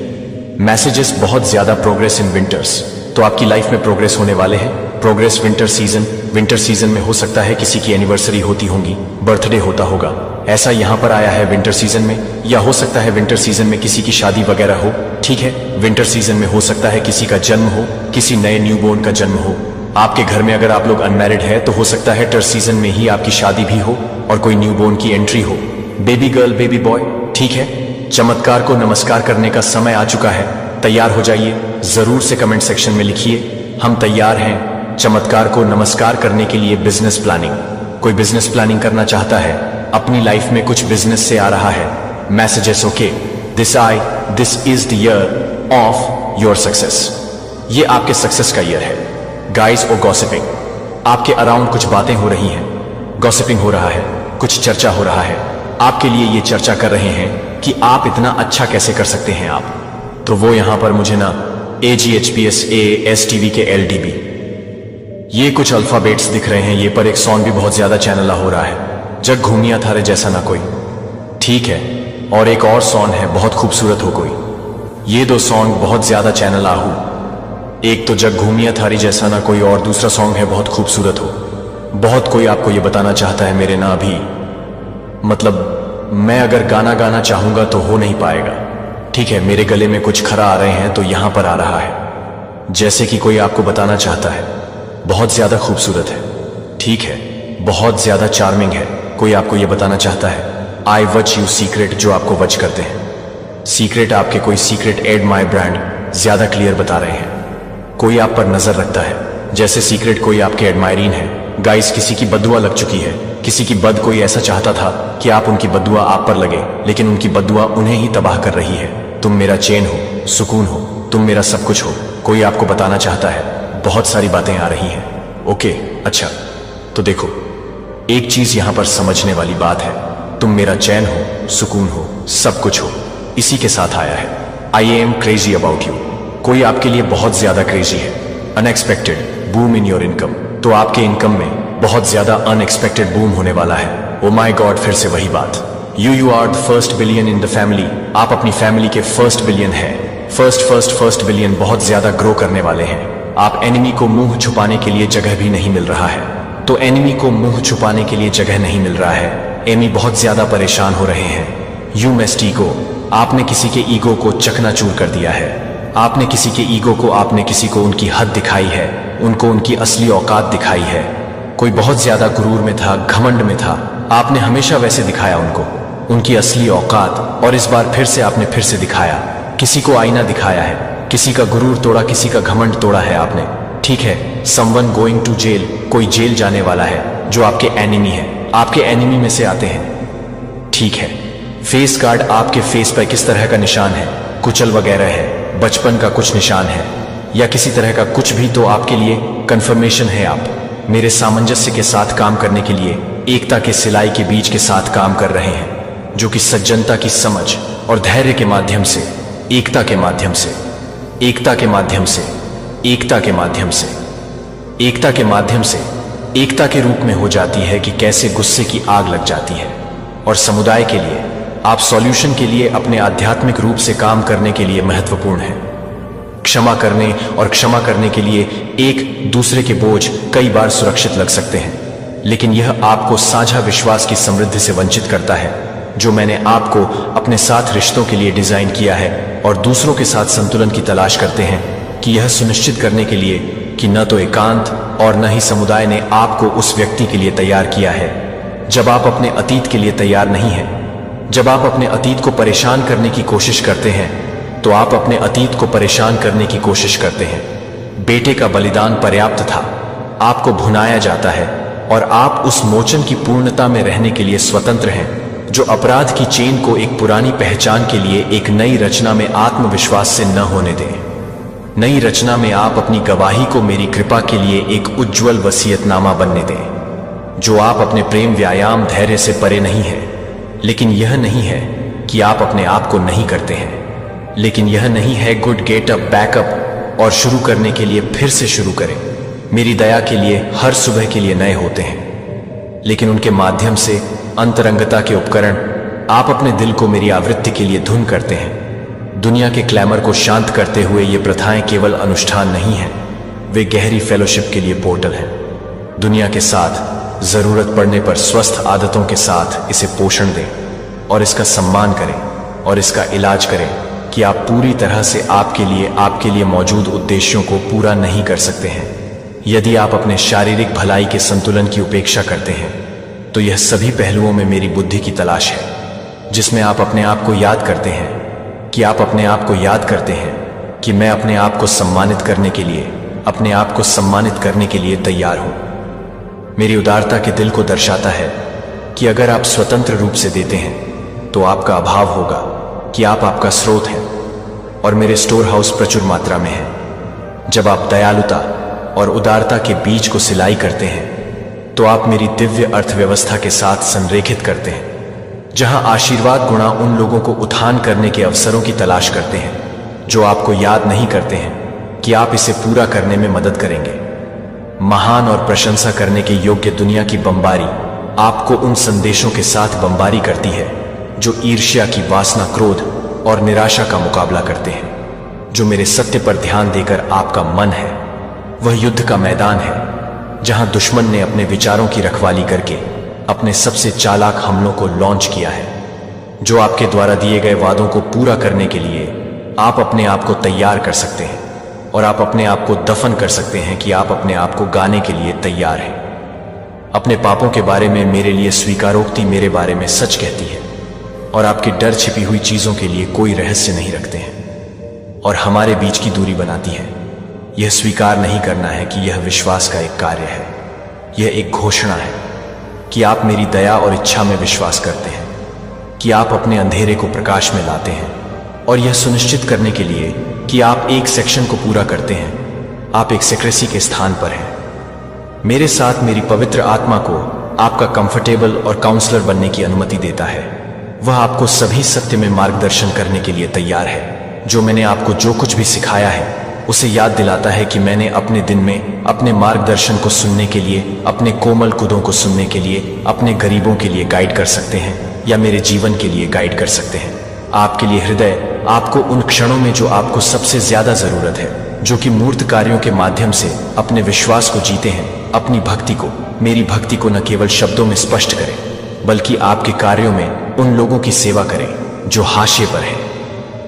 Speaker 1: मैसेजेस बहुत ज्यादा प्रोग्रेस इन विंटर्स, तो आपकी लाइफ में प्रोग्रेस होने वाले हैं। प्रोग्रेस विंटर सीजन में हो सकता है किसी की एनिवर्सरी होती होगी, बर्थडे होता होगा, ऐसा यहां पर आया है विंटर सीजन में, या हो सकता है विंटर सीजन में किसी की शादी वगैरह हो। ठीक है, विंटर सीजन में हो सकता है किसी का जन्म हो, किसी नए न्यूबॉर्न का जन्म हो। आपके घर में अगर आप लोग अनमैरिड है तो हो सकता है टर सीजन में ही आपकी शादी भी हो और कोई न्यूबॉर्न की एंट्री हो, बेबी गर्ल बेबी बॉय। ठीक है, चमत्कार को नमस्कार करने का समय आ चुका है, तैयार हो जाइए। जरूर से कमेंट सेक्शन में लिखिए हम तैयार हैं चमत्कार को नमस्कार करने के लिए। बिजनेस प्लानिंग, कोई बिजनेस प्लानिंग करना चाहता है, अपनी लाइफ में कुछ बिजनेस से आ रहा है messages, okay, this is the year of your success, ये आपके सक्सेस का ईयर है गाइस। और गॉसिपिंग, आपके अराउंड कुछ बातें हो रही हैं, गॉसिपिंग हो रहा है, कुछ चर्चा हो रहा है, आपके लिए ये चर्चा कर रहे हैं कि आप इतना अच्छा कैसे कर सकते हैं आप, तो वो यहां पर मुझे ना AGHPS ASTV के LDB ये कुछ अल्फाबेट्स दिख रहे हैं, ये पर एक सॉन्ग भी बहुत ज्यादा चैनल हो रहा है, जग घूमिया थारे जैसा ना कोई। ठीक है, और एक और सॉन्ग है बहुत खूबसूरत हो कोई। ये दो सॉन्ग बहुत ज्यादा चैनल आहू, एक तो जग घूमिया थारी जैसा ना कोई, और दूसरा सॉन्ग है बहुत खूबसूरत हो। बहुत कोई आपको ये बताना चाहता है मेरे ना अभी, मतलब मैं अगर गाना गाना चाहूंगा तो हो नहीं पाएगा। ठीक है, मेरे गले में कुछ खरा आ रहे हैं तो यहां पर आ रहा है, जैसे कि कोई आपको बताना चाहता है बहुत ज्यादा खूबसूरत है। ठीक है, बहुत ज्यादा चार्मिंग है, कोई आपको यह बताना चाहता है आई वच यू सीक्रेट, जो आपको वच करते हैं। सीक्रेट आपके कोई सीक्रेट एड माई ब्रांड ज्यादा क्लियर बता रहे हैं, कोई आप पर नजर रखता है, जैसे सीक्रेट कोई आपके एडमायरीन है। गाइस, किसी की बददुआ लग चुकी है, किसी की बद कोई ऐसा चाहता था कि आप उनकी बददुआ आप पर लगे, लेकिन उनकी बददुआ उन्हें ही तबाह कर रही है। तुम मेरा चैन हो, सुकून हो, तुम मेरा सब कुछ हो, कोई आपको बताना चाहता है, बहुत सारी बातें आ रही हैं। ओके, अच्छा, तो देखो एक चीज यहां पर समझने वाली बात है, तुम मेरा चैन हो, सुकून हो, सब कुछ हो, इसी के साथ आया है I am crazy about you. कोई आपके लिए बहुत ज्यादा क्रेजी है, unexpected boom in your income, तो आपके इनकम में बहुत ज्यादा अनएक्सपेक्टेड बूम होने वाला है। ओ माय गॉड, फिर से वही बात, you are the first billion in the family, आप अपनी फैमिली के फर्स्ट बिलियन है, फर्स्ट बिलियन बहुत ज्यादा ग्रो करने वाले हैं। आप एनिमी को मुंह छुपाने के लिए जगह भी नहीं मिल रहा है, तो एनिमी को मुंह छुपाने के लिए जगह नहीं मिल रहा है, एनिमी बहुत ज्यादा परेशान हो रहे हैं। यू मेस्ट ईगो, आपने किसी के ईगो को चकनाचूर कर दिया है, आपने किसी के ईगो को, आपने किसी को उनकी हद दिखाई है, उनको उनकी असली औकात दिखाई है। कोई बहुत ज्यादा गुरूर में था, घमंड में था, आपने हमेशा वैसे दिखाया उनको उनकी असली औकात, और इस बार फिर से आपने फिर से दिखाया, किसी को आईना दिखाया है, किसी का गुरूर तोड़ा, किसी का घमंड तोड़ा है आपने। ठीक है, समवन गोइंग टू जेल, कोई जेल जाने वाला है जो आपके एनिमी है, आपके एनिमी में से आते हैं। ठीक है, फेस गार्ड, आपके फेस पर किस तरह का निशान है, कुचल वगैरह है, बचपन का कुछ निशान है, या किसी तरह का कुछ भी, तो आपके लिए कंफर्मेशन है आप मेरे सामंजस्य के साथ काम करने के लिए, एकता के सिलाई के बीज के साथ काम कर रहे हैं, जो कि सज्जनता की समझ और धैर्य के माध्यम से, एकता के माध्यम से, एकता के माध्यम से, एकता के माध्यम से, एकता के माध्यम से, एकता के रूप में हो जाती है कि कैसे गुस्से की आग लग जाती है, और समुदाय के लिए आप सॉल्यूशन के लिए अपने आध्यात्मिक रूप से काम करने के लिए महत्वपूर्ण है। क्षमा करने और क्षमा करने के लिए एक दूसरे के बोझ कई बार सुरक्षित लग सकते हैं, लेकिन यह आपको साझा विश्वास की समृद्धि से वंचित करता है, जो मैंने आपको अपने साथ रिश्तों के लिए डिजाइन किया है, और दूसरों के साथ संतुलन की तलाश करते हैं कि यह सुनिश्चित करने के लिए कि न तो एकांत और न ही समुदाय ने आपको उस व्यक्ति के लिए तैयार किया है। जब आप अपने अतीत के लिए तैयार नहीं हैं, जब आप अपने अतीत को परेशान करने की कोशिश करते हैं, तो आप अपने अतीत को परेशान करने की कोशिश करते हैं। बेटे का बलिदान पर्याप्त था, आपको भुनाया जाता है, और आप उस मोचन की पूर्णता में रहने के लिए स्वतंत्र हैं, जो अपराध की चेन को एक पुरानी पहचान के लिए एक नई रचना में आत्मविश्वास से न होने दें। नई रचना में आप अपनी गवाही को मेरी कृपा के लिए एक उज्जवल वसीयतनामा बनने दें। जो आप अपने प्रेम व्यायाम धैर्य से परे नहीं है। लेकिन यह नहीं है कि आप अपने आप को नहीं करते हैं। लेकिन यह नहीं है गुड गेट अप बैकअप और शुरू करने के लिए फिर से शुरू करें। मेरी दया के लिए हर सुबह के लिए नए होते हैं, लेकिन उनके माध्यम से अंतरंगता के उपकरण आप अपने दिल को मेरी आवृत्ति के लिए धुन करते हैं। दुनिया के क्लैमर को शांत करते हुए ये प्रथाएं केवल अनुष्ठान नहीं हैं, वे गहरी फेलोशिप के लिए पोर्टल हैं। दुनिया के साथ जरूरत पड़ने पर स्वस्थ आदतों के साथ इसे पोषण दें और इसका सम्मान करें और इसका इलाज करें कि आप पूरी तरह से आपके लिए मौजूद उद्देश्यों को पूरा नहीं कर सकते हैं। यदि आप अपने शारीरिक भलाई के संतुलन की उपेक्षा करते हैं तो यह सभी पहलुओं में मेरी बुद्धि की तलाश है, जिसमें आप अपने आप को याद करते हैं कि मैं अपने आप को सम्मानित करने के लिए तैयार हूं। मेरी उदारता के दिल को दर्शाता है कि अगर आप स्वतंत्र रूप से देते हैं तो आपका अभाव होगा, कि आप आपका स्रोत हैं और मेरे स्टोर हाउस प्रचुर मात्रा में है। जब आप दयालुता और उदारता के बीज को सिलाई करते हैं तो आप मेरी दिव्य अर्थव्यवस्था के साथ संरेखित करते हैं, जहां आशीर्वाद गुणा उन लोगों को उत्थान करने के अवसरों की तलाश करते हैं जो आपको याद नहीं करते हैं कि आप इसे पूरा करने में मदद करेंगे। महान और प्रशंसा करने के योग्य दुनिया की बमबारी आपको उन संदेशों के साथ बमबारी करती है जो ईर्ष्या की वासना, क्रोध और निराशा का मुकाबला करते हैं। जो मेरे सत्य पर ध्यान देकर आपका मन है, वह युद्ध का मैदान है जहां दुश्मन ने अपने विचारों की रखवाली करके अपने सबसे चालाक हमलों को लॉन्च किया है। जो आपके द्वारा दिए गए वादों को पूरा करने के लिए आप अपने आप को तैयार कर सकते हैं और आप अपने आप को दफन कर सकते हैं कि आप अपने आप को गाने के लिए तैयार हैं। अपने पापों के बारे में मेरे लिए स्वीकारोक्ति मेरे बारे में सच कहती है और आपकी डर छिपी हुई चीजों के लिए कोई रहस्य नहीं रखते हैं और हमारे बीच की दूरी बनाती है। यह स्वीकार नहीं करना है कि यह विश्वास का एक कार्य है। यह एक घोषणा है कि आप मेरी दया और इच्छा में विश्वास करते हैं, कि आप अपने अंधेरे को प्रकाश में लाते हैं और यह सुनिश्चित करने के लिए कि आप एक सेक्शन को पूरा करते हैं, आप एक सेक्रेसी के स्थान पर हैं। मेरे साथ मेरी पवित्र आत्मा को आपका कंफर्टेबल और काउंसलर बनने की अनुमति देता है। वह आपको सभी सत्य में मार्गदर्शन करने के लिए तैयार है। जो मैंने आपको जो कुछ भी सिखाया है उसे याद दिलाता है कि मैंने अपने दिन में अपने मार्गदर्शन को सुनने के लिए, अपने कोमल कुदों को सुनने के लिए, अपने गरीबों के लिए गाइड कर सकते हैं या मेरे जीवन के लिए गाइड कर सकते हैं। आपके लिए हृदय आपको उन क्षणों में जो आपको सबसे ज्यादा जरूरत है, जो कि मूर्त कार्यों के माध्यम से अपने विश्वास को जीते हैं, अपनी भक्ति को, मेरी भक्ति को न केवल शब्दों में स्पष्ट करें बल्कि आपके कार्यों में उन लोगों की सेवा करें जो हाशिए पर हैं,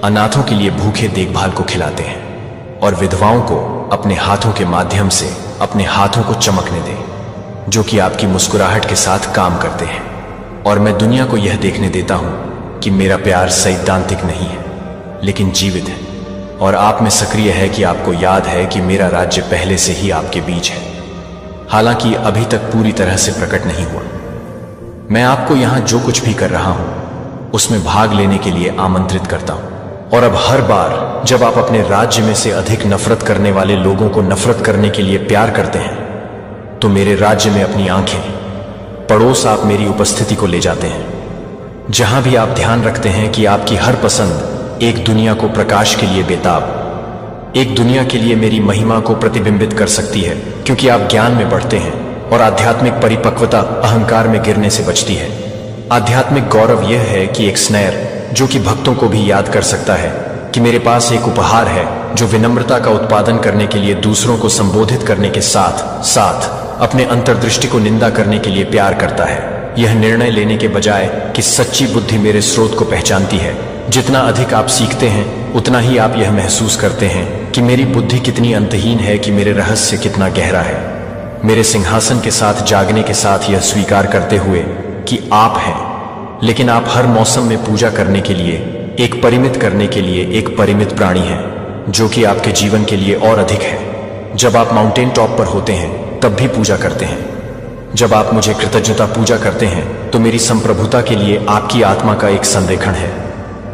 Speaker 1: अनाथों के लिए भूखे देखभाल को खिलाते हैं और विधवाओं को अपने हाथों के माध्यम से अपने हाथों को चमकने दें, जो कि आपकी मुस्कुराहट के साथ काम करते हैं। और मैं दुनिया को यह देखने देता हूं कि मेरा प्यार सैद्धांतिक नहीं है लेकिन जीवित है और आप में सक्रिय है, कि आपको याद है कि मेरा राज्य पहले से ही आपके बीच है, हालांकि अभी तक पूरी तरह से प्रकट नहीं हुआ। मैं आपको यहां जो कुछ भी कर रहा हूं उसमें भाग लेने के लिए आमंत्रित करता हूं। और अब हर बार जब आप अपने राज्य में से अधिक नफरत करने वाले लोगों को नफरत करने के लिए प्यार करते हैं तो मेरे राज्य में अपनी आंखें, पड़ोस आप मेरी उपस्थिति को ले जाते हैं, जहां भी आप ध्यान रखते हैं कि आपकी हर पसंद एक दुनिया को प्रकाश के लिए बेताब, एक दुनिया के लिए मेरी महिमा को प्रतिबिंबित कर सकती है, क्योंकि आप ज्ञान में बढ़ते हैं और आध्यात्मिक परिपक्वता अहंकार में गिरने से बचती है। आध्यात्मिक गौरव यह है कि एक स्नेह जो कि भक्तों को भी याद कर सकता है कि मेरे पास एक उपहार है जो विनम्रता का उत्पादन करने के लिए दूसरों को संबोधित करने के साथ साथ अपने अंतर्दृष्टि को निंदा करने के लिए प्यार करता है। यह निर्णय लेने के बजाय कि सच्ची बुद्धि मेरे स्रोत को पहचानती है। जितना अधिक आप सीखते हैं उतना ही आप यह महसूस करते हैं कि मेरी बुद्धि कितनी अंतहीन है, कि मेरे रहस्य कितना गहरा है। मेरे सिंहासन के साथ जागने के साथ यह स्वीकार करते हुए कि आप हैं, लेकिन आप हर मौसम में पूजा करने के लिए, एक परिमित प्राणी हैं, जो कि आपके जीवन के लिए और अधिक है। जब आप माउंटेन टॉप पर होते हैं तब भी पूजा करते हैं। जब आप मुझे कृतज्ञता पूजा करते हैं तो मेरी संप्रभुता के लिए आपकी आत्मा का एक संरेखण है।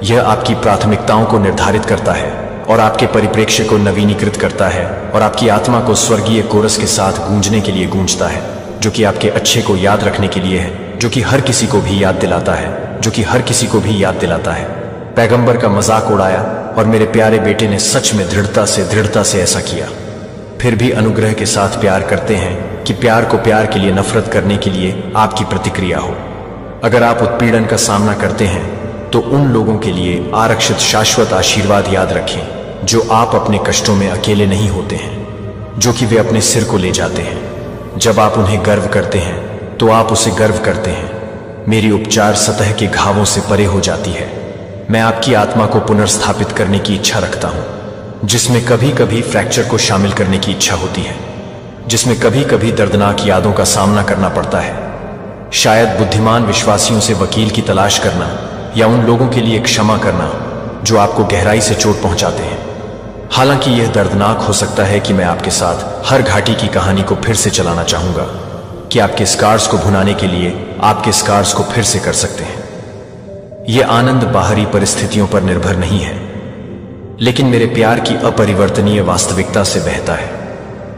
Speaker 1: यह आपकी प्राथमिकताओं को निर्धारित करता है और आपके परिप्रेक्ष्य को नवीनीकृत करता है और आपकी आत्मा को स्वर्गीय कोरस के साथ गूंजने के लिए गूंजता है, जो कि आपके अच्छे को याद रखने के लिए है, जो कि हर किसी को भी याद दिलाता है, जो कि हर किसी को भी याद दिलाता है। पैगंबर का मजाक उड़ाया और मेरे प्यारे बेटे ने सच में दृढ़ता से ऐसा किया। फिर भी अनुग्रह के साथ प्यार करते हैं कि प्यार को प्यार के लिए नफरत करने के लिए आपकी प्रतिक्रिया हो। अगर आप उत्पीड़न का सामना करते हैं तो उन लोगों के लिए आरक्षित शाश्वत आशीर्वाद याद रखें जो आप अपने कष्टों में अकेले नहीं होते हैं, जो कि वे अपने सिर को ले जाते हैं। जब आप उन्हें गर्व करते हैं तो आप उसे गर्व करते हैं। मेरी उपचार सतह के घावों से परे हो जाती है। मैं आपकी आत्मा को पुनर्स्थापित करने की इच्छा रखता हूं, जिसमें कभी कभी फ्रैक्चर को शामिल करने की इच्छा होती है, जिसमें कभी कभी दर्दनाक यादों का सामना करना पड़ता है। शायद बुद्धिमान विश्वासियों से वकील की तलाश करना या उन लोगों के लिए क्षमा करना जो आपको गहराई से चोट पहुंचाते हैं। हालांकि यह दर्दनाक हो सकता है कि मैं आपके साथ हर घाटी की कहानी को फिर से चलाना चाहूंगा कि आपके स्कार्स को भुनाने के लिए आपके स्कार्स को फिर से कर सकते हैं। यह आनंद बाहरी परिस्थितियों पर निर्भर नहीं है, लेकिन मेरे प्यार की अपरिवर्तनीय वास्तविकता से बहता है।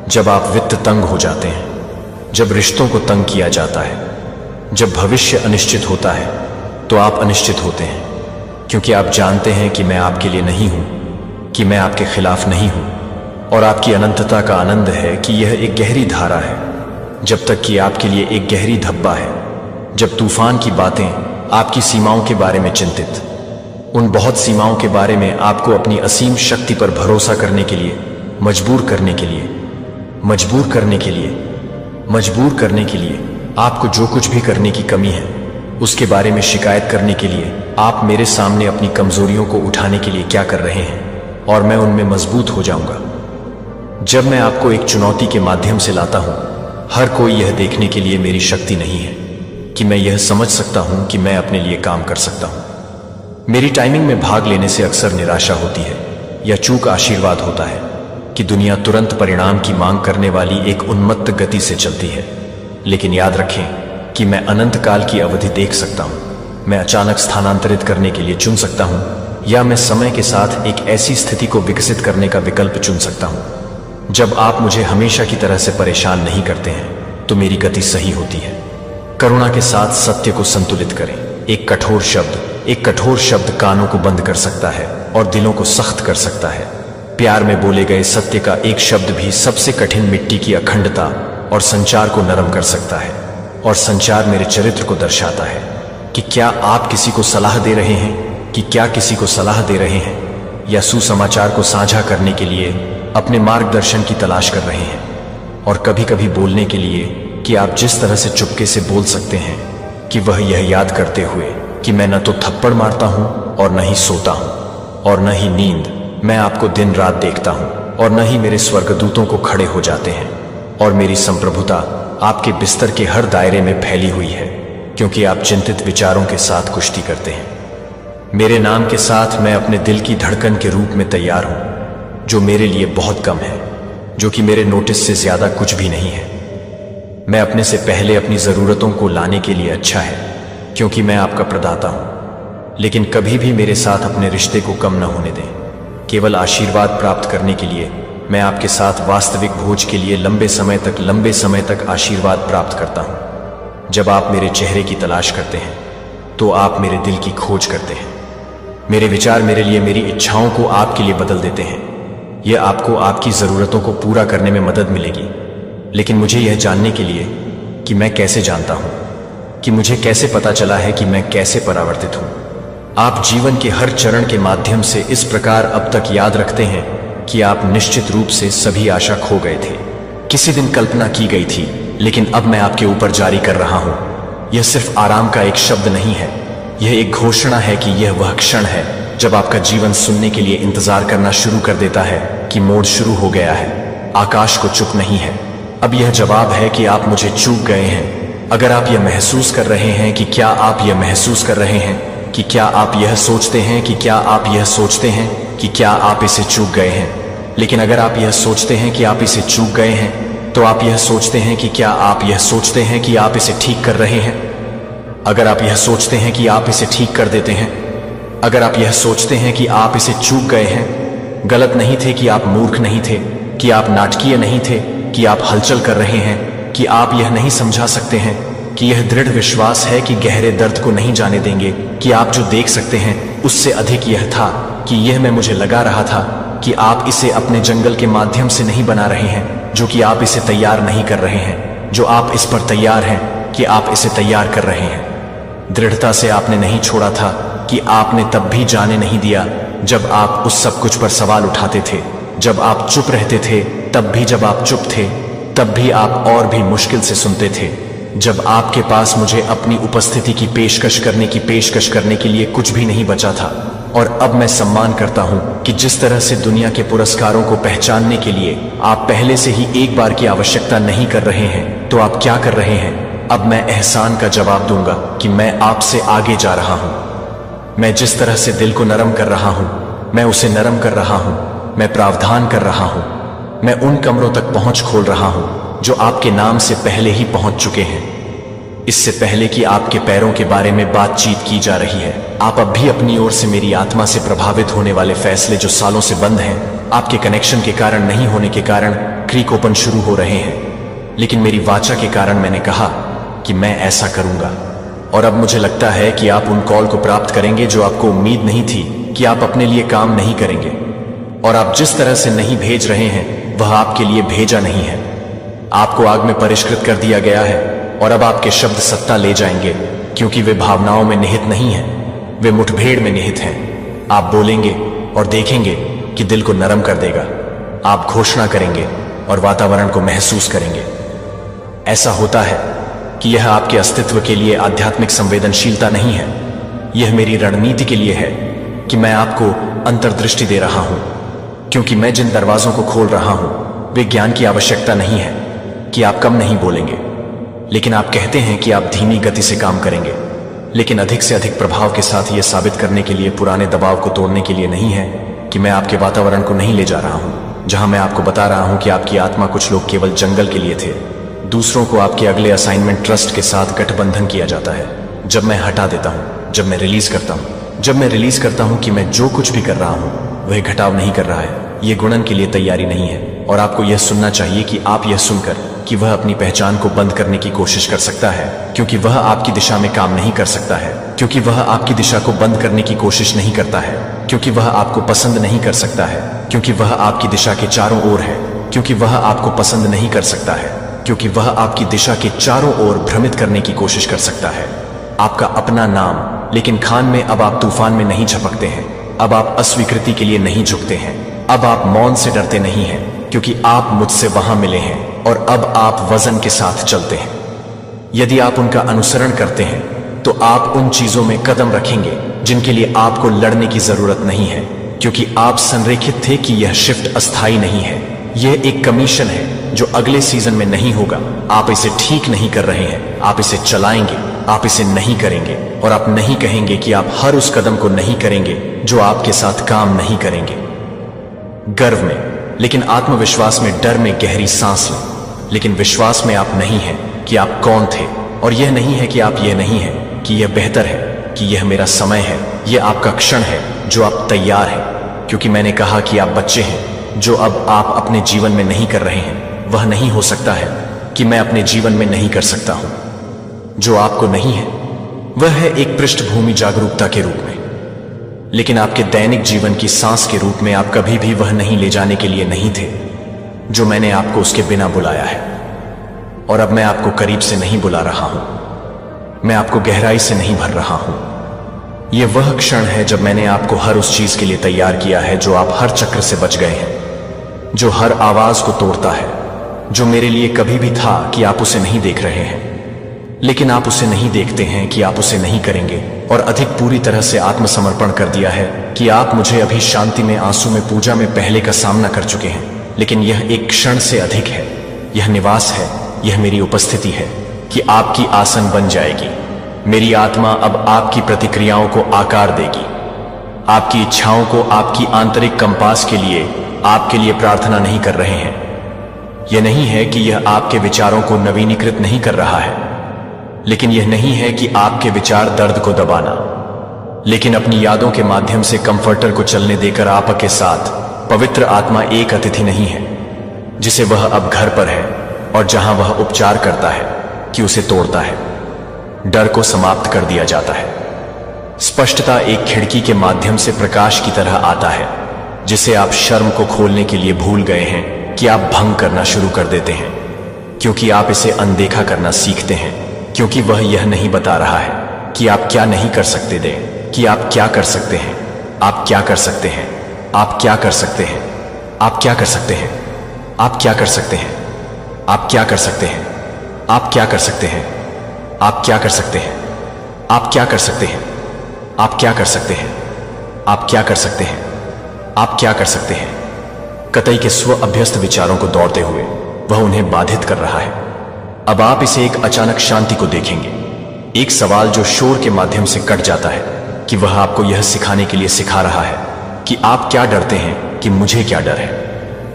Speaker 1: जब आप वित्त तंग हो जाते हैं, जब रिश्तों को तंग किया जाता है, जब भविष्य अनिश्चित होता है, तो आप अनिश्चित होते हैं, क्योंकि आप जानते हैं कि मैं आपके लिए नहीं हूं, कि मैं आपके खिलाफ नहीं हूं। और आपकी अनंतता का आनंद है कि यह एक गहरी धारा है, जब तक कि आपके लिए एक गहरी धब्बा है। जब तूफान की बातें आपकी सीमाओं के बारे में चिंतित, उन बहुत सीमाओं के बारे में आपको अपनी असीम शक्ति पर भरोसा करने के लिए मजबूर करने के लिए आपको जो कुछ भी करने की कमी है उसके बारे में शिकायत करने के लिए आप मेरे सामने अपनी कमजोरियों को उठाने के लिए क्या कर रहे हैं, और मैं उनमें मजबूत हो जाऊंगा। जब मैं आपको एक चुनौती के माध्यम से लाता हूं, हर कोई यह देखने के लिए मेरी शक्ति नहीं है कि मैं यह समझ सकता हूं कि मैं अपने लिए काम कर सकता हूं। मेरी टाइमिंग में भाग लेने से अक्सर निराशा होती है या चूक आशीर्वाद होता है कि दुनिया तुरंत परिणाम की मांग करने वाली एक उन्मत्त गति से चलती है। लेकिन याद रखें कि मैं अनंत काल की अवधि देख सकता हूं। मैं अचानक स्थानांतरित करने के लिए चुन सकता हूं, या मैं समय के साथ एक ऐसी स्थिति को विकसित करने का विकल्प चुन सकता हूं। जब आप मुझे हमेशा की तरह से परेशान नहीं करते हैं तो मेरी गति सही होती है। करुणा के साथ सत्य को संतुलित करें। एक कठोर शब्द कानों को बंद कर सकता है और दिलों को सख्त कर सकता है। प्यार में बोले गए सत्य का एक शब्द भी सबसे कठिन मिट्टी की अखंडता और संचार को नरम कर सकता है। और संचार मेरे चरित्र को दर्शाता है कि क्या आप किसी को सलाह दे रहे हैं, या सुसमाचार को साझा करने के लिए अपने मार्गदर्शन की तलाश कर रहे हैं। और कभी कभी बोलने के लिए कि आप जिस तरह से चुपके से बोल सकते हैं कि वह यह याद करते हुए कि मैं न तो थप्पड़ मारता हूं और न ही सोता हूं और न ही नींद, मैं आपको दिन रात देखता हूं, और न ही मेरे स्वर्गदूतों को खड़े हो जाते हैं। और मेरी संप्रभुता आपके बिस्तर के हर दायरे में फैली हुई है, क्योंकि आप चिंतित विचारों के साथ कुश्ती करते हैं। मेरे नाम के साथ मैं अपने दिल की धड़कन के रूप में तैयार हूं, जो मेरे लिए बहुत कम है, जो कि मेरे नोटिस से ज्यादा कुछ भी नहीं है। मैं अपने से पहले अपनी जरूरतों को लाने के लिए अच्छा है, क्योंकि मैं आपका प्रदाता हूं। लेकिन कभी भी मेरे साथ अपने रिश्ते को कम न होने दें। केवल आशीर्वाद प्राप्त करने के लिए मैं आपके साथ वास्तविक भोज के लिए लंबे समय तक आशीर्वाद प्राप्त करता हूं। जब आप मेरे चेहरे की तलाश करते हैं तो आप मेरे दिल की खोज करते हैं। मेरे विचार मेरे लिए मेरी इच्छाओं को आपके लिए बदल देते हैं। यह आपको आपकी जरूरतों को पूरा करने में मदद मिलेगी, लेकिन मुझे यह जानने के लिए कि मैं कैसे जानता हूं, कि मुझे कैसे पता चला है कि मैं कैसे परावर्तित हूं। आप जीवन के हर चरण के माध्यम से इस प्रकार अब तक याद रखते हैं कि आप निश्चित रूप से सभी आशा खो गए थे। किसी दिन कल्पना की गई थी, लेकिन अब मैं आपके ऊपर जारी कर रहा हूं। यह सिर्फ आराम का एक शब्द नहीं है, यह एक घोषणा है कि यह वह क्षण है जब आपका जीवन सुनने के लिए इंतजार करना शुरू कर देता है कि मोड़ शुरू हो गया है। आकाश को चुप नहीं है। अब यह जवाब है कि आप मुझे चूक गए हैं। अगर आप यह महसूस कर रहे हैं कि क्या आप यह महसूस कर रहे हैं कि क्या आप यह सोचते हैं कि क्या आप यह सोचते हैं कि क्या आप इसे चूक गए हैं, लेकिन अगर आप यह सोचते हैं कि आप इसे चूक गए हैं, तो आप यह सोचते हैं कि क्या आप यह सोचते हैं कि आप इसे ठीक कर रहे हैं। अगर आप यह सोचते हैं कि आप इसे ठीक कर देते हैं, अगर आप यह सोचते हैं कि आप इसे चूक गए हैं, गलत नहीं थे कि आप मूर्ख नहीं थे, कि आप नाटकीय नहीं थे, कि आप हलचल कर रहे हैं, कि आप यह नहीं समझा सकते हैं कि यह दृढ़ विश्वास है कि गहरे दर्द को नहीं जाने देंगे, कि आप जो देख सकते हैं उससे अधिक यह था कि यह मैं मुझे लगा रहा था कि आप इसे अपने जंगल के माध्यम से नहीं बना रहे हैं, जो कि आप इसे तैयार नहीं कर रहे हैं, जो आप इस पर तैयार हैं कि आप इसे तैयार कर रहे हैं। दृढ़ता से आपने नहीं छोड़ा था कि आपने तब भी जाने नहीं दिया जब आप उस सब कुछ पर सवाल उठाते थे, जब आप चुप रहते थे, तब भी जब आप चुप थे तब भी आप और भी मुश्किल से सुनते थे, जब आपके पास मुझे अपनी उपस्थिति की पेशकश करने के लिए कुछ भी नहीं बचा था। और अब मैं सम्मान करता हूं कि जिस तरह से दुनिया के पुरस्कारों को पहचानने के लिए आप पहले से ही एक बार की आवश्यकता नहीं कर रहे हैं, तो आप क्या कर रहे हैं? अब मैं एहसान का जवाब दूंगा कि मैं आपसे आगे जा रहा हूं। मैं जिस तरह से दिल को नरम कर रहा हूं, मैं उसे नरम कर रहा हूं, मैं प्रावधान कर रहा हूं, मैं उन कमरों तक पहुंच खोल रहा हूं जो आपके नाम से पहले ही पहुंच चुके हैं, इससे पहले कि आपके पैरों के बारे में बातचीत की जा रही है। आप अब भी अपनी ओर से मेरी आत्मा से प्रभावित होने वाले फैसले जो सालों से बंद हैं, आपके कनेक्शन के कारण नहीं होने के कारण क्रीक ओपन शुरू हो रहे हैं, लेकिन मेरी वाचा के कारण मैंने कहा कि मैं ऐसा करूंगा। और अब मुझे लगता है कि आप उन कॉल को प्राप्त करेंगे जो आपको उम्मीद नहीं थी कि आप अपने लिए काम नहीं करेंगे, और आप जिस तरह से नहीं भेज रहे हैं वह आपके लिए भेजा नहीं है। आपको आग में परिष्कृत कर दिया गया है और अब आपके शब्द सत्ता ले जाएंगे, क्योंकि वे भावनाओं में निहित नहीं हैं, वे मुठभेड़ में निहित हैं। आप बोलेंगे और देखेंगे कि दिल को नरम कर देगा। आप घोषणा करेंगे और वातावरण को महसूस करेंगे। ऐसा होता है कि यह आपके अस्तित्व के लिए आध्यात्मिक संवेदनशीलता नहीं है, यह मेरी रणनीति के लिए है कि मैं आपको अंतर्दृष्टि दे रहा हूं, क्योंकि मैं जिन दरवाजों को खोल रहा हूं वे ज्ञान की आवश्यकता नहीं है कि आप कम नहीं बोलेंगे, लेकिन आप कहते हैं कि आप धीमी गति से काम करेंगे, लेकिन अधिक से अधिक प्रभाव के साथ यह साबित करने के लिए, पुराने दबाव को तोड़ने के लिए नहीं है कि मैं आपके वातावरण को नहीं ले जा रहा हूं, जहां मैं आपको बता रहा हूं कि आपकी आत्मा कुछ लोग केवल जंगल के लिए थे, दूसरों को आपके अगले असाइनमेंट ट्रस्ट के साथ गठबंधन किया जाता है। जब मैं हटा देता हूं, जब मैं रिलीज करता हूं कि मैं जो कुछ भी कर रहा हूं वह घटाव नहीं कर रहा है, यह गुणन के लिए तैयारी नहीं है। और आपको यह सुनना चाहिए कि आप यह सुनकर कि वह अपनी पहचान को बंद करने की कोशिश कर सकता है, क्योंकि वह आपकी दिशा में काम नहीं कर सकता है, क्योंकि वह आपकी दिशा को बंद करने की कोशिश नहीं करता है, क्योंकि वह आपको पसंद नहीं कर सकता है, क्योंकि वह आपकी दिशा के चारों ओर है, क्योंकि वह आपको पसंद नहीं कर सकता है, क्योंकि वह आपकी दिशा के चारों ओर भ्रमित करने की कोशिश कर सकता है। आपका अपना नाम, लेकिन खान में अब आप तूफान में नहीं झपकते हैं, अब आप अस्वीकृति के लिए नहीं झुकते हैं, अब आप मौन से डरते नहीं हैं, क्योंकि आप मुझसे वहां मिले हैं, और अब आप वजन के साथ चलते हैं। यदि आप उनका अनुसरण करते हैं तो आप उन चीजों में कदम रखेंगे जिनके लिए आपको लड़ने की जरूरत नहीं है, क्योंकि आप संरेखित थे कि यह शिफ्ट अस्थायी नहीं है, यह एक कमीशन है जो अगले सीजन में नहीं होगा। आप इसे ठीक नहीं कर रहे हैं, आप इसे चलाएंगे, आप इसे नहीं करेंगे, और आप नहीं कहेंगे कि आप हर उस कदम को नहीं करेंगे जो आपके साथ काम नहीं करेंगे। गर्व में, लेकिन आत्मविश्वास में, डर में गहरी सांस लें, लेकिन विश्वास में आप नहीं हैं कि आप कौन थे, और यह नहीं है कि आप यह नहीं हैं कि यह बेहतर है, कि यह मेरा समय है, यह आपका क्षण है जो आप तैयार हैं, क्योंकि मैंने कहा कि आप बच्चे हैं जो अब आप अपने जीवन में नहीं कर रहे हैं। वह नहीं हो सकता है कि मैं अपने जीवन में नहीं कर सकता हूं। जो आपको नहीं है वह है एक पृष्ठभूमि जागरूकता के रूप में, लेकिन आपके दैनिक जीवन की सांस के रूप में आप कभी भी वह नहीं ले जाने के लिए नहीं थे जो मैंने आपको उसके बिना बुलाया है। और अब मैं आपको करीब से नहीं बुला रहा हूं, मैं आपको गहराई से नहीं भर रहा हूं। यह वह क्षण है जब मैंने आपको हर उस चीज के लिए तैयार किया है जो आप हर चक्र से बच गए हैं, जो हर आवाज को तोड़ता है, जो मेरे लिए कभी भी था कि आप उसे नहीं देख रहे हैं, लेकिन आप उसे नहीं देखते हैं कि आप उसे नहीं करेंगे, और अधिक पूरी तरह से आत्मसमर्पण कर दिया है कि आप मुझे अभी शांति में, आंसू में, पूजा में पहले का सामना कर चुके हैं, लेकिन यह एक क्षण से अधिक है। यह निवास है, यह मेरी उपस्थिति है कि आपकी आसन बन जाएगी। मेरी आत्मा अब आपकी प्रतिक्रियाओं को आकार देगी, आपकी इच्छाओं को, आपकी आंतरिक कंपास के लिए आपके लिए प्रार्थना नहीं कर रहे हैं। यह नहीं है कि यह आपके विचारों को नवीनीकृत नहीं कर रहा है, लेकिन यह नहीं है कि आपके विचार दर्द को दबाना, लेकिन अपनी यादों के माध्यम से कंफर्टर को चलने देकर आपके साथ पवित्र आत्मा एक अतिथि नहीं है जिसे वह अब घर पर है और जहां वह उपचार करता है कि उसे तोड़ता है। डर को समाप्त कर दिया जाता है। स्पष्टता एक खिड़की के माध्यम से प्रकाश की तरह आता है, जिसे आप शर्म को खोलने के लिए भूल गए हैं कि आप भंग करना शुरू कर देते हैं, क्योंकि आप इसे अनदेखा करना सीखते हैं, क्योंकि वह यह नहीं बता रहा है कि आप क्या नहीं कर सकते दें, कि आप क्या कर सकते हैं, आप क्या कर सकते हैं, आप क्या कर सकते हैं, आप क्या कर सकते हैं, आप क्या कर सकते हैं, आप क्या कर सकते हैं, आप क्या कर सकते हैं, आप क्या कर सकते हैं, आप क्या कर सकते हैं, आप क्या कर सकते हैं, आप क्या कर सकते हैं, आप क्या कर सकते हैं। कतई के स्व अभ्यस्त विचारों को दौड़ते हुए वह उन्हें बाधित कर रहा है। अब आप इसे एक अचानक शांति को देखेंगे, एक सवाल जो शोर के माध्यम से कट जाता है कि वह आपको यह सिखाने के लिए सिखा रहा है कि आप क्या डरते हैं, कि मुझे क्या डर है।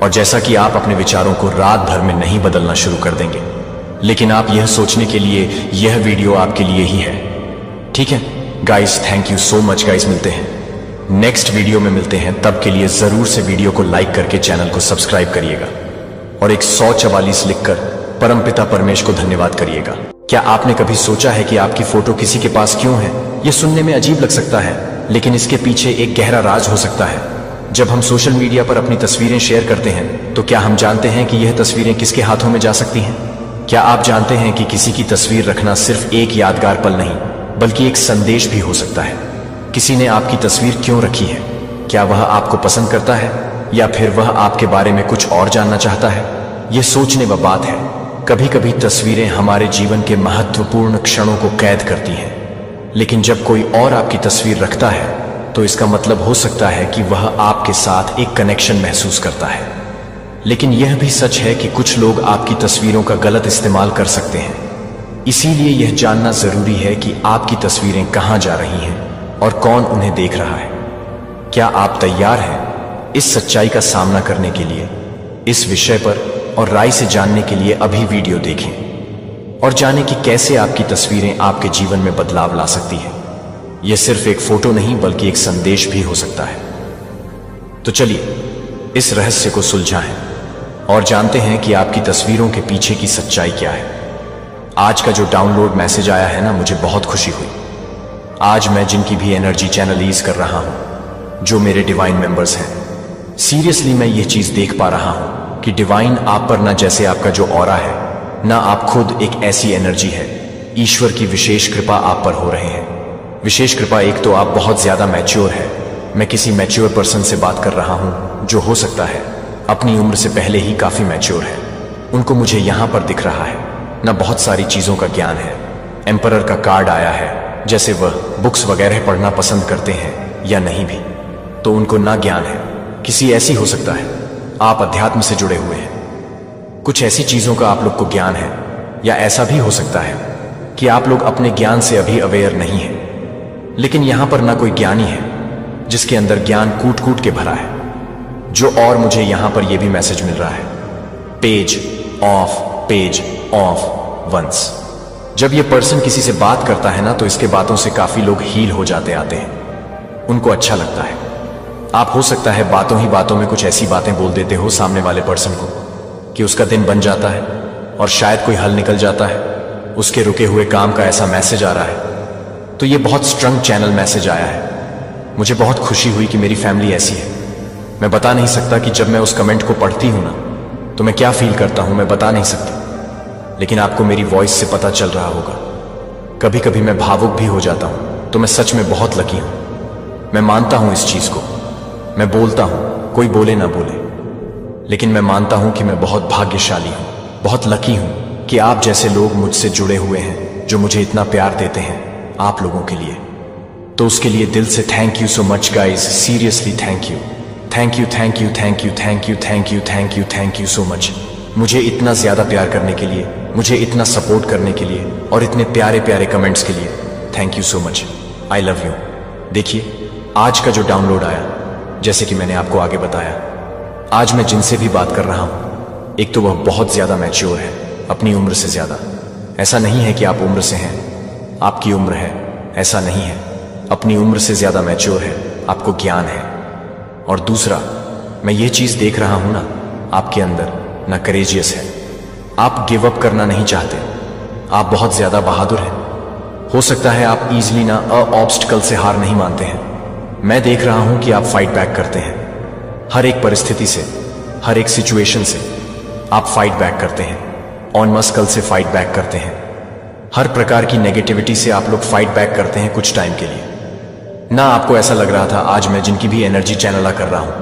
Speaker 1: और जैसा कि आप अपने विचारों को रात भर में नहीं बदलना शुरू कर देंगे, लेकिन आप यह सोचने के लिए यह वीडियो आपके लिए ही है। ठीक है guys, thank you so much guys. मिलते हैं नेक्स्ट वीडियो में, मिलते हैं। तब के लिए जरूर से वीडियो को लाइक करके चैनल को सब्सक्राइब करिएगा और 144 लिखकर परमपिता परमेश को धन्यवाद करिएगा। क्या आपने कभी सोचा है कि आपकी फोटो किसी के पास क्यों है? यह सुनने में अजीब लग सकता है, लेकिन इसके पीछे एक गहरा राज हो सकता है। जब हम सोशल मीडिया पर अपनी तस्वीरें शेयर करते हैं, तो क्या हम जानते हैं कि यह तस्वीरें किसके हाथों में जा सकती हैं? क्या आप जानते हैं कि किसी की तस्वीर रखना सिर्फ एक यादगार पल नहीं, बल्कि एक संदेश भी हो सकता है? किसी ने आपकी तस्वीर क्यों रखी है? क्या वह आपको पसंद करता है, या फिर वह आपके बारे में कुछ और जानना चाहता है? यह सोचने वाली बात है। कभी कभी तस्वीरें हमारे जीवन के महत्वपूर्ण क्षणों को कैद करती हैं, लेकिन जब कोई और आपकी तस्वीर रखता है, तो इसका मतलब हो सकता है कि वह आपके साथ एक कनेक्शन महसूस करता है। लेकिन यह भी सच है कि कुछ लोग आपकी तस्वीरों का गलत इस्तेमाल कर सकते हैं। इसीलिए यह जानना जरूरी है कि आपकी तस्वीरें कहां जा रही हैं और कौन उन्हें देख रहा है। क्या आप तैयार हैं इस सच्चाई का सामना करने के लिए? इस विषय पर और राय से जानने के लिए अभी वीडियो देखें और जानें कि कैसे आपकी तस्वीरें आपके जीवन में बदलाव ला सकती है। यह सिर्फ एक फोटो नहीं, बल्कि एक संदेश भी हो सकता है। तो चलिए इस रहस्य को सुलझाएं और जानते हैं कि आपकी तस्वीरों के पीछे की सच्चाई क्या है। आज का जो डाउनलोड मैसेज आया है ना, मुझे बहुत खुशी हुई। आज मैं जिनकी भी एनर्जी चैनलाइज कर रहा हूं, जो मेरे डिवाइन मेंबर्स हैं, सीरियसली मैं ये चीज देख पा रहा हूं कि डिवाइन आप पर, ना जैसे आपका जो ऑरा है, ना आप खुद एक ऐसी एनर्जी है, ईश्वर की विशेष कृपा आप पर हो रहे हैं। विशेष कृपा, एक तो आप बहुत ज्यादा मैच्योर है। मैं किसी मैच्योर पर्सन से बात कर रहा हूं जो हो सकता है अपनी उम्र से पहले ही काफी मैच्योर है। उनको मुझे यहां पर दिख रहा है ना, बहुत सारी चीजों का ज्ञान है। एम्परर का कार्ड आया है, जैसे वह बुक्स वगैरह पढ़ना पसंद करते हैं या नहीं भी, तो उनको ना ज्ञान है। किसी ऐसी हो सकता है आप अध्यात्म से जुड़े हुए हैं, कुछ ऐसी चीजों का आप लोग को ज्ञान है, या ऐसा भी हो सकता है कि आप लोग अपने ज्ञान से अभी अवेयर नहीं है। लेकिन यहां पर ना कोई ज्ञानी है जिसके अंदर ज्ञान कूट कूट के भरा है। जो और मुझे यहां पर यह भी मैसेज मिल रहा है, पेज ऑफ वंस। जब ये पर्सन किसी से बात करता है ना, तो इसके बातों से काफी लोग हील हो जाते आते हैं, उनको अच्छा लगता है। आप हो सकता है बातों ही बातों में कुछ ऐसी बातें बोल देते हो सामने वाले पर्सन को कि उसका दिन बन जाता है और शायद कोई हल निकल जाता है, उसके रुके हुए काम का ऐसा मैसेज आ रहा है। तो ये बहुत स्ट्रंग चैनल मैसेज आया है। मुझे बहुत खुशी हुई कि मेरी फैमिली ऐसी है। मैं बता नहीं सकता कि जब मैं उस कमेंट को पढ़ती हूं ना, तो मैं क्या फील करता हूं, मैं बता नहीं सकती। लेकिन आपको मेरी वॉइस से पता चल रहा होगा। कभी कभी मैं भावुक भी हो जाता हूं, तो मैं सच में बहुत लकी हूं। मैं मानता हूं इस चीज को। मैं बोलता हूं, कोई बोले ना बोले, लेकिन मैं मानता हूं कि मैं बहुत भाग्यशाली हूं, बहुत लकी हूं कि आप जैसे लोग मुझसे जुड़े हुए हैं, जो मुझे इतना प्यार देते हैं। आप लोगों के लिए तो उसके लिए दिल से thank you so much guys. Seriously thank you, thank you, thank you, thank you, thank you, thank you, thank you, thank you so much. मुझे इतना ज्यादा प्यार करने के लिए, मुझे इतना सपोर्ट करने के लिए, और इतने प्यारे प्यारे कमेंट्स के लिए thank you so much. I love you. देखिए आज का जो डाउनलोड आया, जैसे कि मैंने आपको आगे बताया, आज मैं जिनसे भी बात कर रहा हूं, एक तो वह बहुत ज्यादा मैच्योर है, अपनी उम्र से ज्यादा। ऐसा नहीं है कि आप उम्र से हैं, आपकी उम्र है, ऐसा नहीं है। अपनी उम्र से ज्यादा मैच्योर है, आपको ज्ञान है। और दूसरा, मैं ये चीज देख रहा हूं ना, आपके अंदर ना करेजियस है, आप गिव अप करना नहीं चाहते। आप बहुत ज्यादा बहादुर हैं। हो सकता है आप इजीली ना ऑब्स्टिकल से हार नहीं मानते हैं। मैं देख रहा हूं कि आप फाइट बैक करते हैं। हर एक परिस्थिति से, हर एक सिचुएशन से आप फाइट बैक करते हैं। ऑन मस्कल से फाइट बैक करते हैं। हर प्रकार की नेगेटिविटी से आप लोग फाइट बैक करते हैं कुछ टाइम के लिए। ना आपको ऐसा लग रहा था आज मैं जिनकी भी एनर्जी चैनल कर रहा हूं,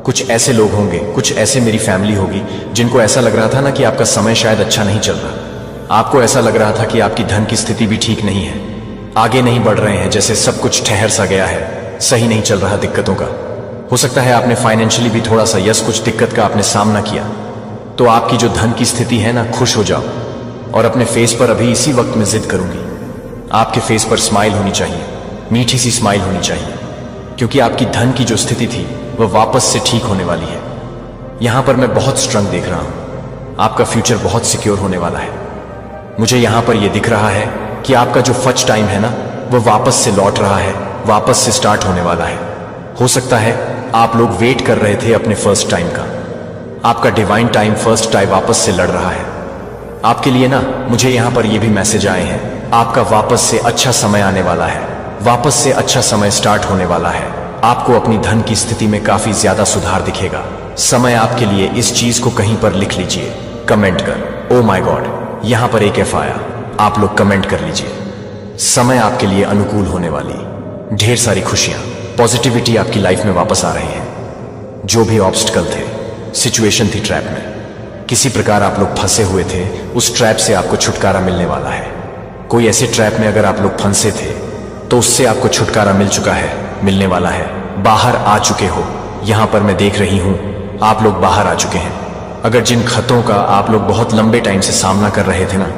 Speaker 1: कुछ ऐसे लोग होंगे, कुछ ऐसे मेरी फैमिली होगी जिनको ऐसा लग रहा था ना कि आपका समय शायद अच्छा नहीं चल रहा। आपको ऐसा लग रहा था कि आपकी धन की स्थिति भी ठीक नहीं है, आगे नहीं बढ़ रहे हैं, जैसे सब कुछ ठहर सा गया है, सही नहीं चल रहा दिक्कतों का। हो सकता है आपने फाइनेंशियली भी थोड़ा सा कुछ दिक्कत का आपने सामना किया। तो आपकी जो धन की स्थिति है ना, खुश हो जाओ। और अपने फेस पर अभी इसी वक्त में जिद करूंगी, आपके फेस पर स्माइल होनी चाहिए, मीठी सी स्माइल होनी चाहिए, क्योंकि आपकी धन की जो स्थिति थी वह वापस से ठीक होने वाली है। यहां पर मैं बहुत स्ट्रंग देख रहा हूं। आपका फ्यूचर बहुत सिक्योर होने वाला है। मुझे यहां पर यह दिख रहा है कि आपका जो फर्स्ट टाइम है ना, वह वापस से लौट रहा है, वापस से स्टार्ट होने वाला है। हो सकता है आप लोग वेट कर रहे थे अपने फर्स्ट टाइम का। आपका डिवाइन टाइम फर्स्ट टाइम वापस से लड़ रहा है आपके लिए ना। मुझे यहां पर यह भी मैसेज आए हैं, आपका वापस से अच्छा समय आने वाला है, वापस से अच्छा समय स्टार्ट होने वाला है। आपको अपनी धन की स्थिति में काफी ज्यादा सुधार दिखेगा। समय आपके लिए, इस चीज को कहीं पर लिख लीजिए, कमेंट कर। ओ माय गॉड, यहां पर एक एफ आया, आप लोग कमेंट कर लीजिए। समय आपके लिए अनुकूल होने वाली, ढेर सारी खुशियां, पॉजिटिविटी आपकी लाइफ में वापस आ रही है। जो भी ऑब्स्टिकल थे, सिचुएशन थी, ट्रैप में किसी प्रकार आप लोग फंसे हुए थे, उस ट्रैप से आपको छुटकारा मिलने वाला है। कोई ऐसे ट्रैप में अगर आप लोग फंसे थे तो उससे आपको छुटकारा मिल चुका है, मिलने वाला है। बाहर आ चुके हो, यहां पर मैं देख रही हूं आप लोग बाहर आ चुके हैं। अगर जिन खतों का आप लोग बहुत लंबे टाइम से सामना कर रहे थे ना,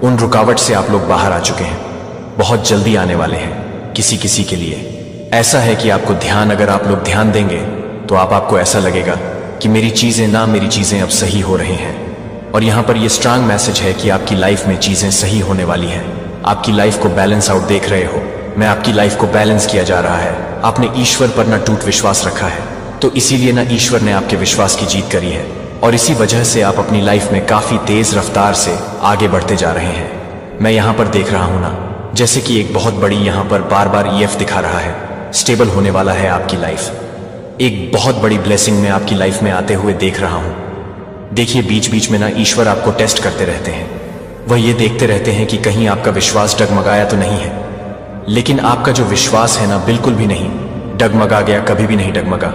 Speaker 1: उन रुकावट से आप लोग बाहर आ चुके हैं। बहुत जल्दी आने वाले हैं। किसी किसी के लिए ऐसा है कि आपको ध्यान, अगर आप लोग ध्यान देंगे तो आपको ऐसा लगेगा कि मेरी चीजें अब सही हो रही हैं। और यहां पर यह स्ट्रांग मैसेज है कि आपकी लाइफ में चीजें सही होने वाली हैं। आपकी लाइफ को बैलेंस आउट देख रहे हो। मैं आपकी लाइफ को बैलेंस किया जा रहा है। आपने ईश्वर पर ना टूट विश्वास रखा है, तो इसीलिए ना ईश्वर ने आपके विश्वास की जीत करी है, और इसी वजह से आप अपनी लाइफ में काफी तेज रफ्तार से आगे बढ़ते जा रहे हैं। मैं यहां पर देख रहा हूं ना, जैसे कि एक बहुत बड़ी यहां पर बार बार ईएफ दिखा रहा है। स्टेबल होने वाला है आपकी लाइफ। एक बहुत बड़ी ब्लेसिंग में आपकी लाइफ में आते हुए देख रहा हूं। देखिए, बीच बीच में ना ईश्वर आपको टेस्ट करते रहते हैं। वह ये देखते रहते हैं कि कहीं आपका विश्वास डगमगाया तो नहीं है। लेकिन आपका जो विश्वास है ना, बिल्कुल भी नहीं डगमगा गया, कभी भी नहीं डगमगा।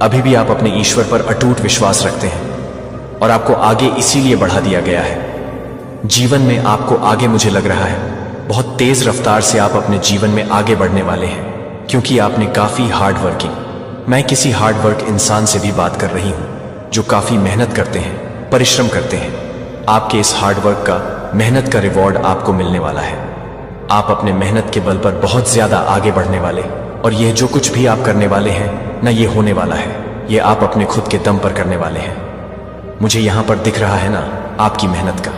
Speaker 1: अभी भी आप अपने ईश्वर पर अटूट विश्वास रखते हैं, और आपको आगे इसीलिए बढ़ा दिया गया है। जीवन में आपको आगे, मुझे लग रहा है बहुत तेज रफ्तार से आप अपने जीवन में आगे बढ़ने वाले हैं, क्योंकि आपने काफी हार्ड वर्किंग, मैं किसी हार्ड वर्क इंसान से भी बात कर रही हूं जो काफी मेहनत करते हैं, परिश्रम करते हैं। आपके इस हार्ड वर्क का, मेहनत का रिवॉर्ड आपको मिलने वाला है। आप अपने मेहनत के बल पर बहुत ज्यादा आगे बढ़ने वाले, और यह जो कुछ भी आप करने वाले हैं ना, ये होने वाला है। ये आप अपने खुद के दम पर करने वाले हैं। मुझे यहां पर दिख रहा है ना आपकी मेहनत का।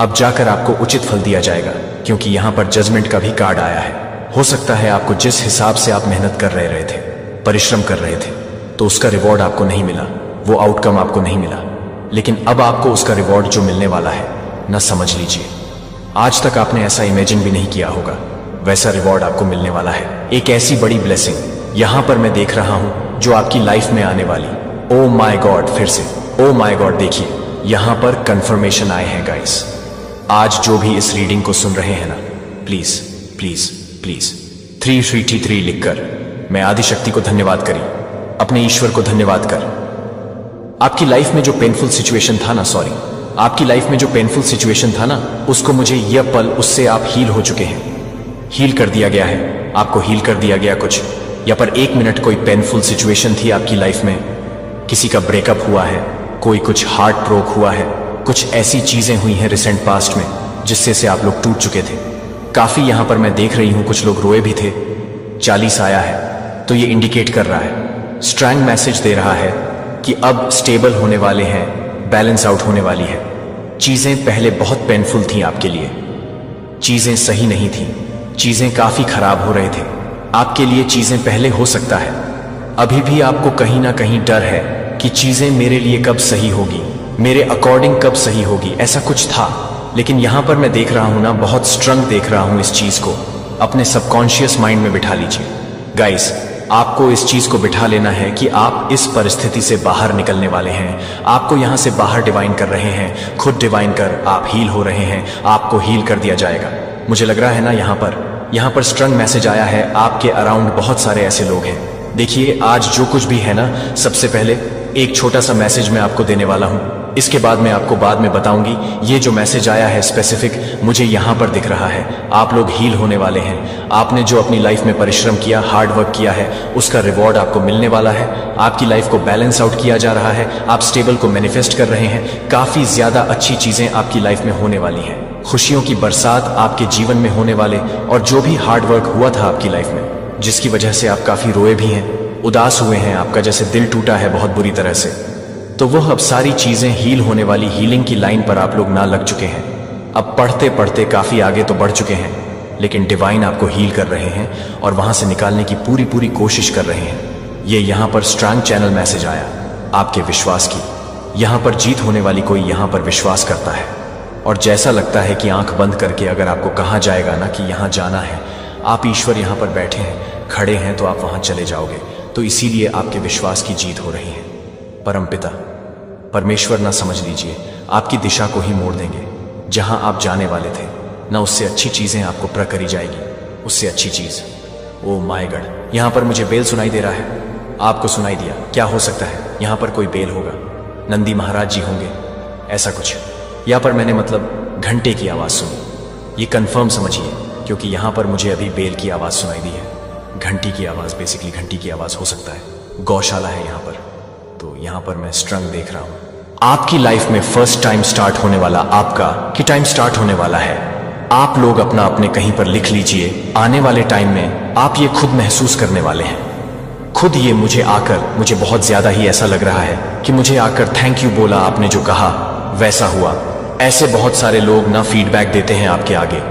Speaker 1: अब जाकर आपको उचित फल दिया जाएगा, क्योंकि यहां पर जजमेंट का भी कार्ड आया है। हो सकता है आपको जिस हिसाब से आप मेहनत कर रहे थे, परिश्रम कर रहे थे, तो उसका रिवॉर्ड आपको नहीं मिला, वो आउटकम आपको नहीं मिला। लेकिन अब आपको उसका रिवॉर्ड जो मिलने वाला है ना, समझ लीजिए आज तक आपने ऐसा इमेजिन भी नहीं किया होगा, वैसा रिवॉर्ड आपको मिलने वाला है। एक ऐसी बड़ी ब्लेसिंग यहां पर मैं देख रहा हूं जो आपकी लाइफ में आने वाली। ओ माय गॉड, फिर से ओ माय गॉड, देखिए यहां पर कंफर्मेशन आए हैं गाइस। आज जो भी इस रीडिंग को सुन रहे हैं ना, प्लीज प्लीज प्लीज 333 लिखकर मैं आदिशक्ति को धन्यवाद करी, अपने ईश्वर को धन्यवाद कर। आपकी लाइफ में जो पेनफुल सिचुएशन था ना, आपकी लाइफ में जो पेनफुल सिचुएशन था ना, उसको मुझे यह पल, उससे आप हील हो चुके हैं। हील कर दिया गया है, आपको हील कर दिया गया। कुछ या पर 1 मिनट कोई पेनफुल सिचुएशन थी आपकी लाइफ में, किसी का ब्रेकअप हुआ है, कोई कुछ हार्ट ब्रोक हुआ है, कुछ ऐसी चीजें हुई हैं रिसेंट पास्ट में जिससे से आप लोग टूट चुके थे। काफी यहां पर मैं देख रही हूं कुछ लोग रोए भी थे। 40 आया है, तो ये इंडिकेट कर रहा है, स्ट्रांग मैसेज दे रहा है कि अब स्टेबल होने वाले हैं, बैलेंस आउट होने वाली है। चीजें पहले बहुत पेनफुल थी आपके लिए, चीजें सही नहीं थी, चीजें काफी खराब हो रहे थे आपके लिए। चीजें पहले, हो सकता है अभी भी आपको कहीं ना कहीं डर है कि चीजें मेरे लिए कब सही होगी, मेरे अकॉर्डिंग कब सही होगी, ऐसा कुछ था। लेकिन यहां पर मैं देख रहा हूं ना, बहुत स्ट्रंग देख रहा हूं इस चीज को। अपने सबकॉन्शियस माइंड में बिठा लीजिए गाइस। आपको इस चीज को बिठा लेना है कि आप इस परिस्थिति से बाहर निकलने वाले हैं। आपको यहां से बाहर डिवाइन कर रहे हैं, खुद डिवाइन कर आप हील हो रहे हैं। आपको हील कर दिया जाएगा। मुझे लग रहा है ना, यहां पर स्ट्रंग मैसेज आया है। आपके अराउंड बहुत सारे ऐसे लोग हैं। देखिए, आज जो कुछ भी है ना, सबसे पहले एक छोटा सा मैसेज मैं आपको देने वाला हूं। इसके बाद मैं आपको बाद में बताऊंगी। ये जो मैसेज आया है स्पेसिफिक, मुझे यहां पर दिख रहा है। आप लोग हील होने वाले हैं। आपने जो अपनी लाइफ में परिश्रम किया, हार्ड वर्क किया है, उसका रिवॉर्ड आपको मिलने वाला है। आपकी लाइफ को बैलेंस आउट किया जा रहा है। आप स्टेबल को मैनिफेस्ट कर रहे हैं। काफी ज्यादा अच्छी चीजें आपकी लाइफ में होने वाली हैं। खुशियों की बरसात आपके जीवन में होने वाले, और जो भी हार्ड वर्क हुआ था आपकी लाइफ में, जिसकी वजह से आप काफी रोए भी हैं, उदास हुए हैं, आपका जैसे दिल टूटा है बहुत बुरी तरह से, तो वह अब सारी चीजें हील होने वाली हीलिंग की लाइन पर आप लोग ना लग चुके हैं। अब पढ़ते पढ़ते काफी आगे तो बढ़ चुके हैं, लेकिन डिवाइन आपको हील कर रहे हैं और वहां से निकालने की पूरी कोशिश कर रहे हैं। ये यहां पर स्ट्रांग चैनल मैसेज आया आपके विश्वास की। यहां पर जीत होने वाली कोई यहां पर विश्वास करता है, और जैसा लगता है कि आंख बंद करके अगर आपको कहा जाएगा ना कि यहां जाना है, आप ईश्वर यहां पर बैठे हैं, खड़े हैं, तो आप वहां चले जाओगे। तो इसीलिए आपके विश्वास की जीत हो रही है। परमपिता परमेश्वर ना समझ लीजिए, आपकी दिशा को ही मोड़ देंगे। जहां आप जाने वाले थे ना, उससे अच्छी चीजें आपको प्रकरी जाएगी, उससे अच्छी चीज। ओ माय गॉड, यहां पर मुझे बेल सुनाई दे रहा है। आपको सुनाई दिया? क्या हो सकता है यहां पर कोई बेल होगा, नंदी महाराज जी होंगे, ऐसा कुछ। यहां पर मैंने मतलब घंटे की आवाज सुनी। ये कंफर्म समझिए, क्योंकि यहां पर मुझे अभी बेल की आवाज सुनाई दी है। घंटी की आवाज, बेसिकली घंटी की आवाज हो सकता है। गौशाला है यहां पर, तो यहां पर मैं स्ट्रंग देख रहा हूं। आपकी लाइफ में फर्स्ट टाइम स्टार्ट होने वाला आपका कि टाइम स्टार्ट होने वाला है। आप लोग अपना अपने कहीं पर लिख लीजिए। आने वाले टाइम में आप ये खुद महसूस करने वाले हैं। खुद ये मुझे बहुत ज्यादा ही ऐसा लग रहा है कि मुझे आकर थैंक यू बोला, आपने जो कहा वैसा हुआ। ऐसे बहुत सारे लोग ना फीडबैक देते हैं आपके आगे।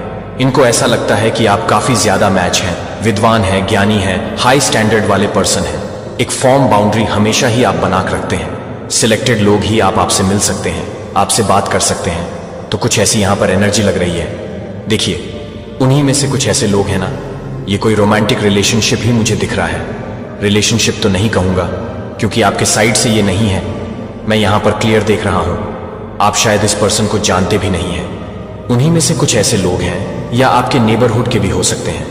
Speaker 1: इनको ऐसा लगता है कि आप काफी ज्यादा मैच हैं, विद्वान हैं, ज्ञानी हैं, हाई स्टैंडर्ड वाले पर्सन हैं। एक फॉर्म बाउंड्री हमेशा ही आप बना कर रखते हैं। सिलेक्टेड लोग ही आपसे मिल सकते हैं, आपसे बात कर सकते हैं। तो कुछ ऐसी यहां पर एनर्जी लग रही है। देखिए, उन्हीं में से कुछ ऐसे लोग हैं ना, ये कोई रोमांटिक रिलेशनशिप ही मुझे दिख रहा है। रिलेशनशिप तो नहीं कहूंगा, क्योंकि आपके साइड से ये नहीं है। मैं यहां पर क्लियर देख रहा हूं, आप शायद इस पर्सन को जानते भी नहीं हैं। उन्हीं में से कुछ ऐसे लोग हैं, या आपके नेबरहुड के भी हो सकते हैं,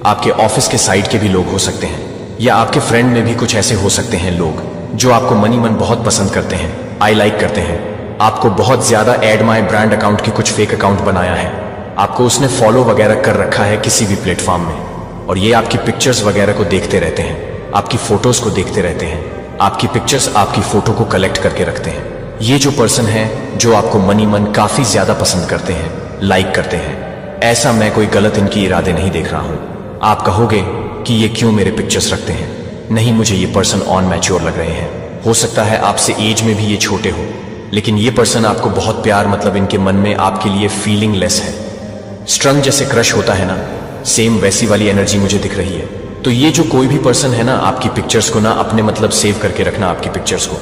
Speaker 1: आपके ऑफिस के साइड के भी लोग हो सकते हैं, या आपके फ्रेंड में भी कुछ ऐसे हो सकते हैं लोग जो आपको मनी मन बहुत पसंद करते हैं, आई लाइक करते हैं। आपको बहुत ज्यादा एड माई ब्रांड अकाउंट की कुछ फेक अकाउंट बनाया है, आपको उसने फॉलो वगैरह कर रखा है किसी भी प्लेटफॉर्म में, और ये आपकी पिक्चर्स वगैरह को देखते रहते हैं, आपकी फोटोज को देखते रहते हैं, आपकी पिक्चर्स, आपकी फोटो को कलेक्ट करके रखते हैं। ये जो पर्सन है जो आपको मनी मन काफी ज्यादा पसंद करते हैं, लाइक करते हैं, ऐसा मैं कोई गलत इनकी इरादे नहीं देख रहा हूं। आप कहोगे कि ये क्यों मेरे पिक्चर्स रखते हैं? नहीं, मुझे ये पर्सन ऑन मैच्योर लग रहे हैं। हो सकता है आपसे एज में भी ये छोटे हो, लेकिन ये पर्सन आपको बहुत प्यार, मतलब इनके मन में आपके लिए फीलिंग लेस है। स्ट्रंग जैसे क्रश होता है ना, सेम वैसी वाली एनर्जी मुझे दिख रही है। तो ये जो कोई भी पर्सन है ना, आपकी पिक्चर्स को ना अपने मतलब सेव करके रखना। आपकी पिक्चर्स को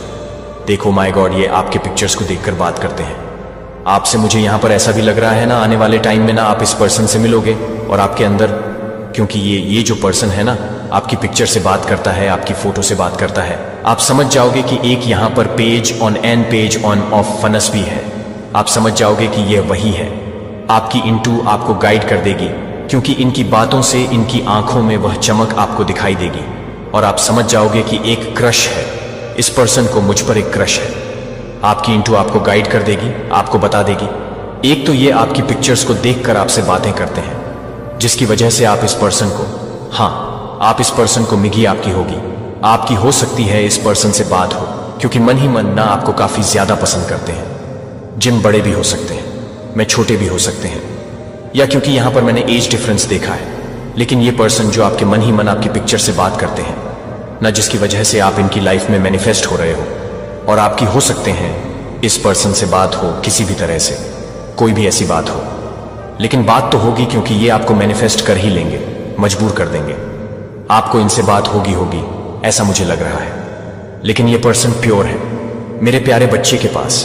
Speaker 1: देखो, माय गॉड, ये आपके पिक्चर्स को देखकर बात करते हैं आपसे। मुझे यहां पर ऐसा भी लग रहा है ना, आने वाले टाइम में ना आप इस पर्सन से मिलोगे और आपके अंदर, क्योंकि ये जो पर्सन है ना आपकी पिक्चर से बात करता है, आपकी फोटो से बात करता है, आप समझ जाओगे कि एक यहां पर पेज ऑन ऑफ फनस भी है। आप समझ जाओगे कि यह वही है। आपकी इंटू आपको गाइड कर देगी, क्योंकि इनकी बातों से, इनकी आंखों में वह चमक आपको दिखाई देगी, और आप समझ जाओगे कि एक क्रश है, इस पर्सन को मुझ पर एक क्रश है। आपकी इंटू आपको गाइड कर देगी, आपको बता देगी। एक तो ये आपकी पिक्चर्स को देखकर आपसे बातें करते हैं, जिसकी वजह से आप इस पर्सन को, हाँ, आप इस पर्सन को मिगी आपकी होगी, आपकी हो सकती है इस पर्सन से बात हो, क्योंकि मन ही मन ना आपको काफी ज्यादा पसंद करते हैं। जिन बड़े भी हो सकते हैं, मैं छोटे भी हो सकते हैं, या क्योंकि यहां पर मैंने एज डिफरेंस देखा है। लेकिन ये पर्सन जो आपके मन ही मन आपकी पिक्चर से बात करते हैं ना, जिसकी वजह से आप इनकी लाइफ में मैनिफेस्ट हो रहे हो, और आपकी हो सकते हैं इस पर्सन से बात हो किसी भी तरह से, कोई भी ऐसी बात हो। लेकिन बात तो होगी, क्योंकि ये आपको मैनिफेस्ट कर ही लेंगे, मजबूर कर देंगे। आपको इनसे बात होगी, ऐसा मुझे लग रहा है। लेकिन ये पर्सन प्योर है। मेरे प्यारे बच्चे के पास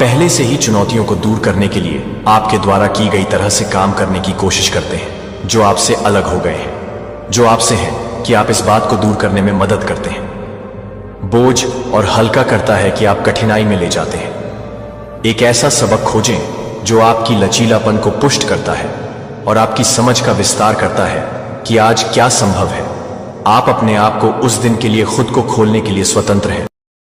Speaker 1: पहले से ही चुनौतियों को दूर करने के लिए आपके द्वारा की गई तरह से काम करने की कोशिश करते हैं जो आपसे अलग हो गए हैं, जो आपसे हैं कि आप इस बात को दूर करने में मदद करते हैं। बोझ और हल्का करता है कि आप कठिनाई में ले जाते हैं। एक ऐसा सबक खोजें जो आपकी लचीलापन को पुष्ट करता है और आपकी समझ का विस्तार करता है कि आज क्या संभव है। आप अपने आप को उस दिन के लिए खुद को खोलने के लिए स्वतंत्र हैं